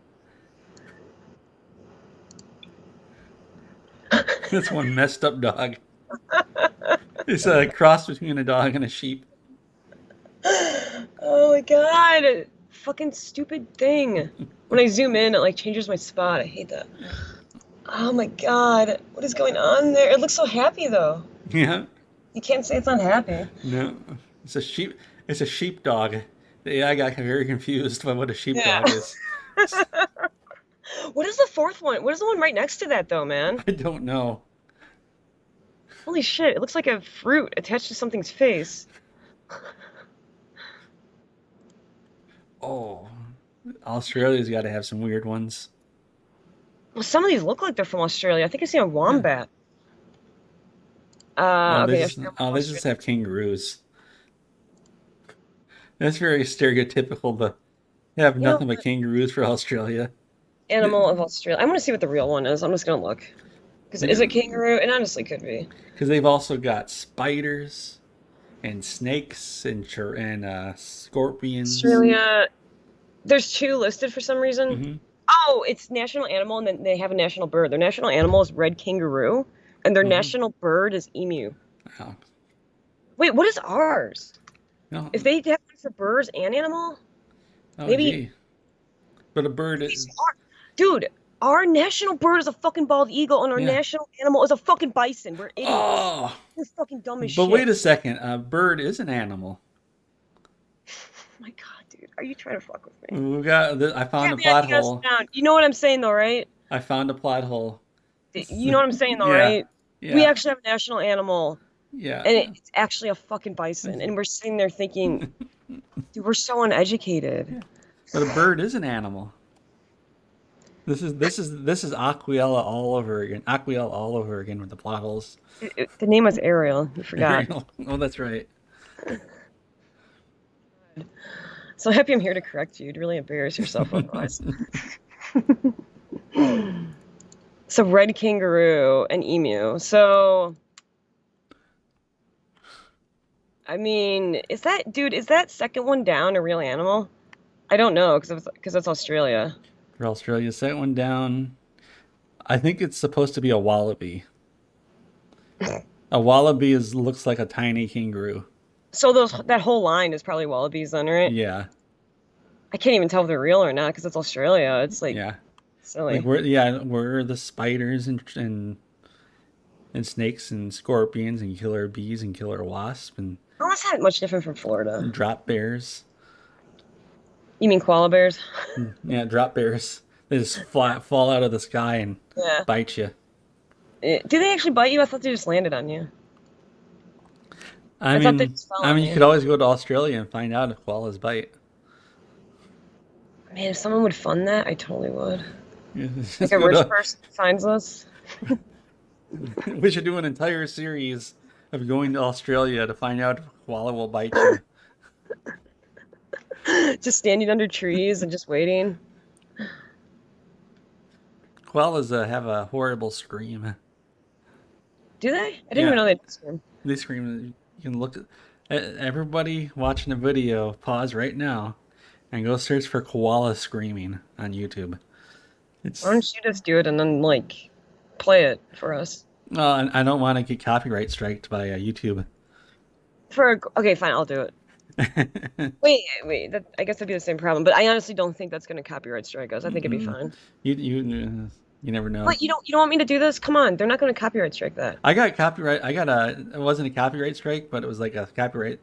That's one messed up dog. It's a cross between a dog and a sheep. Oh my god. Fucking stupid thing. When I zoom in, it like changes my spot. I hate that. Yeah. Oh my god. What is going on there? It looks so happy though. Yeah. You can't say it's unhappy. No. It's a sheep. It's a sheep dog. The AI got very confused by what a sheep Yeah. dog is. What is the fourth one? What is the one right next to that though, man? I don't know. Holy shit. It looks like a fruit attached to something's face. Oh, Australia's got to have some weird ones. Well, some of these look like they're from Australia. I think I see a Yeah. wombat. Oh, Okay, there's animal of they just Australia. have kangaroos. That's very stereotypical to have You know nothing but what? kangaroos for Australia. Animal of Australia. I'm gonna see what the real one is. I'm just gonna look. Because is Yeah. it kangaroo? It honestly could be. Because they've also got spiders and snakes and scorpions. Australia. There's two listed for some reason. Hmm. Oh, it's national animal, and then they have a national bird. Their national animal is red kangaroo, and their Hmm. national bird is emu. Oh, Wait, what is ours? no. If they have one for birds and animal, Oh, maybe gee. But a bird these is. are. Dude, Our national bird is a fucking bald eagle, and our Yeah. national animal is a fucking bison. We're idiots. Oh, We're fucking dumb as but wait a shit. second. A bird is an animal. My God, dude, are you trying to fuck with me? We got. I found Can't a be plot hunting us hole. down. You know what I'm saying, though, right? I found a plot hole. You know what I'm saying, though, Yeah. right? We Yeah. actually have a national animal, Yeah. and it's actually a fucking bison. And we're sitting there thinking, dude, we're so uneducated. Yeah. But a bird is an animal. This is Aquiella all over again. Aquiel all over again with the plot holes. The name was Ariel. You forgot. Oh, that's right. So happy I'm here to correct you. You'd really embarrass yourself otherwise. So red kangaroo and emu. So I mean, is that second one down a real animal? I don't know because that's Australia. For Australia, set one down. I think it's supposed to be a wallaby. A wallaby looks like a tiny kangaroo. So that whole line is probably wallabies then, right? Yeah, I can't even tell if they're real or not because it's Australia. It's like yeah. Like silly. where the spiders and snakes and scorpions and killer bees and killer wasps How is that much different from Florida? and drop bears. You mean koala bears? Yeah, drop bears. They just fall out of the sky and Yeah. bite you. Do they actually bite you? I thought they just landed on you. I I thought they mean, just fell I on mean, you you. could always go to Australia and find out if koalas bite. Man, if someone would fund that, I totally would. Like Just a go rich to. person finds us. We should do an entire series of going to Australia to find out if a koala will bite you. Just standing under trees and just waiting. Koalas have a horrible scream. Do they? I didn't even Yeah, know they did swim. they scream. You can look at everybody watching the video. Pause right now and go search for koala screaming on YouTube. Why It's don't you just do it and then like play it for us? I don't want to get copyright striked by YouTube. Okay, fine, I'll do it. Wait. I guess that'd be the same problem. But I honestly don't think that's gonna copyright strike us. I think it'd be Mm-mm. fine. You never know. What, you don't want me to do this? Come on, they're not gonna copyright strike that. I got copyright. It wasn't a copyright strike, but it was like a copyright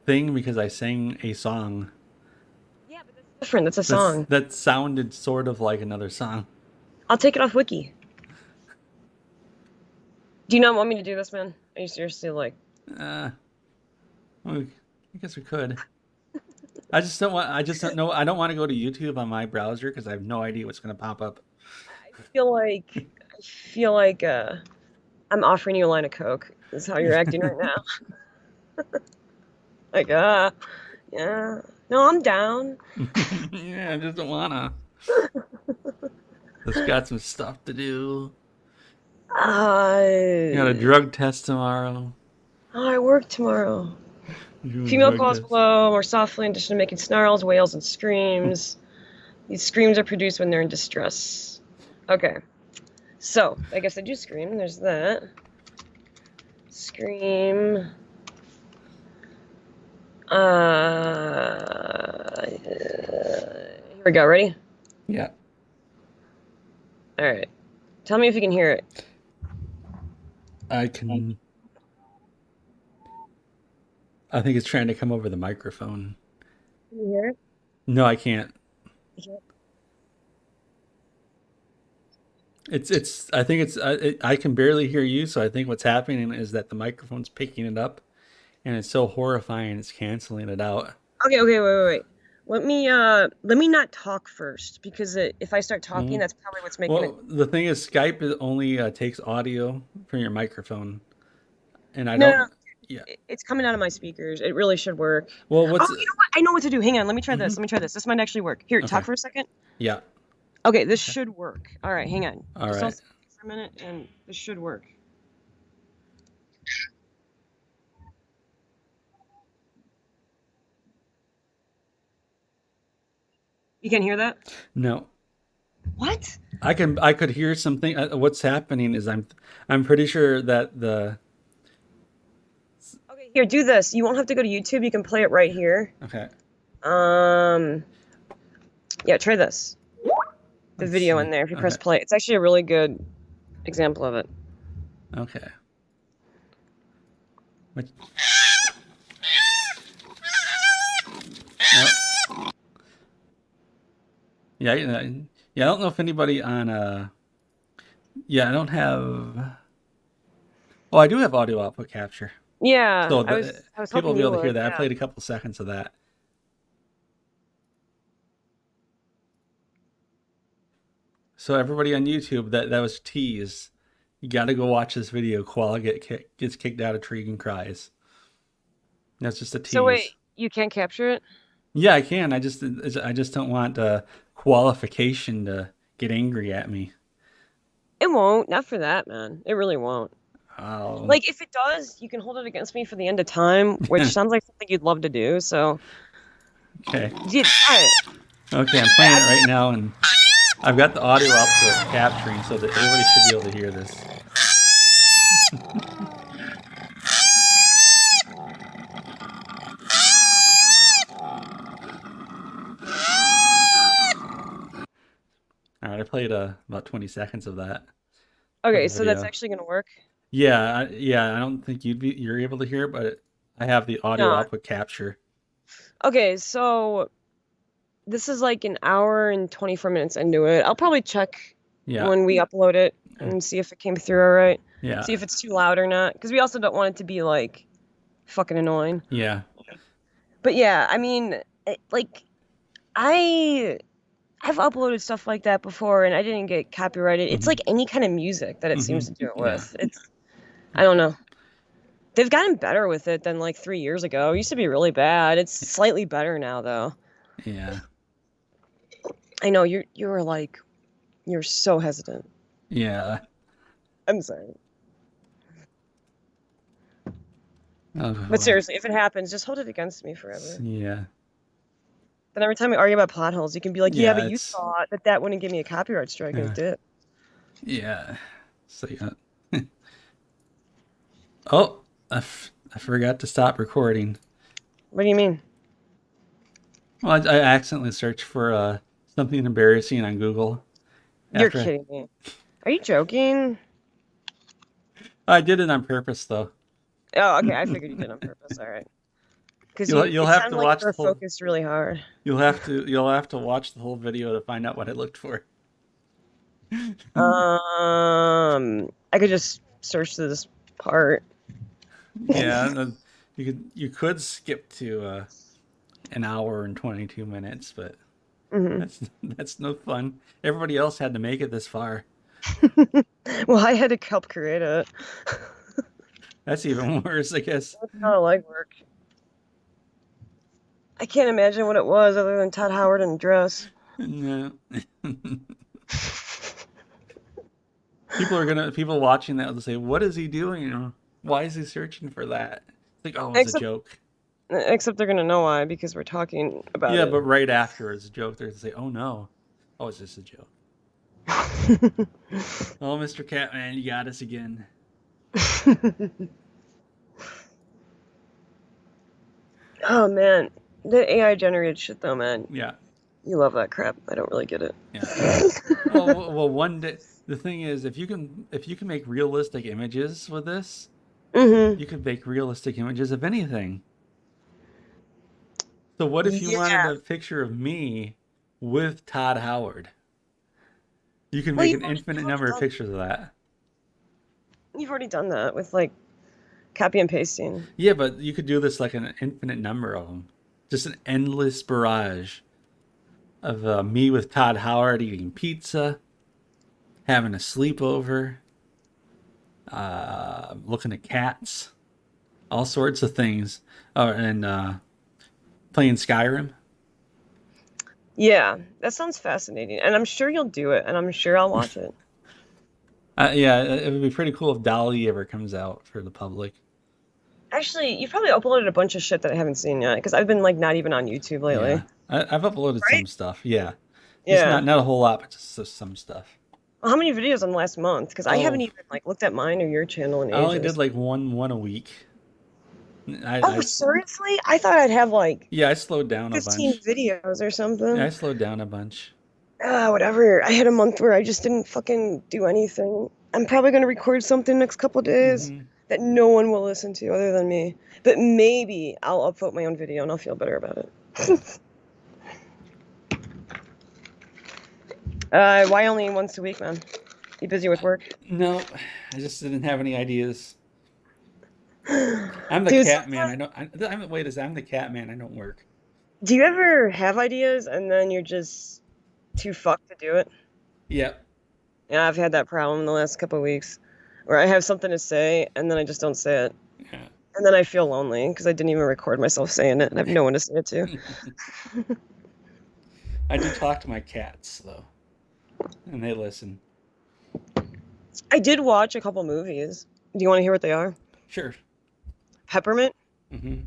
thing because I sang a song Yeah, but that's different. That's a song. that sounded sort of like another song. I'll take it off Wiki. Do you not want me to do this, man? Are you seriously like? Uh, well, I guess we could. I just don't want. I just don't know. I don't want to go to YouTube on my browser because I have no idea what's going to pop up. I feel like I'm offering you a line of coke. Is how you're acting right now. Like, yeah. No, I'm down. Yeah, I just don't wanna. Just got some stuff to do. Got a Uh, drug test tomorrow. oh, I work tomorrow. Doing a Female drug calls test. below more softly in addition to making snarls, wails, and screams. These screams are produced when they're in distress. Okay. So, I guess I do scream. There's that. Scream. Here we go. Ready? Yeah, All right. Tell me if you can hear it. I can. I think it's trying to come over the microphone. Can you hear it? No, I can't. I think I can barely hear you, so I think what's happening is that the microphone's picking it up, and it's so horrifying, it's canceling it out. Okay, wait. Let me not talk first because if I start talking, Mhm. that's probably what's making it. Well, the thing is, Skype only takes audio from your microphone, and I No, don't. Yeah. it's coming out of my speakers. It really should work. Well, Oh, what's? you know what? I know what to do. Hang on, let me try this. Mhm. Let me try this. This might actually work. Here, talk Okay. for a second. Yeah. Okay, this Okay. should work. All right, hang on. All Just hold right. still for a minute, and this should work. You can hear that? No, What? I can. I could hear something. What's happening is I'm pretty sure that the. Okay, here, do this. You won't have to go to YouTube. You can play it right here. Okay. Um, yeah, try this. the Let's video in see. there if you Okay. press play. It's actually a really good example of it. Okay. Which, oh, yeah, yeah. I don't know if anybody on yeah, I don't have. Oh, I do have audio output capture. Yeah, So I was people will hoping be you able to hear would. that. I Yeah. played a couple seconds of that. So everybody on YouTube, that was a tease. You got to go watch this video. Koala gets kicked out of tree and cries. That's just a So wait, tease. you can't capture it? Yeah, I can. I just don't want qualification to get angry at me. It won't. Not for that, man. It really won't. Oh, Like if it does, you can hold it against me for the end of time, which sounds like something you'd love to do. So, okay. yeah, try it. Okay, I'm playing it right now, and I've got the audio output capturing so that everybody should be able to hear this. All right, I played about 20 seconds of that for Okay, the so that's video. actually gonna work. Yeah, yeah. I don't think you're able to hear it, but I have the audio No. output capture. Okay, so this is like an hour and 24 minutes into it. I'll probably check Yeah, when we upload it and see if it came through all right. yeah, See if it's too loud or not. Because we also don't want it to be like fucking annoying. yeah. But yeah, I mean, like I I've uploaded stuff like that before and I didn't get copyrighted. It's Hmm. like any kind of music that it Hmm. seems to do it Yeah, with. It's I don't know. They've gotten better with it than like 3 years ago. It used to be really bad. It's slightly better now though. yeah, I know you were like you're so hesitant. yeah. I'm sorry. Oh But boy. seriously, if it happens, just hold it against me forever. Yeah, Then every time we argue about plot holes, you can be like, "Yeah, yeah. but you It's thought that that wouldn't give me a copyright strike, and it yeah, did." yeah. So yeah. Oh, I forgot to stop recording. What do you mean? Well, I accidentally searched for something embarrassing on Google You're after kidding me. Are you joking? I did it on purpose though. Oh, okay. I figured you did on purpose. All right. Because You'll it have sounded to like you watch were the whole. focused really hard. You'll have to watch the whole video to find out what I looked for. I could just search through this part. Yeah, you could skip to an hour and 22 minutes, but Hmm. that's no fun. Everybody else had to make it this far. Well, I had to help create it. That's even worse, I guess. That's not a legwork. I can't imagine what it was other than Todd Howard in a dress. No. People watching that will say, "What is he doing? Or, why is he searching for that?" It's like, "Oh, it was a Except, joke." except they're gonna know why because we're talking about Yeah, it. but right after it's a joke, they're gonna say, "Oh no, oh it's just a joke." Oh, Mr. Catman, you got us again. Oh man, the AI generated shit though, man. Yeah, You love that crap. I don't really get it. yeah. Well, one day the thing is, if you can make realistic images with this, Hmm. you could make realistic images of anything. So what if you wanted Yeah. a picture of me with Todd Howard? You can Well, make an infinite you've already number of done pictures of that. you've already done that with like copy and pasting. Yeah, but you could do this like an infinite number of them. Just an endless barrage of me with Todd Howard eating pizza, having a sleepover, looking at cats, all sorts of things. Oh, and playing Skyrim. Yeah, that sounds fascinating, and I'm sure you'll do it, and I'm sure I'll watch it. Yeah, it would be pretty cool if Dolly ever comes out for the public. Actually, you've probably uploaded a bunch of shit that I haven't seen yet because I've been like not even on YouTube Yeah, lately. I've uploaded some Right? stuff. Yeah, just Yeah. not a whole lot, but just some stuff. Well, how many videos on last month? Because I haven't Oh, even like looked at mine or your channel in I only did ages. like one a week. Oh, seriously? I thought I'd have like Yeah, I slowed down a 15 bunch. videos or Yeah, something. I slowed down a bunch. Whatever. I had a month where I just didn't fucking do anything. I'm probably gonna record something next couple days Hmm. that no one will listen to other than me. But maybe I'll upvote my own video and I'll feel better about it. Why only once a week, man? You busy with work? No, I just didn't have any ideas. I'm the Dude, cat man. sometimes, Wait a second. I'm the cat man. I don't work. do you ever have ideas and then you're just too fucked to do it? Yep. Yeah, I've had that problem the last couple of weeks where I have something to say and then I just don't say it. Yeah. And then I feel lonely because I didn't even record myself saying it and I have no one to say it to. I do talk to my cats though, and they listen. I did watch a couple movies. Do you want to hear what they are? Sure. Peppermint? Hmm.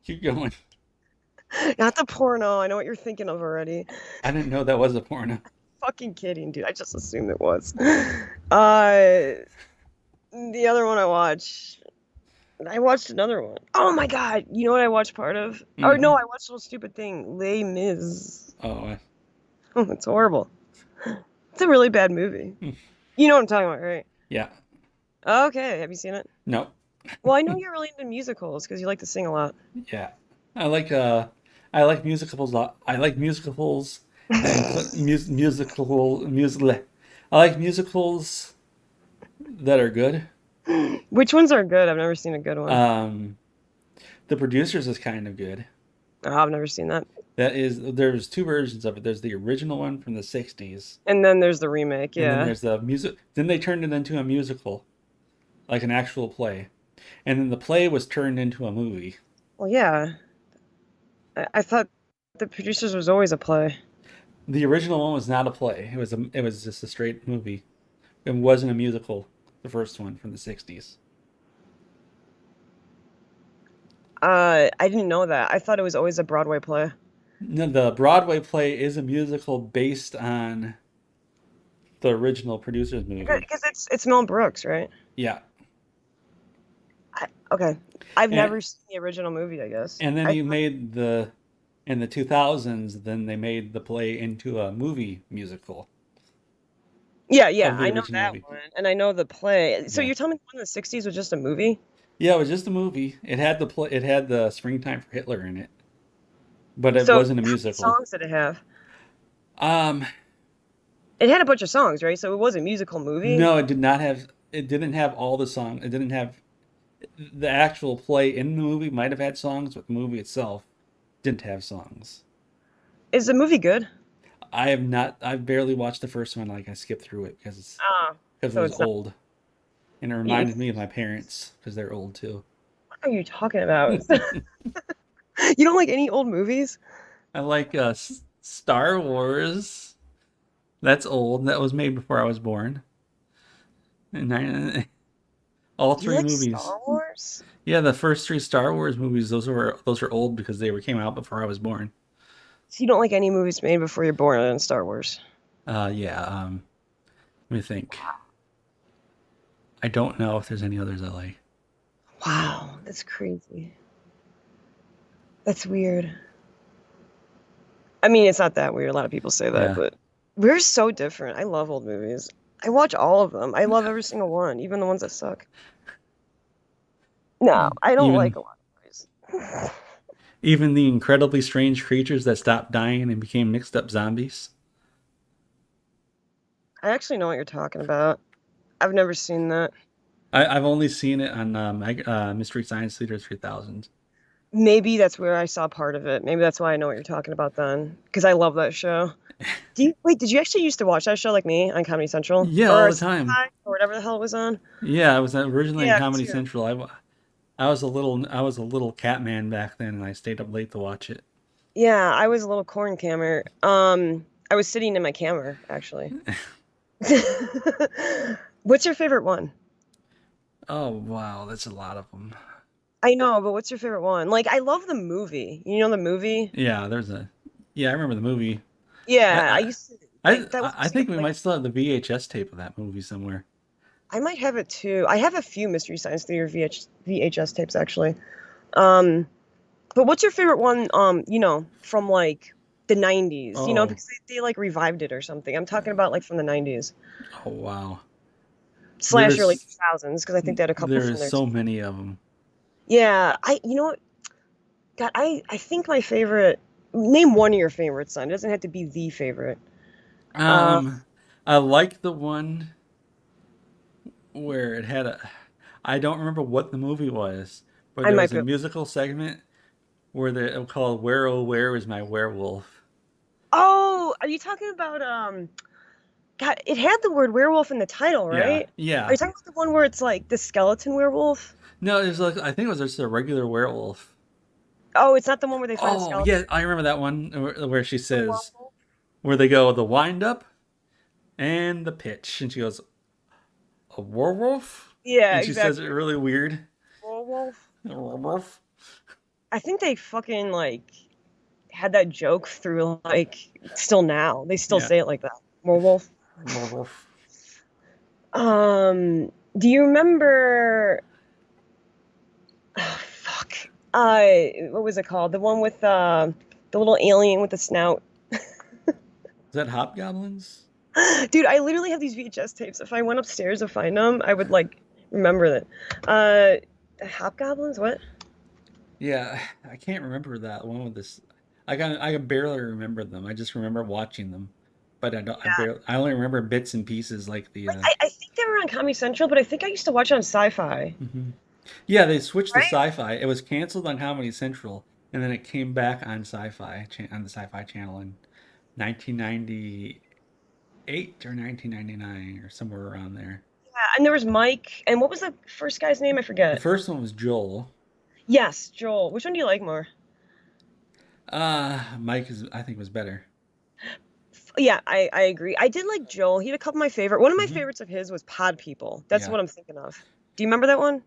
Keep going. Not the porno. I know what you're thinking of already. I didn't know that was a porno. Fucking kidding, dude. I just assumed it was. The other one I watched another one. Oh my god. You know what I watched part of? Or no, Hmm. I watched a little stupid thing. Les Mis. Oh, Oh, it's horrible. It's a really bad movie. You know what I'm talking about, right? yeah. Okay, have you seen it? No. Well, I know you're really into musicals because you like to sing a lot. Yeah. I like uh, I like musicals a lot. I like musicals that include musical. I like musicals that are good. Which ones are good? I've never seen a good one. Um, The Producers is kind of good. Oh, I've never seen that. There's two versions of it. There's the original one from the 60s, And then there's the remake, and then yeah. there's the music. Then they turned it into a musical, like an actual play. And then the play was turned into a movie. Well, yeah. I thought The Producers was always a play. The original one was not a play. It was just a straight movie. It wasn't a musical. The first one from the 60s. I didn't know that. I thought it was always a Broadway play. No, the Broadway play is a musical based on the original Producers movie. Because it's Mel Brooks, right? Yeah. Okay. I've And never seen the original movie, I guess. and then he made the in the 2000s, then they made the play into a movie musical Yeah, of yeah, the I know original that movie. one, and I know the play. So Yeah. you're telling me the one in the '60s was just a movie? Yeah, it was just a movie. It had the Springtime for Hitler in it, but it So wasn't a how many musical. songs did it have? Um, It had a bunch of songs, right? So it was a musical movie. no, it didn't have all the songs. It didn't have the actual play in the movie might have had songs, but the movie itself didn't have songs. Is the movie good? I've barely watched the first one. Like I skipped through it Ah, because it so was it's not. old, and it You, reminded me of my parents because they're old too. what are you talking about? You don't like any old movies? I like Star Wars. That's old. That was made before I was born. And all You three like movies. Star Wars? Yeah, the first three Star Wars movies. Those are old because came out before I was born. So you don't like any movies made before you're born in Star Wars? Yeah. Let me think. I don't know if there's any others I like. Wow, that's crazy. That's weird. I mean, it's not that weird. A lot of people say that, Yeah. but we're so different. I love old movies. I watch all of them. I love every single one, even the ones that suck. No, I don't like Even a lot of movies. even the incredibly strange creatures that stopped dying and became mixed up zombies. I actually know what you're talking about. I've never seen that. I've only seen it on Mystery Science Theater 3000. Maybe that's where I saw part of it. Maybe that's why I know what you're talking about then, because I love that show. Wait, did you actually used to watch that show like me on Comedy Central Yeah, all or the time. Sci-Fi or whatever the hell it was on? Yeah, I was originally in Yeah, me Comedy too. Central. I was a little cat man back then, and I stayed up late to watch it. Yeah, I was a little corn camera. I was sitting in my camera actually. What's your favorite one? Oh wow, that's a lot of them. I know, but what's your favorite one? Like, I love the movie. You know the movie? Yeah, yeah, I remember the movie. Yeah, I I used to like that was I used to think we play. might still have the VHS tape of that movie somewhere. I might have it too. I have a few Mystery Science Theater VHS tapes actually. Um, but what's your favorite one? From like the 90s, Oh, because they like revived it or something. I'm talking about like from the 90s oh wow. slash early There's 2000s because I think they had a couple from there's there so too. many of them. Yeah, you know what? God, I think my favorite. Name one of your favorites, son. It doesn't have to be the favorite. Uh, Um, I like the one where it had a. I don't remember what the movie was, but I there might was a be. musical segment where they called "Where Oh Where Is My Werewolf." Oh, are you talking about God, it had the word werewolf in the title, Yeah, right? Are yeah. you talking about the one where it's like the skeleton werewolf? No, it was like I think it was just a regular werewolf. Oh, it's not the one where they find a Oh skeleton. yeah, I remember that one where she The says werewolf? where they go the wind up and the pitch, and she goes a werewolf, Yeah, and she says it exactly. really weird. Werewolf. A werewolf. I think they fucking like had that joke through like still now. They still Yeah, say it like that. Werewolf. werewolf. Do you remember fuck. What was it called? The one with the little alien with the snout. Is that hobgoblins? Dude, I literally have these VHS tapes. If I went upstairs to find them, I would like remember that. Hobgoblins? What? Yeah, I can't remember that one with this. I can barely remember them. I just remember watching them, but I don't. Yeah. I only remember bits and pieces like the. Like I think they were on Comedy Central, but I think I used to watch on Sci-Fi. Mhm. Yeah, they switched to Right? Sci-Fi. It was canceled on Comedy Central, and then it came back on on the Sci-Fi channel in 1998 or 1999 or somewhere around there. Yeah, and there was Mike, and what was the first guy's name? I The forget. first one was Joel. Yes, Joel. Which one do you like more? Mike is I think was better. Yeah, I agree. I did like Joel. He had a couple of my favorite. One of my Hmm. favorites of his was Pod People. That's Yeah. what I'm thinking of. Do you remember that one?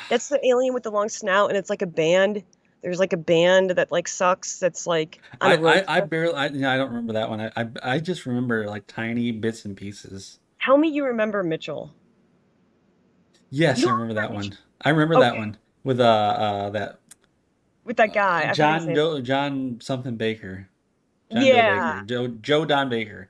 That's the alien with the long snout, and it's like a band. There's like a band that like sucks. That's like on a road I trip. barely I don't remember that one. I just remember like tiny bits and pieces. Tell me you remember Mitchell. You Yes, I don't remember that remember one. Mitchell? I remember that Okay, one with that with that guy. I forget his name. John something Baker. John Doe Yeah, Baker. Joe Don Baker.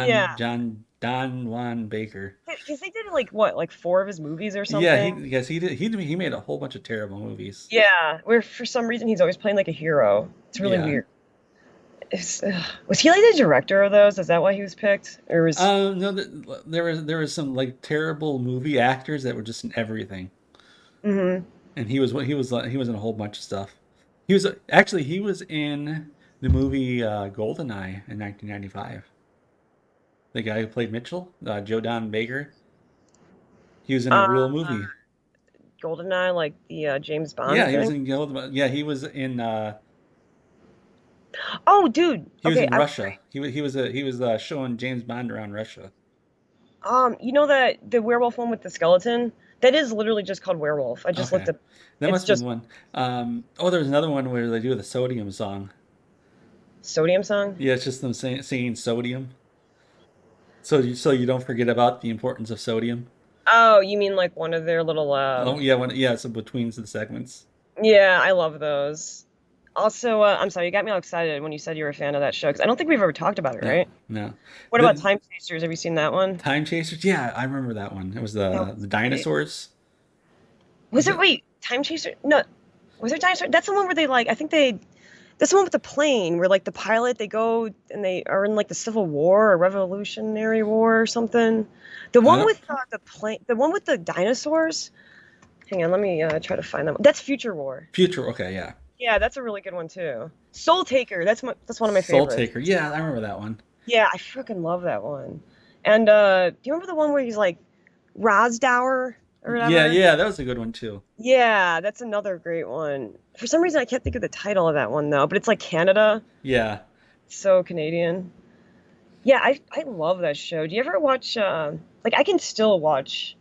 yeah. Don Juan Baker. Because they did like what, like four of his movies or Yeah, something. he did he made a whole bunch of terrible movies. Yeah, where for some reason he's always playing like a hero. It's really Yeah. weird. Was he like the director of those? Is that why he was picked, or was? No, there was some like terrible movie actors that were just in everything, Hmm. and he was in a whole bunch of stuff. He was actually he was in the movie Goldeneye in 1995. The guy who played Mitchell, Joe Don Baker, he was in a Uh, real movie. Goldeneye, like the James Yeah, Bond he was thing. in yeah Oh, dude. he was Okay, in Russia. He was showing James Bond around Russia. you know that the werewolf one with the skeleton? That is literally just called werewolf. I just looked Okay, at. that It's must have been just one. Oh, there was another one where they do the sodium song. sodium song. Yeah, it's just them singing sodium. So you don't forget about the importance of sodium. Oh, you mean like one of their little Oh yeah, yeah, so between the segments. Yeah, I love those. Also, I'm sorry, you got me all excited when you said you were a fan of that show because I don't think we've ever talked about it, No, right? no. What about The Time Chasers? Have you seen that one? Time Chasers. Yeah, I remember that one. It was That the was great. dinosaurs. Was Was it it? wait, Time Chaser? No, was there Dinosaur? That's the one where they like. I think they. That's the one with the plane where like the pilot they go and they are in like the Civil War or Revolutionary War or something. The I one don't. with the plane, the one with the dinosaurs. Hang on, let me try to find them. That's Future War. Future. Okay, yeah. Yeah, that's a really good one too. Soul Taker. That's one of my Soul favorites. Taker. Yeah, I remember that one. Yeah, I freaking love that one. And do you remember the one where he's like Rosdower or Yeah, whatever? yeah, that was a good one too. Yeah, that's another great one. For some reason, I can't think of the title of that one though, but it's like Canada, Yeah. so Canadian. Yeah, I love that show. Do you ever watch? Like, I can still watch.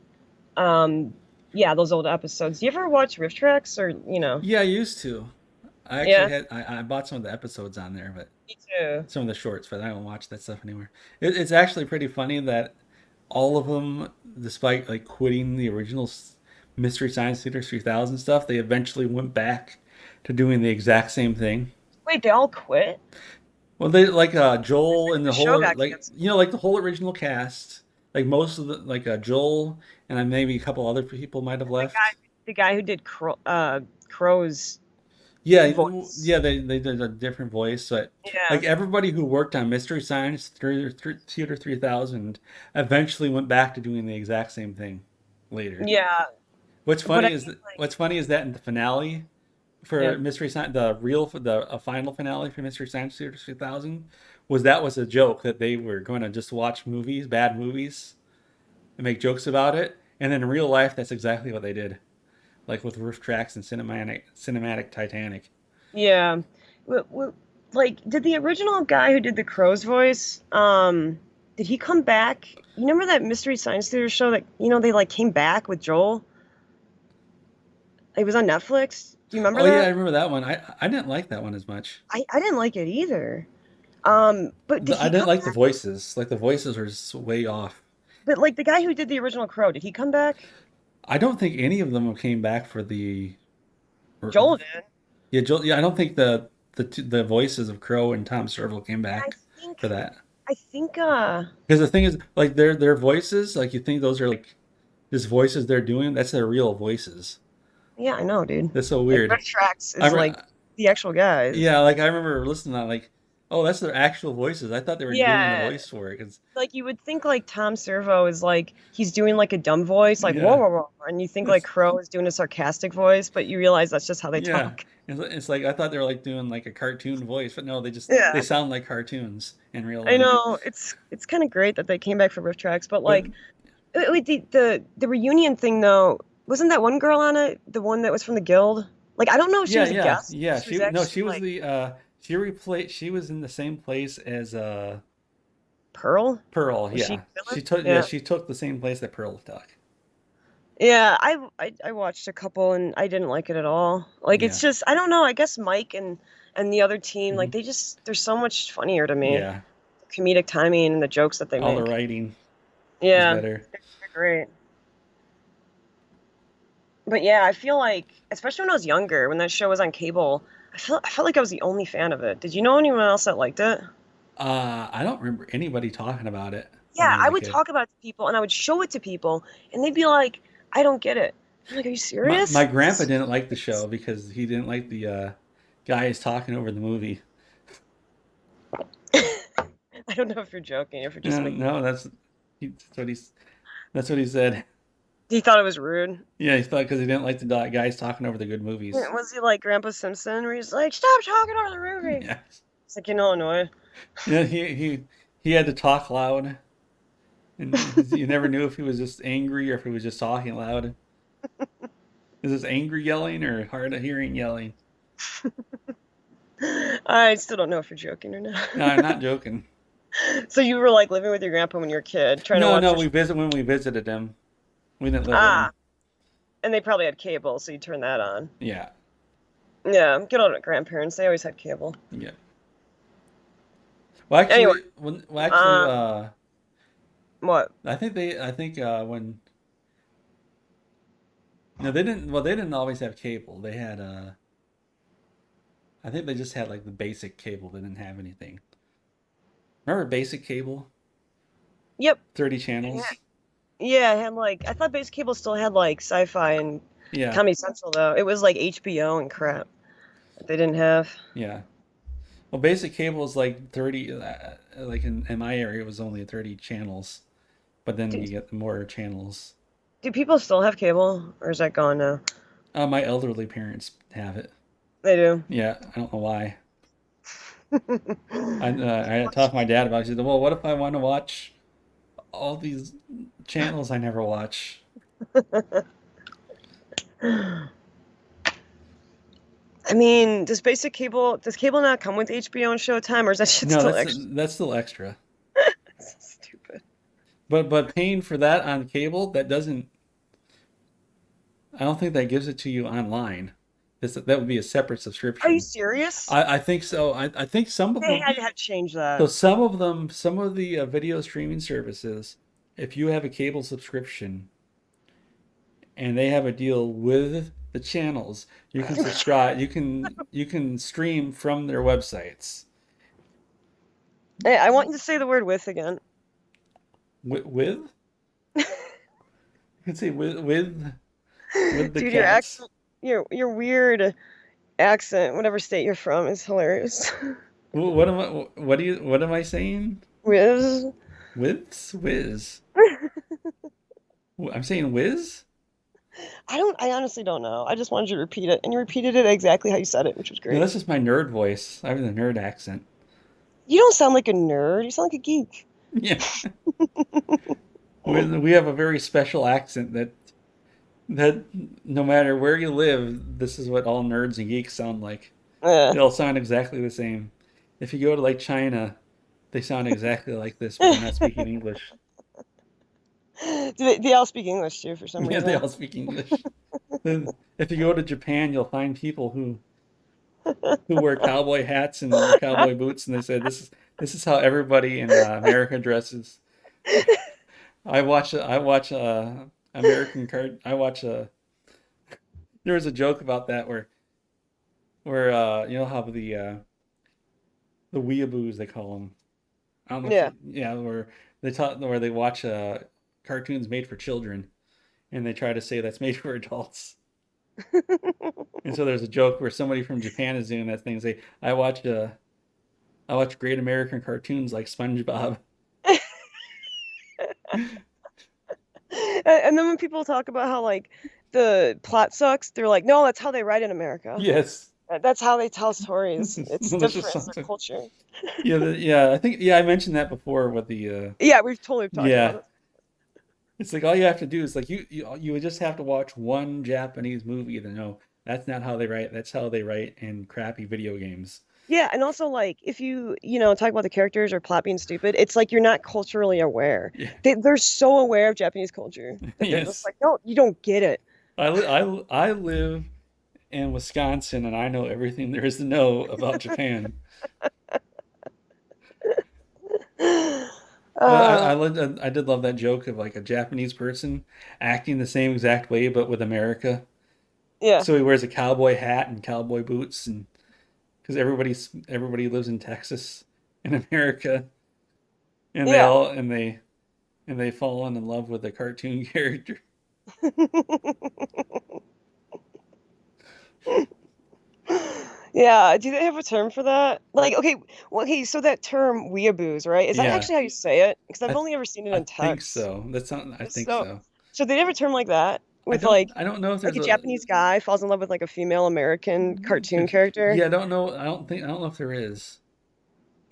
Um, yeah, those old episodes. Do you ever watch Riff Tracks or you know? Yeah, I used to. I actually Yeah, had I bought some of the episodes on there, but me too. some of the shorts, but I don't watch that stuff anymore. It's actually pretty funny that all of them, despite like quitting the original Mystery Science Theater 3000 stuff, they eventually went back to doing the exact same thing. Wait, they all quit? Well, they like I Joel think and the the show whole got like canceled. like the whole original cast, like most of the like Joel and maybe a couple other people might have And left. the guy who did Crow's Yeah, voice. yeah, they did a different voice, but Yeah. like everybody who worked on Mystery Science Theater 3000 eventually went back to doing the exact same thing later. Yeah. But I mean, like, What's funny is that in the finale yeah. for Mystery Science, the final finale for Mystery Science Theater 3000 was that was a joke that they were going to just watch movies, bad movies, and make jokes about it, and then in real life, that's exactly what they did, like with Roof Tracks and cinematic Titanic. Yeah. Like, did the original guy who did the Crow's voice, did he come back? You remember that Mystery Science Theater show that, they like came back with Joel? It was on Netflix. Do you remember Oh yeah, I that? remember that one. I didn't like that one as much. I didn't like it either. But did I he didn't come like the back? voices. Like the voices were just way off. But like the guy who did the original Crow, did he come back? I don't think any of them came back for the. Joel did. Yeah, I don't think the voices of Crow and Tom Servo came And back for that. I think Because the thing is, like their voices, like you think those are like just voices they're doing. That's their real voices. yeah, I know, dude. That's so Like weird. Red Tracks I is re- like the actual guys. yeah, like I remember listening to that, like, oh, that's their actual voices. I thought they were doing the Yeah. voice for it. Cause Like you would think like Tom Servo is like he's doing like a dumb voice, like whoa yeah, whoa whoa, and you think like that's Crow is doing a sarcastic voice, but you realize that's just how they yeah. talk. It's like I thought they were like doing like a cartoon voice, but no, they Yeah. sound like cartoons in real I life. know it's kind of great that they came back for Riff Tracks, but But like wait, the reunion thing though, wasn't that one girl on it? The one that was from the guild? Like I don't know if she was a guest. yeah. She was She actually was like the she was in the same place as Pearl. Pearl. Was she Yeah, villain? Yeah. she took the same place that Pearl took. Yeah, I watched a couple and I didn't like it at all. Like it's Yeah. just I don't know. I guess Mike and the other team Hmm. like they're so much funnier to me. Yeah. Comedic timing and the jokes that they All the make. writing is Yeah, better. they're great. But yeah, I feel like especially when I was younger, when that show was on cable, I felt like I was the only fan of it. Did you know anyone else that liked it? I don't remember anybody talking about it when Yeah, I was I a would kid. talk about it to people and I would show it to people and they'd be like, "I don't get it." I'm like, "Are you My serious?" grandpa didn't like the show because he didn't like the guys talking over the movie. I don't know if you're joking, if you're just making. No, that's that's what he said. He thought it was rude. Yeah, he thought because he didn't like the guys talking over the good movies. Was he like Grandpa Simpson, where he's like, "Stop talking over the movie"? Yeah, It's like in Illinois. yeah. He had to talk loud, and you never knew if he was just angry or if he was just talking loud. Is this angry yelling or hard of hearing yelling? I still don't know if you're joking or not. No, I'm not joking. So you were like living with your grandpa when you were a kid, trying to No, watch no. the show. We visited him. We didn't live with him. Ah, and they probably had cable, so you turn that on. Yeah, Yeah, good old grandparents. They always had cable. yeah. Anyway, um, what? I think when no, they didn't. Well, they didn't always have cable. They had I think they just had like the basic cable. They didn't have anything. Remember basic cable? Yep. 30 Yeah, channels. yeah. It had like I thought basic cable still had like sci-fi and Yeah, Comedy Central though. It was like HBO and crap that they didn't have. yeah. Well, basic cable is like 30. Like in my area, it was only 30 channels. But then Do, you get more channels. do people still have cable, or is that gone now? My elderly parents have it. They do. Yeah, I don't know why. I talked to my dad about it. He said, "Well, what if I want to watch all these channels I never watch?" I mean, does cable not come with HBO and Showtime, or is that shit No, still extra? that's still extra. Stupid. But paying for that on cable, that doesn't. I don't think that gives it to you online. That would be a separate Are you subscription. serious? I think so. I think some of They them. had to have changed So that. some of the video streaming services, if you have a cable subscription and they have a deal with the channels, you can subscribe. You can stream from their websites. Hey, I want you to say the word with again. With? You can say with the Dude, your cats. accent, your weird accent, whatever state you're from, is hilarious. What am I? What do you? What am I saying? Wiz. With whiz. I'm saying whiz. I honestly don't know. I just wanted you to repeat it, and you repeated it exactly how you said it, which was No, great. that's just my nerd voice. I have the nerd accent. You don't sound like a nerd. You sound like a geek. Yeah, we have a very special accent that no matter where you live, this is what all nerds and geeks sound like. Yeah. They all sound exactly the same. If you go to like China, they sound exactly like this, but they're not speaking English. They all speak English too for some Yeah, they reason. all speak English. Then if you go to Japan, you'll find people who wear cowboy hats and cowboy boots, and they say this is how everybody in America dresses. I watch American card. I watch there was a joke about that where you know how the weeaboos they call them. I don't know if Yeah. you, yeah, where they watch cartoons made for children and they try to say that's made for adults. And so there's a joke where somebody from Japan is doing that thing. Say, I watch great American cartoons like SpongeBob. And then when people talk about how like the plot sucks, they're like, no, that's how they write in America. Yes, That's how they tell stories. this is It's delicious different. It's their something. culture. Yeah, I think I mentioned that before with the Yeah, we've totally talked about yeah. it. It's like all you have to do is like you would just have to watch one Japanese movie to know that's not how they write. That's how they write in crappy video games. Yeah, and also like if you talk about the characters or plot being stupid, it's like you're not culturally aware. Yeah. They're so aware of Japanese culture that they're just Yes. like, no, you don't get it. I live in Wisconsin and I know everything there is to know about Japan. Well, Uh, I did love that joke of like a Japanese person acting the same exact way but with America. yeah, So he wears a cowboy hat and cowboy boots and because everybody lives in Texas in America and yeah. they fall in love with the cartoon character. Yeah, do they have a term for that? Like, okay, well, okay, so that term weeaboos, right? Is that Yeah, actually how you say it? Because I've I only ever seen it I in think text. so. That's not. I think So, so. so they have a term like that with like I don't know if like there's a a. Japanese guy falls in love with like a female American cartoon character. Yeah, I don't know. I don't know if there is.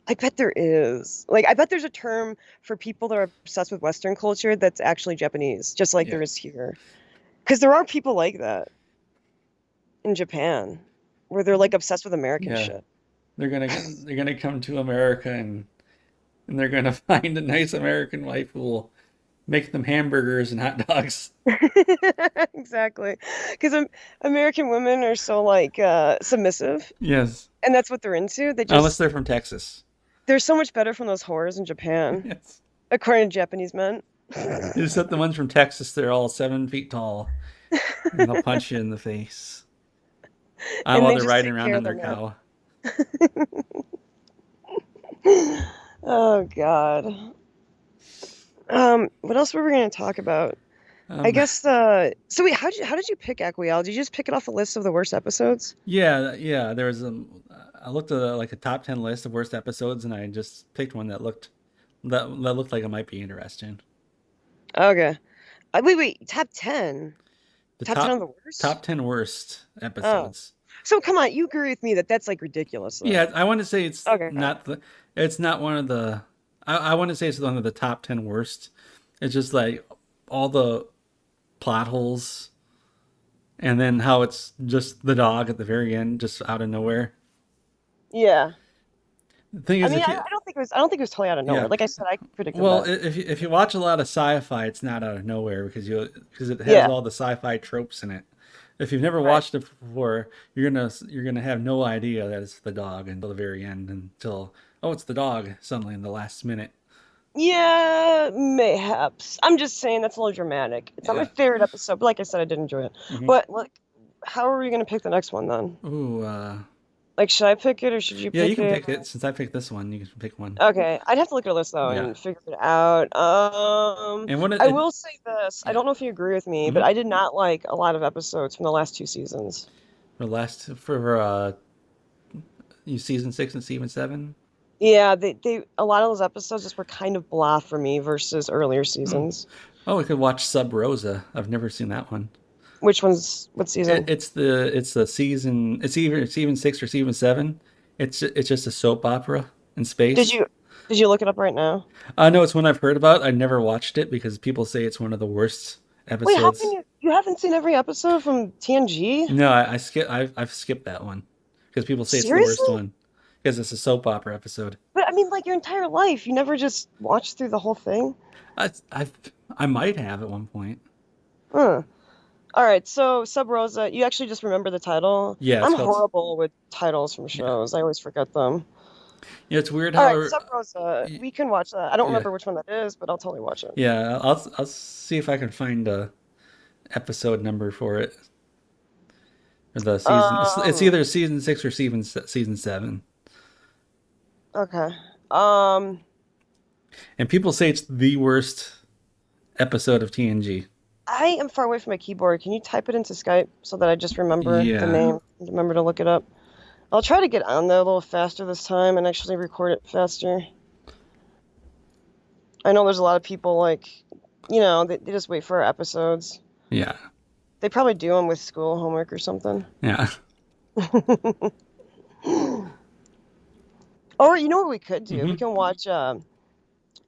I bet there is. Like, I bet there's a term for people that are obsessed with Western culture that's actually Japanese, just like Yeah, there is here. Because there are people like that in Japan, where they're like obsessed with American yeah. shit. They're gonna come to America and they're gonna find a nice American wife who will make them hamburgers and hot dogs. Exactly. Because American women are so like submissive, Yes, and that's what they're into. unless they're from Texas. They're so much better from those whores in Japan, Yes. according to Japanese men. You just set the ones from Texas. They're all 7 feet tall, and they'll punch you in the face. I And while they they're just riding take around care on of their their men. cow. Oh God. What else were we going to talk about? I Um, guess so wait, how did you pick Aquiel? Did you just pick it off a list of the worst episodes? yeah. There was I looked at like a top 10 list of worst episodes, and I just picked one that looked like it might be interesting. Okay. Wait, top 10. The Top 10 of the worst? top 10 worst Oh. episodes. So come on, you agree with me that that's like ridiculous though. Yeah, I want to say Okay. it's not one of the I want to say it's one of the top 10 worst. It's just like all the plot holes and then how it's just the dog at the very end just out of nowhere. Yeah. The thing I is mean, if you I don't think it was totally out of yeah, nowhere. Like I said, I predicted well, that. if you watch a lot of sci-fi, it's not out of nowhere because it has Yeah. all the sci-fi tropes in it. If you've never Right. watched it before, you're gonna have no idea that it's the dog until the very end, until oh, it's the dog suddenly in the last minute. Yeah, mayhaps. I'm just saying that's a little dramatic. It's not my Yeah. favorite episode, but like I said, I did enjoy it. Hmm. But like, how are we gonna pick the next one then? Ooh, Like, should I pick it or should you Yeah, you pick can it? pick it. Since I picked this one, you can pick one. Okay, I'd have to look at a list though Yeah. and figure it out. And what I will say this. I yeah. don't know if you agree with me, but Mm-hmm. I did not like a lot of episodes from the last two seasons. For you season 6 and season 7. Yeah, they a lot of those episodes just were kind of blah for me versus earlier Hmm. seasons. Oh, we could watch Sub Rosa. I've never seen that one. Which one's what season? It's the season. It's even 6 or season 7. It's just a soap opera in Did space. you did you look it up right now? I know it's one I've heard about. I never watched it because people say it's one of the worst Wait, how can episodes. you haven't seen every episode from TNG? No, I've skipped that one because people say it's the worst Seriously? one because it's a soap opera episode. But I mean, like your entire life, you never just watched through the whole thing? I I might have at one point. Huh. All right, so Sub Rosa, you actually just remember the title? Yeah, it's I'm called. horrible with titles from Yeah, shows. I always forget them. yeah. It's weird All how. right, Sub Rosa, we can watch that. I don't Yeah, remember which one that is, but I'll totally watch it. yeah. I'll see if I can find a episode number for it. Or the season. It's Um, either season 6 or season 7. okay. Um, And people say it's the worst episode of TNG. I am far away from my keyboard. Can you type it into Skype so that I just remember the Yeah. name? Remember to look it up. I'll try to get on there a little faster this time and actually record it faster. I know there's a lot of people like, they just wait for our episodes. Yeah. They probably do them with school homework or something. Yeah. Or you know what we could do? We Hmm. can watch.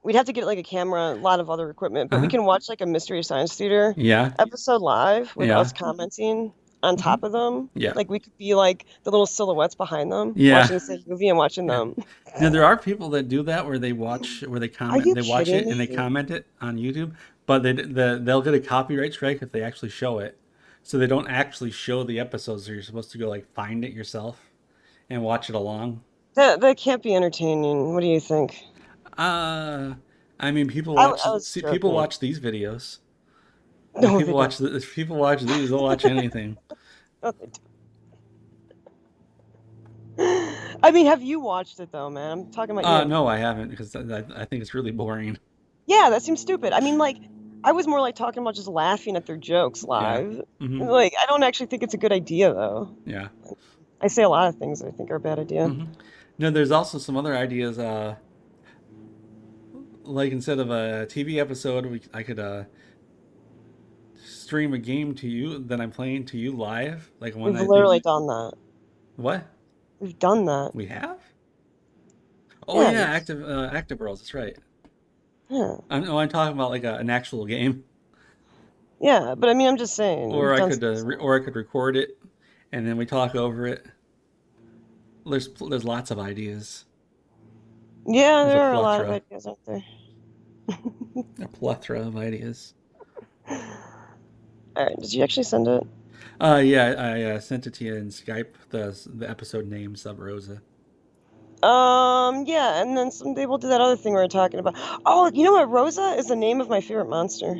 We'd have to get like a camera, a lot of other equipment, but we Uh-huh. can watch like a Mystery Science Theater Yeah. episode live with Yeah. us commenting on Hmm. top of them. Yeah. Like we could be like the little silhouettes behind them, Yeah. watching the same movie and watching Yeah. them. Now there are people that do that where they Are comment, you they watch kidding it and they me? comment it on YouTube, but they'll get a copyright strike if they actually show it. So they don't actually show the episodes. So you're supposed to go like find it yourself and watch it along. That can't be entertaining. What do you think? Uh, I mean, I was people joking. watch these videos. If No, they don't. if people watch these, they'll watch anything. No, they don't. I mean, have you watched it though, man? I'm talking about you. No, I haven't because I think it's really boring. Yeah, that seems stupid. I mean, like, I was more like talking about just laughing at their jokes Yeah. live. Hmm. Like, I don't actually think it's a good idea, though. Yeah. I say a lot of things I think are a bad idea. Hmm. No, there's also some other ideas. Like instead of a TV episode, I could stream a game to you that I'm playing to you live, like one We've that I do. literally done that. What We've done that. we have? Oh Yeah, yeah, active worlds. That's right. yeah, I'm talking about like an actual game, yeah. But I mean, I'm just saying, we've done stuff like or I could record it, and then we talk over it. There's lots of ideas. that. Yeah, There's there are a lot of ideas out there. a plethora of ideas. All right, did you actually send it? Yeah, I sent it to you in Skype. The episode name Sub Rosa. Yeah, and then someday we'll do that other thing we were talking about. Oh, you know what? Rosa is the name of my favorite monster.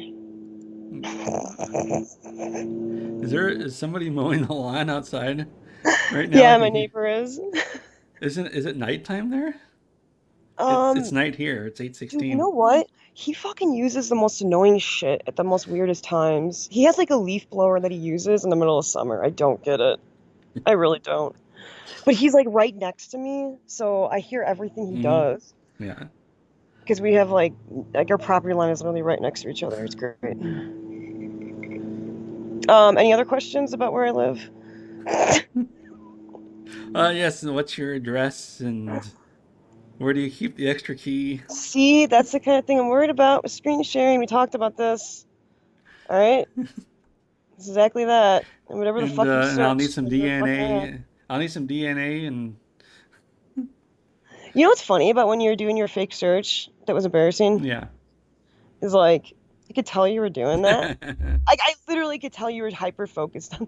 Is somebody mowing the lawn outside right now? I Yeah, my can hear. neighbor is. Is it nighttime there? It's Um, night here. It's Dude, you 8:16. know what? He fucking uses the most annoying shit at the most weirdest times. He has like a leaf blower that he uses in the middle of summer. I don't get it. I really don't. But he's like right next to me, so I hear everything he Hmm. does. Yeah. Because we have like our property line is literally right next to each other. It's great. Any other questions about where I live? Yes. And what's your address and where do you keep the extra key? See, that's the kind of thing I'm worried about with screen sharing. We talked about this. All right? It's exactly that. And whatever the fuck you And I'll need search, some you're fucking at. DNA. I'll need some DNA and You know what's funny about when you were doing your fake search that was embarrassing? yeah. Is like, I could tell you were doing that. Like, I literally could tell you were hyper focused on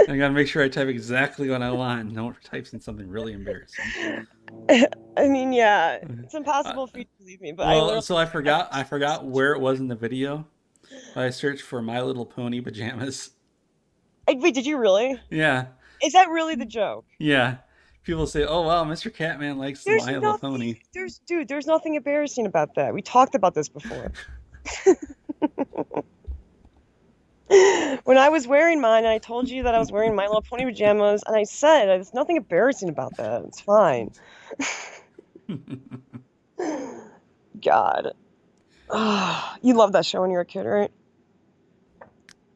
I gotta make sure I type exactly what I want. Don't type in something really embarrassing. that. I mean, yeah, it's Uh, impossible for you to believe me, but I well, literally so I forgot where it was in the video. I searched for My Little Pony pajamas. Wait, did you really? Yeah. Is that really the joke? Yeah. People say, "Oh wow, Mr. Catman likes the There's My Little nothing. Pony." There's nothing embarrassing about that. We talked about this before. When I was wearing mine, and I told you that I was wearing My Little Pony pajamas, and I said there's nothing embarrassing about that. It's fine. God. You loved that show when you were a kid, right?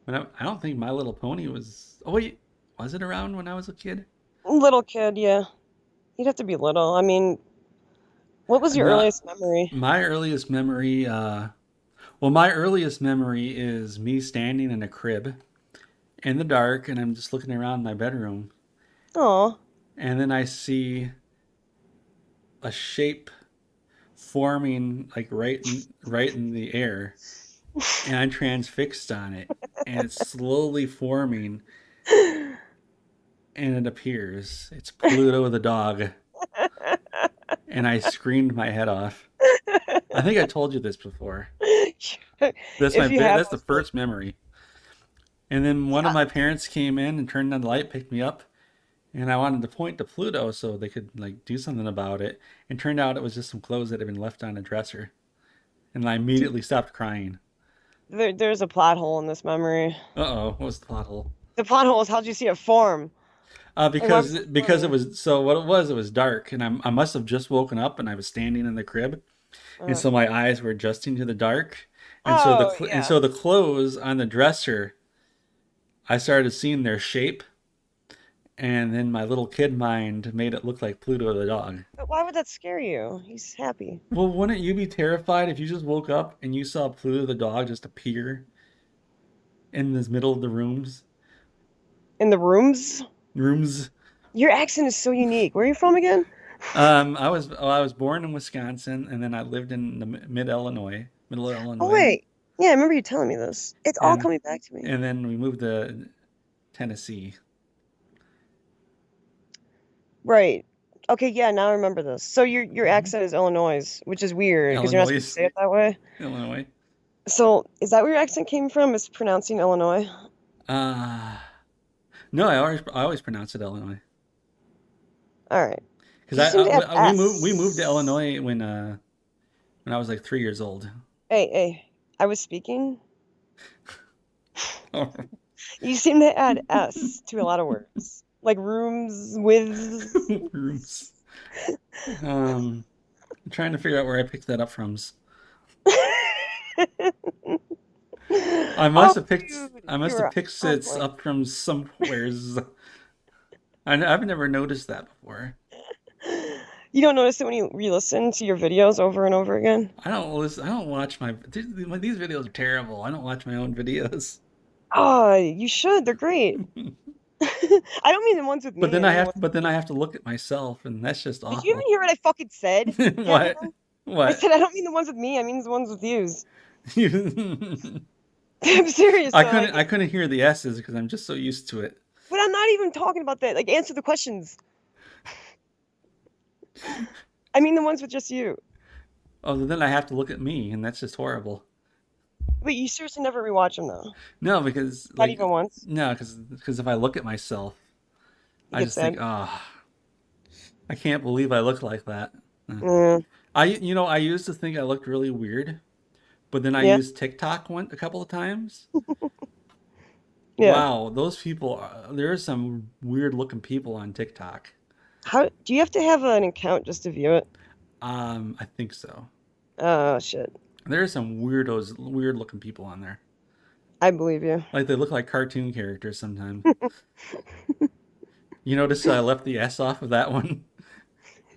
But I don't think My Little Pony was. Oh wait, was it around when I was a kid? Little kid, yeah. You'd have to be little. I mean, what was your No, earliest memory? my earliest memory. Well, my earliest memory is me standing in a crib in the dark, and I'm just looking around my bedroom, Oh. and then I see a shape forming like right in the air, and I'm transfixed on it, and it's slowly forming, and it appears. It's Pluto the dog, and I screamed my head off. I think I told you this before. If you have, That's the first memory. And then one of yeah, my parents came in and turned on the light, picked me up, and I wanted to point to Pluto so they could like do something about it. And turned out it was just some clothes that had been left on a dresser. And I immediately stopped crying. there's a plot hole in this memory. Uh-oh, what was the plot hole? The plot hole is how'd you see it form? Like, why was it Because it forming? was so what it was dark, and I must have just woken up, and I was standing in the crib, and Uh, so my eyes were adjusting to the dark, oh, yeah. so the clothes on the dresser, I started seeing their shape, and then my little kid mind made it look like Pluto the dog. But why would that scare you? He's happy. Well, wouldn't you be terrified if you just woke up and you saw Pluto the dog just appear in the middle of the In the rooms? rooms? Your accent is so unique. Where are you from again? I was born in Wisconsin, and then I lived in the middle of Oh, Illinois, wait. Yeah, I remember you telling me this. It's all and coming back to me. then we moved to Tennessee, Right. Okay, yeah, now I remember this. So your accent is Illinois, which is weird because you're not supposed to Illinois, say it that way. Illinois. So is that where your accent came from? Is pronouncing Illinois? Uh no, I always pronounce it Illinois All right. because You seem to have we moved to S. Illinois when I was like 3 years old. Hey, hey. I was speaking. Oh, You seem to add S to a lot of words, like rooms with. rooms. I'm trying to figure out where I picked that up from. Oh, dude, I must have you're picked on it point. up from somewheres. I've never noticed that before. You don't notice it when you re-listen to your videos over and over again? I don't listen. I don't watch these videos are terrible. I don't watch my own videos. Oh, you should. They're great. I don't mean the ones with me. I mean the ones with But then I you. have to look at myself, and that's just Did you even awful. hear what I fucking said, What? Catman? I What? said I don't mean the ones with me. I mean the ones with yous. I I'm serious. So like, I couldn't hear the S's because I'm just so used to it. but I'm not even talking about that. Like, answer the questions. I mean the ones with just you. Oh, then I have to look at me, and that's just horrible. Wait, you seriously never rewatch them though? No, because Not even once. because if I look at myself, You I get just think, sad. oh, I can't believe I look like that. Mm, I used to think I looked really weird, but then I yeah, used TikTok a couple of times. yeah. Wow, those people, there are some weird looking people on TikTok. How do you have to have an account just to view it? I think so. Oh shit. There are some weird looking people on there. I believe you. Like they look like cartoon characters sometimes. You notice I left the S off of that one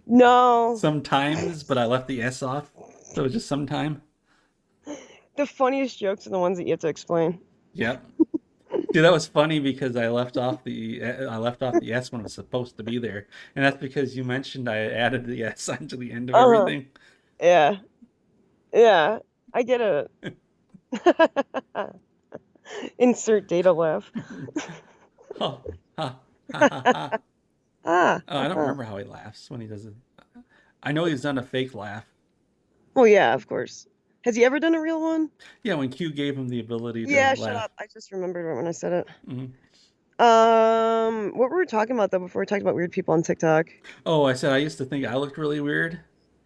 No. sometimes, but I left the S off. So it's just sometime. The funniest jokes are the ones that you have to explain. Yep. Dude, that was funny because I left off the S when it was supposed to be there, and that's because you mentioned I added the S onto the end of Uh-huh. everything. Yeah. Yeah. I get it. Insert data laugh. Ha ha ha ha ha. Ah. Oh, I don't Uh-huh. remember how he laughs when he does it. I know he's done a fake laugh. Well, yeah, of course. Has he ever done a real one? Yeah, when Q gave him the ability to Yeah, shut laugh. up. I just remembered it when I said it. Mhm. What were we talking about though before we talked about weird people on TikTok? Oh, I said I used to think I looked really weird.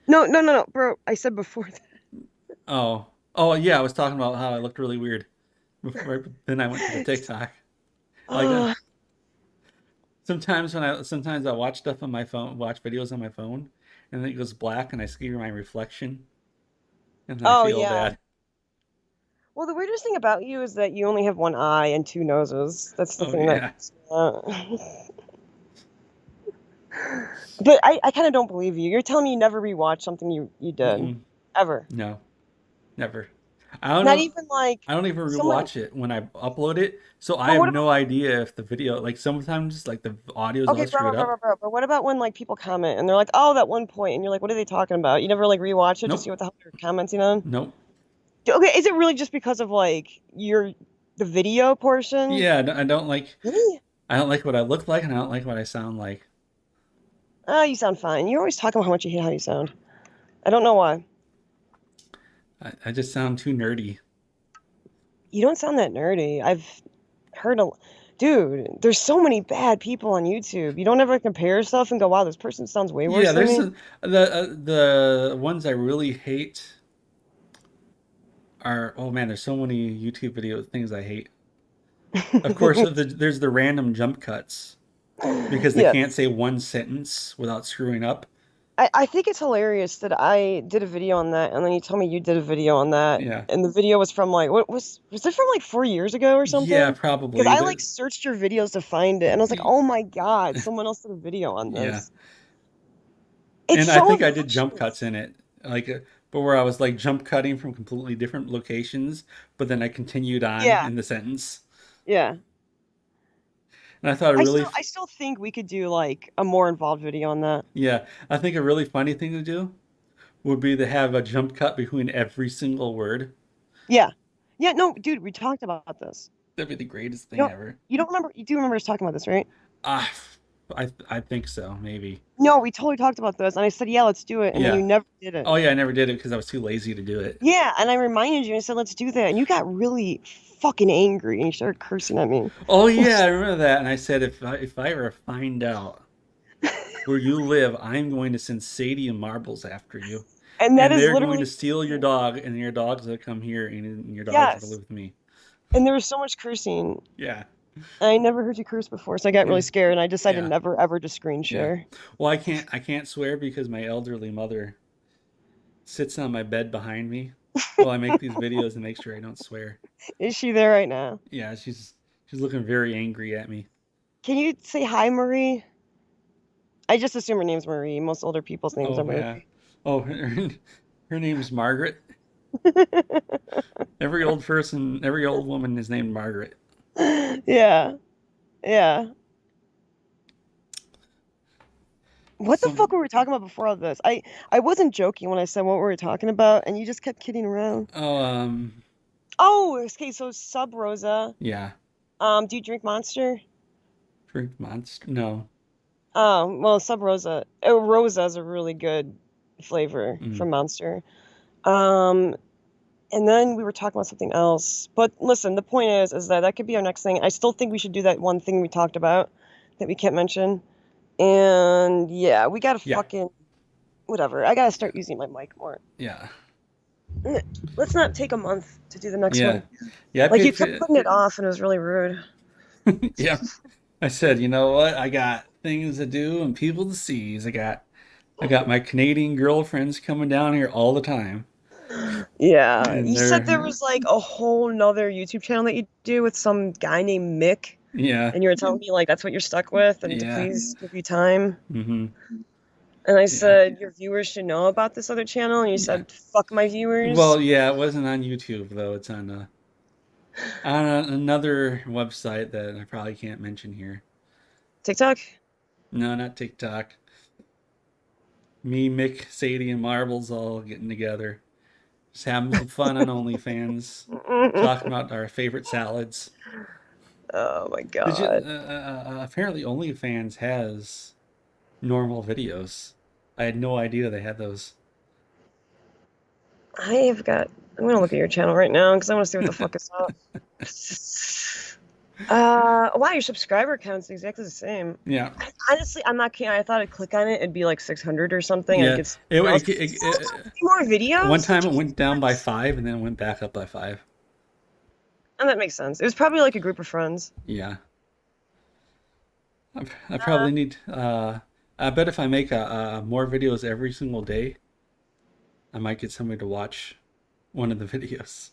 No, no, no, no, bro. I said before that. Oh, oh yeah, I was talking about how I looked really weird before. Then I went to the TikTok. Like Uh, sometimes I watch stuff on my phone, watch videos on my phone, and then it goes black, and I see my reflection, and then I oh feel yeah. bad. Well, the weirdest thing about you is that you only have one eye and two noses. That's the Oh thing that yeah. creeps me out. But I kind of don't believe you. You're telling me you never rewatched something you did, Mm-mm. ever. No, never. I don't Not know. even like I don't even someone. rewatch it when I upload it, so I But have what about no idea if the video, like sometimes, like the audio is all okay, bro, screwed bro, bro, up. bro, bro. But what about when like people comment and they're like, "Oh, that one point," and you're like, "What are they talking about?" You never like rewatch it to see Nope, what the hell they're commenting on. nope. Okay, is it really just because of like the video portion? Yeah, I don't like. Really? I don't like what I look like, and I don't like what I sound like. Oh, you sound fine. You're always talking about how much you hate how you sound. I don't know why. I just sound too nerdy. You don't sound that nerdy. I've heard a dude, there's so many bad people on YouTube. You don't ever compare yourself and go, wow, this person sounds way Yeah, worse than there's me. the ones I really hate are, oh man, there's so many YouTube video things I hate. Of course, there's the random jump cuts because they Yeah. can't say one sentence without screwing up. I think it's hilarious that I did a video on that and then you told me you did a video on that. Yeah, And the video was from like what was it from like 4 years ago or yeah, something? Because probably. I like searched your videos to find it and I was like, oh my God, someone else did a video on Yeah, this. It's and I so think I did jump cuts obnoxious. in it, like, but where I was like jump cutting from completely different locations, but then I continued on Yeah, in the sentence, yeah. and I thought a I really, still I still think we could do like a more involved video on that. yeah, I think a really funny thing to do would be to have a jump cut between every single word. Yeah. Yeah, no, dude, we talked about this. That'd be the greatest You thing don't ever. you don't remember you do remember us talking about this, right? Ah, I think so, maybe. No, we totally talked about this and I said, "Yeah, let's do it." And then you Yeah. never did it. Oh yeah, I never did it because I was too lazy to do it. Yeah, and I reminded you and I said, "Let's do that." And you got really fucking angry and you started cursing at me. Oh yeah, I remember that. And I said, if I ever find out where you live, I'm going to send Sadie and Marbles after you, And that and is they're going to literally steal your dog, and your dog's gonna come here, and your dog's gonna yes. live with me. And there was so much cursing. Yeah, I never heard you curse before, so I got yeah, really scared and I decided yeah, never ever to screen yeah. share. Well, I can't swear because my elderly mother sits on my bed behind me while I make these videos and make sure I don't swear. Is she there right now? Yeah, she's looking very angry at me. Can you say hi, Marie? I just assume her name's Marie. Most older people's names are Oh yeah. Marie. Oh, her name's Margaret. Every old woman is named Margaret. Yeah, yeah. What the So, fuck were we talking about before all this? I wasn't joking when I said what we were talking about, and you just kept kidding around. oh, Oh, okay. So sub Rosa. yeah, Do you drink Monster? drink monster. No, Oh, well, sub Rosa. Oh, Rosa is a really good flavor mm, from Monster. Um, and then we were talking about something else. But listen, the point is that that could be our next thing. I still think we should do that one thing we talked about that we can't mention. And yeah, we gotta yeah, fucking whatever. I gotta yeah, start using my mic more. yeah, Let's not take a month to do the next yeah, one. yeah. I Like you paid kept for, putting it off, and it was really rude. yeah. I said, you know what? I got things to do and people to seize. I got my Canadian girlfriends coming down here all the time, Yeah, and you said there they're was like a whole nother YouTube channel that you do with some guy named Mick, yeah, and you were telling me like that's what you're stuck with, and to yeah, please give you time. mm-hmm, And I yeah, said your viewers should know about this other channel, and you yeah. said fuck my viewers. Well, yeah, it wasn't on YouTube though. It's on another website that I probably can't mention here. TikTok. No, not TikTok. Me, Mick, Sadie, and Marbles all getting together, just having some fun on OnlyFans, talking about our favorite salads. Oh my Did you? God. Apparently, OnlyFans has normal videos. I had no idea they had those. I have got. I'm gonna look at your channel right now because I want to see what the fuck is up. Wow, your subscriber count's exactly the same. Yeah, Honestly, I'm not kidding. I thought I'd click on it, it'd be like 600 or something, and it yeah. gets It, something else. it, it, Still it- 50 more one videos? time it went down by Jesus. 5 and then it went back up by 5. And that makes sense. It was probably like a group of friends. Yeah, I Uh, probably need. I bet if I make more videos every single day, I might get somebody to watch one of the videos.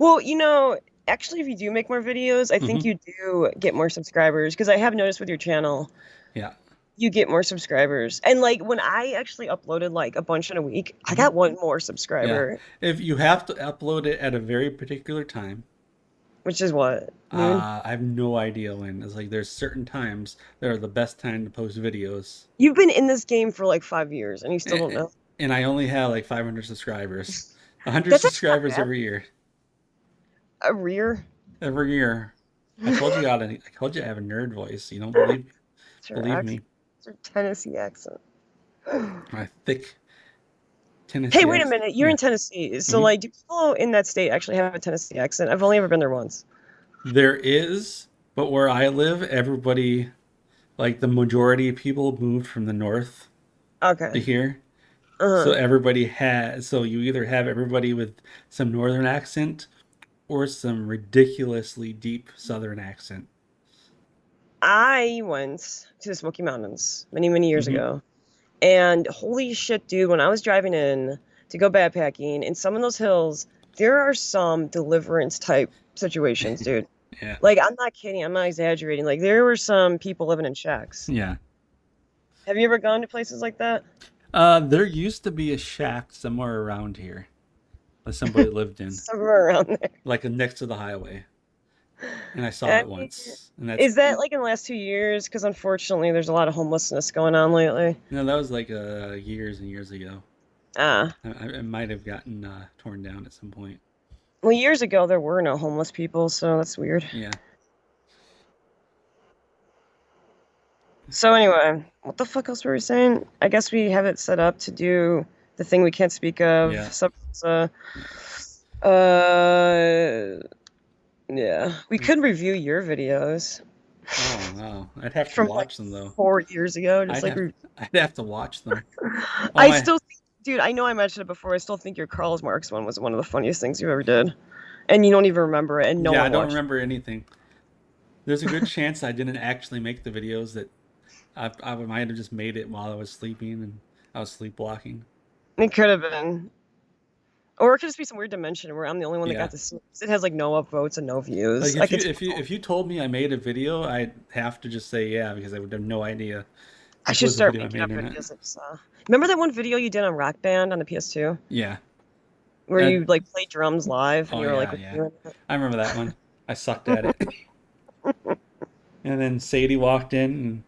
well, actually, if you do make more videos, I think Hmm. you do get more subscribers because I have noticed with your channel, Yeah. you get more subscribers. And like when I actually uploaded like a bunch in a week, I Hmm. got one more Yeah. subscriber, If you have to upload it at a very particular time, which is what, noon? I have no idea when. It's like there's certain times that are the best time to post videos, You've been in this game for like 5 years and you still don't and, know. and I only have like 500 subscribers. 100 That's actually not subscribers bad. every year. A rear. Every year. I told you I have a nerd voice. You don't believe me. It's your Tennessee accent. My thick Hey, Tennessee wait a accent. minute. You're Yeah. in Tennessee. So, Hmm. like, do people in that state actually have a Tennessee accent? I've only ever been there once. There is, but where I live, everybody, like the majority of people moved from the north to Okay. here. So Uh-huh. so you either have everybody with some northern accent or some ridiculously deep southern accent. I went to the Smoky Mountains many, many years Hmm. ago. And holy shit, dude, when I was driving in to go backpacking, in some of those hills, there are some deliverance type situations, dude. Yeah. Like, I'm not kidding. I'm not exaggerating. Like, there were some people living in shacks. Yeah. Have you ever gone to places like that? There used to be a shack somewhere around here that somebody lived in, Somewhere around there. like next to the highway, and I saw I it mean, once, and that's is that like in the last 2 years? Because unfortunately, there's a lot of homelessness going on lately. that was like years and years ago. Ah, It might have gotten torn down at some point. well, years ago there were no homeless people, so that's weird. Yeah. So anyway, what the fuck else were we saying? I guess we have it set up to do the thing we can't speak of. Yeah. Yeah. Uh, yeah, we Yeah. could review your videos Oh wow, I'd have to from like watch them though. 4 years ago. Just I'd like, have I'd have to watch them. All I my still think, dude, I know I mentioned it before. I still think your Karl Marx one was one of the funniest things you ever did. And you don't even remember it, and no Yeah, I one don't watched remember anything. There's a good chance I didn't actually make the videos that I might have just made it while I was sleeping and I was sleepwalking. it. It could have been. Or it could just be some weird dimension where I'm the only one that Yeah. got to see it. 'Cause it has like no upvotes and no Like views. I could, if you told me I made a video, I'd have to just say yeah because I would have no idea I if it should was a start video I making made up or not. videos I saw. Remember that one video you did on Rock Band on the PS2 Yeah. where Uh, you like played drums live and oh you were like yeah, yeah. reviewing I remember that one. I sucked at it? it. And then Sadie walked in and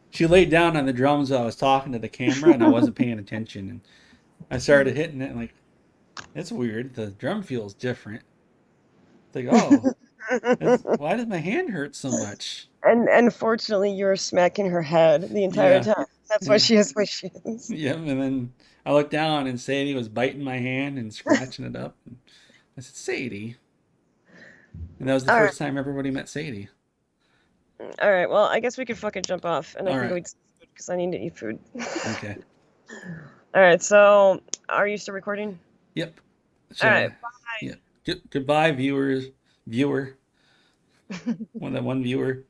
she laid down on the drums while I was talking to the camera and I wasn't paying attention and I started hitting it and like it's weird. The drum feels different. It's like, oh, why does my hand hurt so much? And unfortunately, you were smacking her head the entire Yeah. time. That's why Yeah. she has what she is. Yeah. And then I looked down and Sadie was biting my hand and scratching it up. And I said, Sadie. And that was the All right, first time everybody met Sadie. all right. Well, I guess we could fucking jump off, and I All can go right. eat some food because I need to eat food. Okay. All right. So, are you still recording? Yep. All So, right. yeah. Goodbye, viewers. Viewer. That one viewer.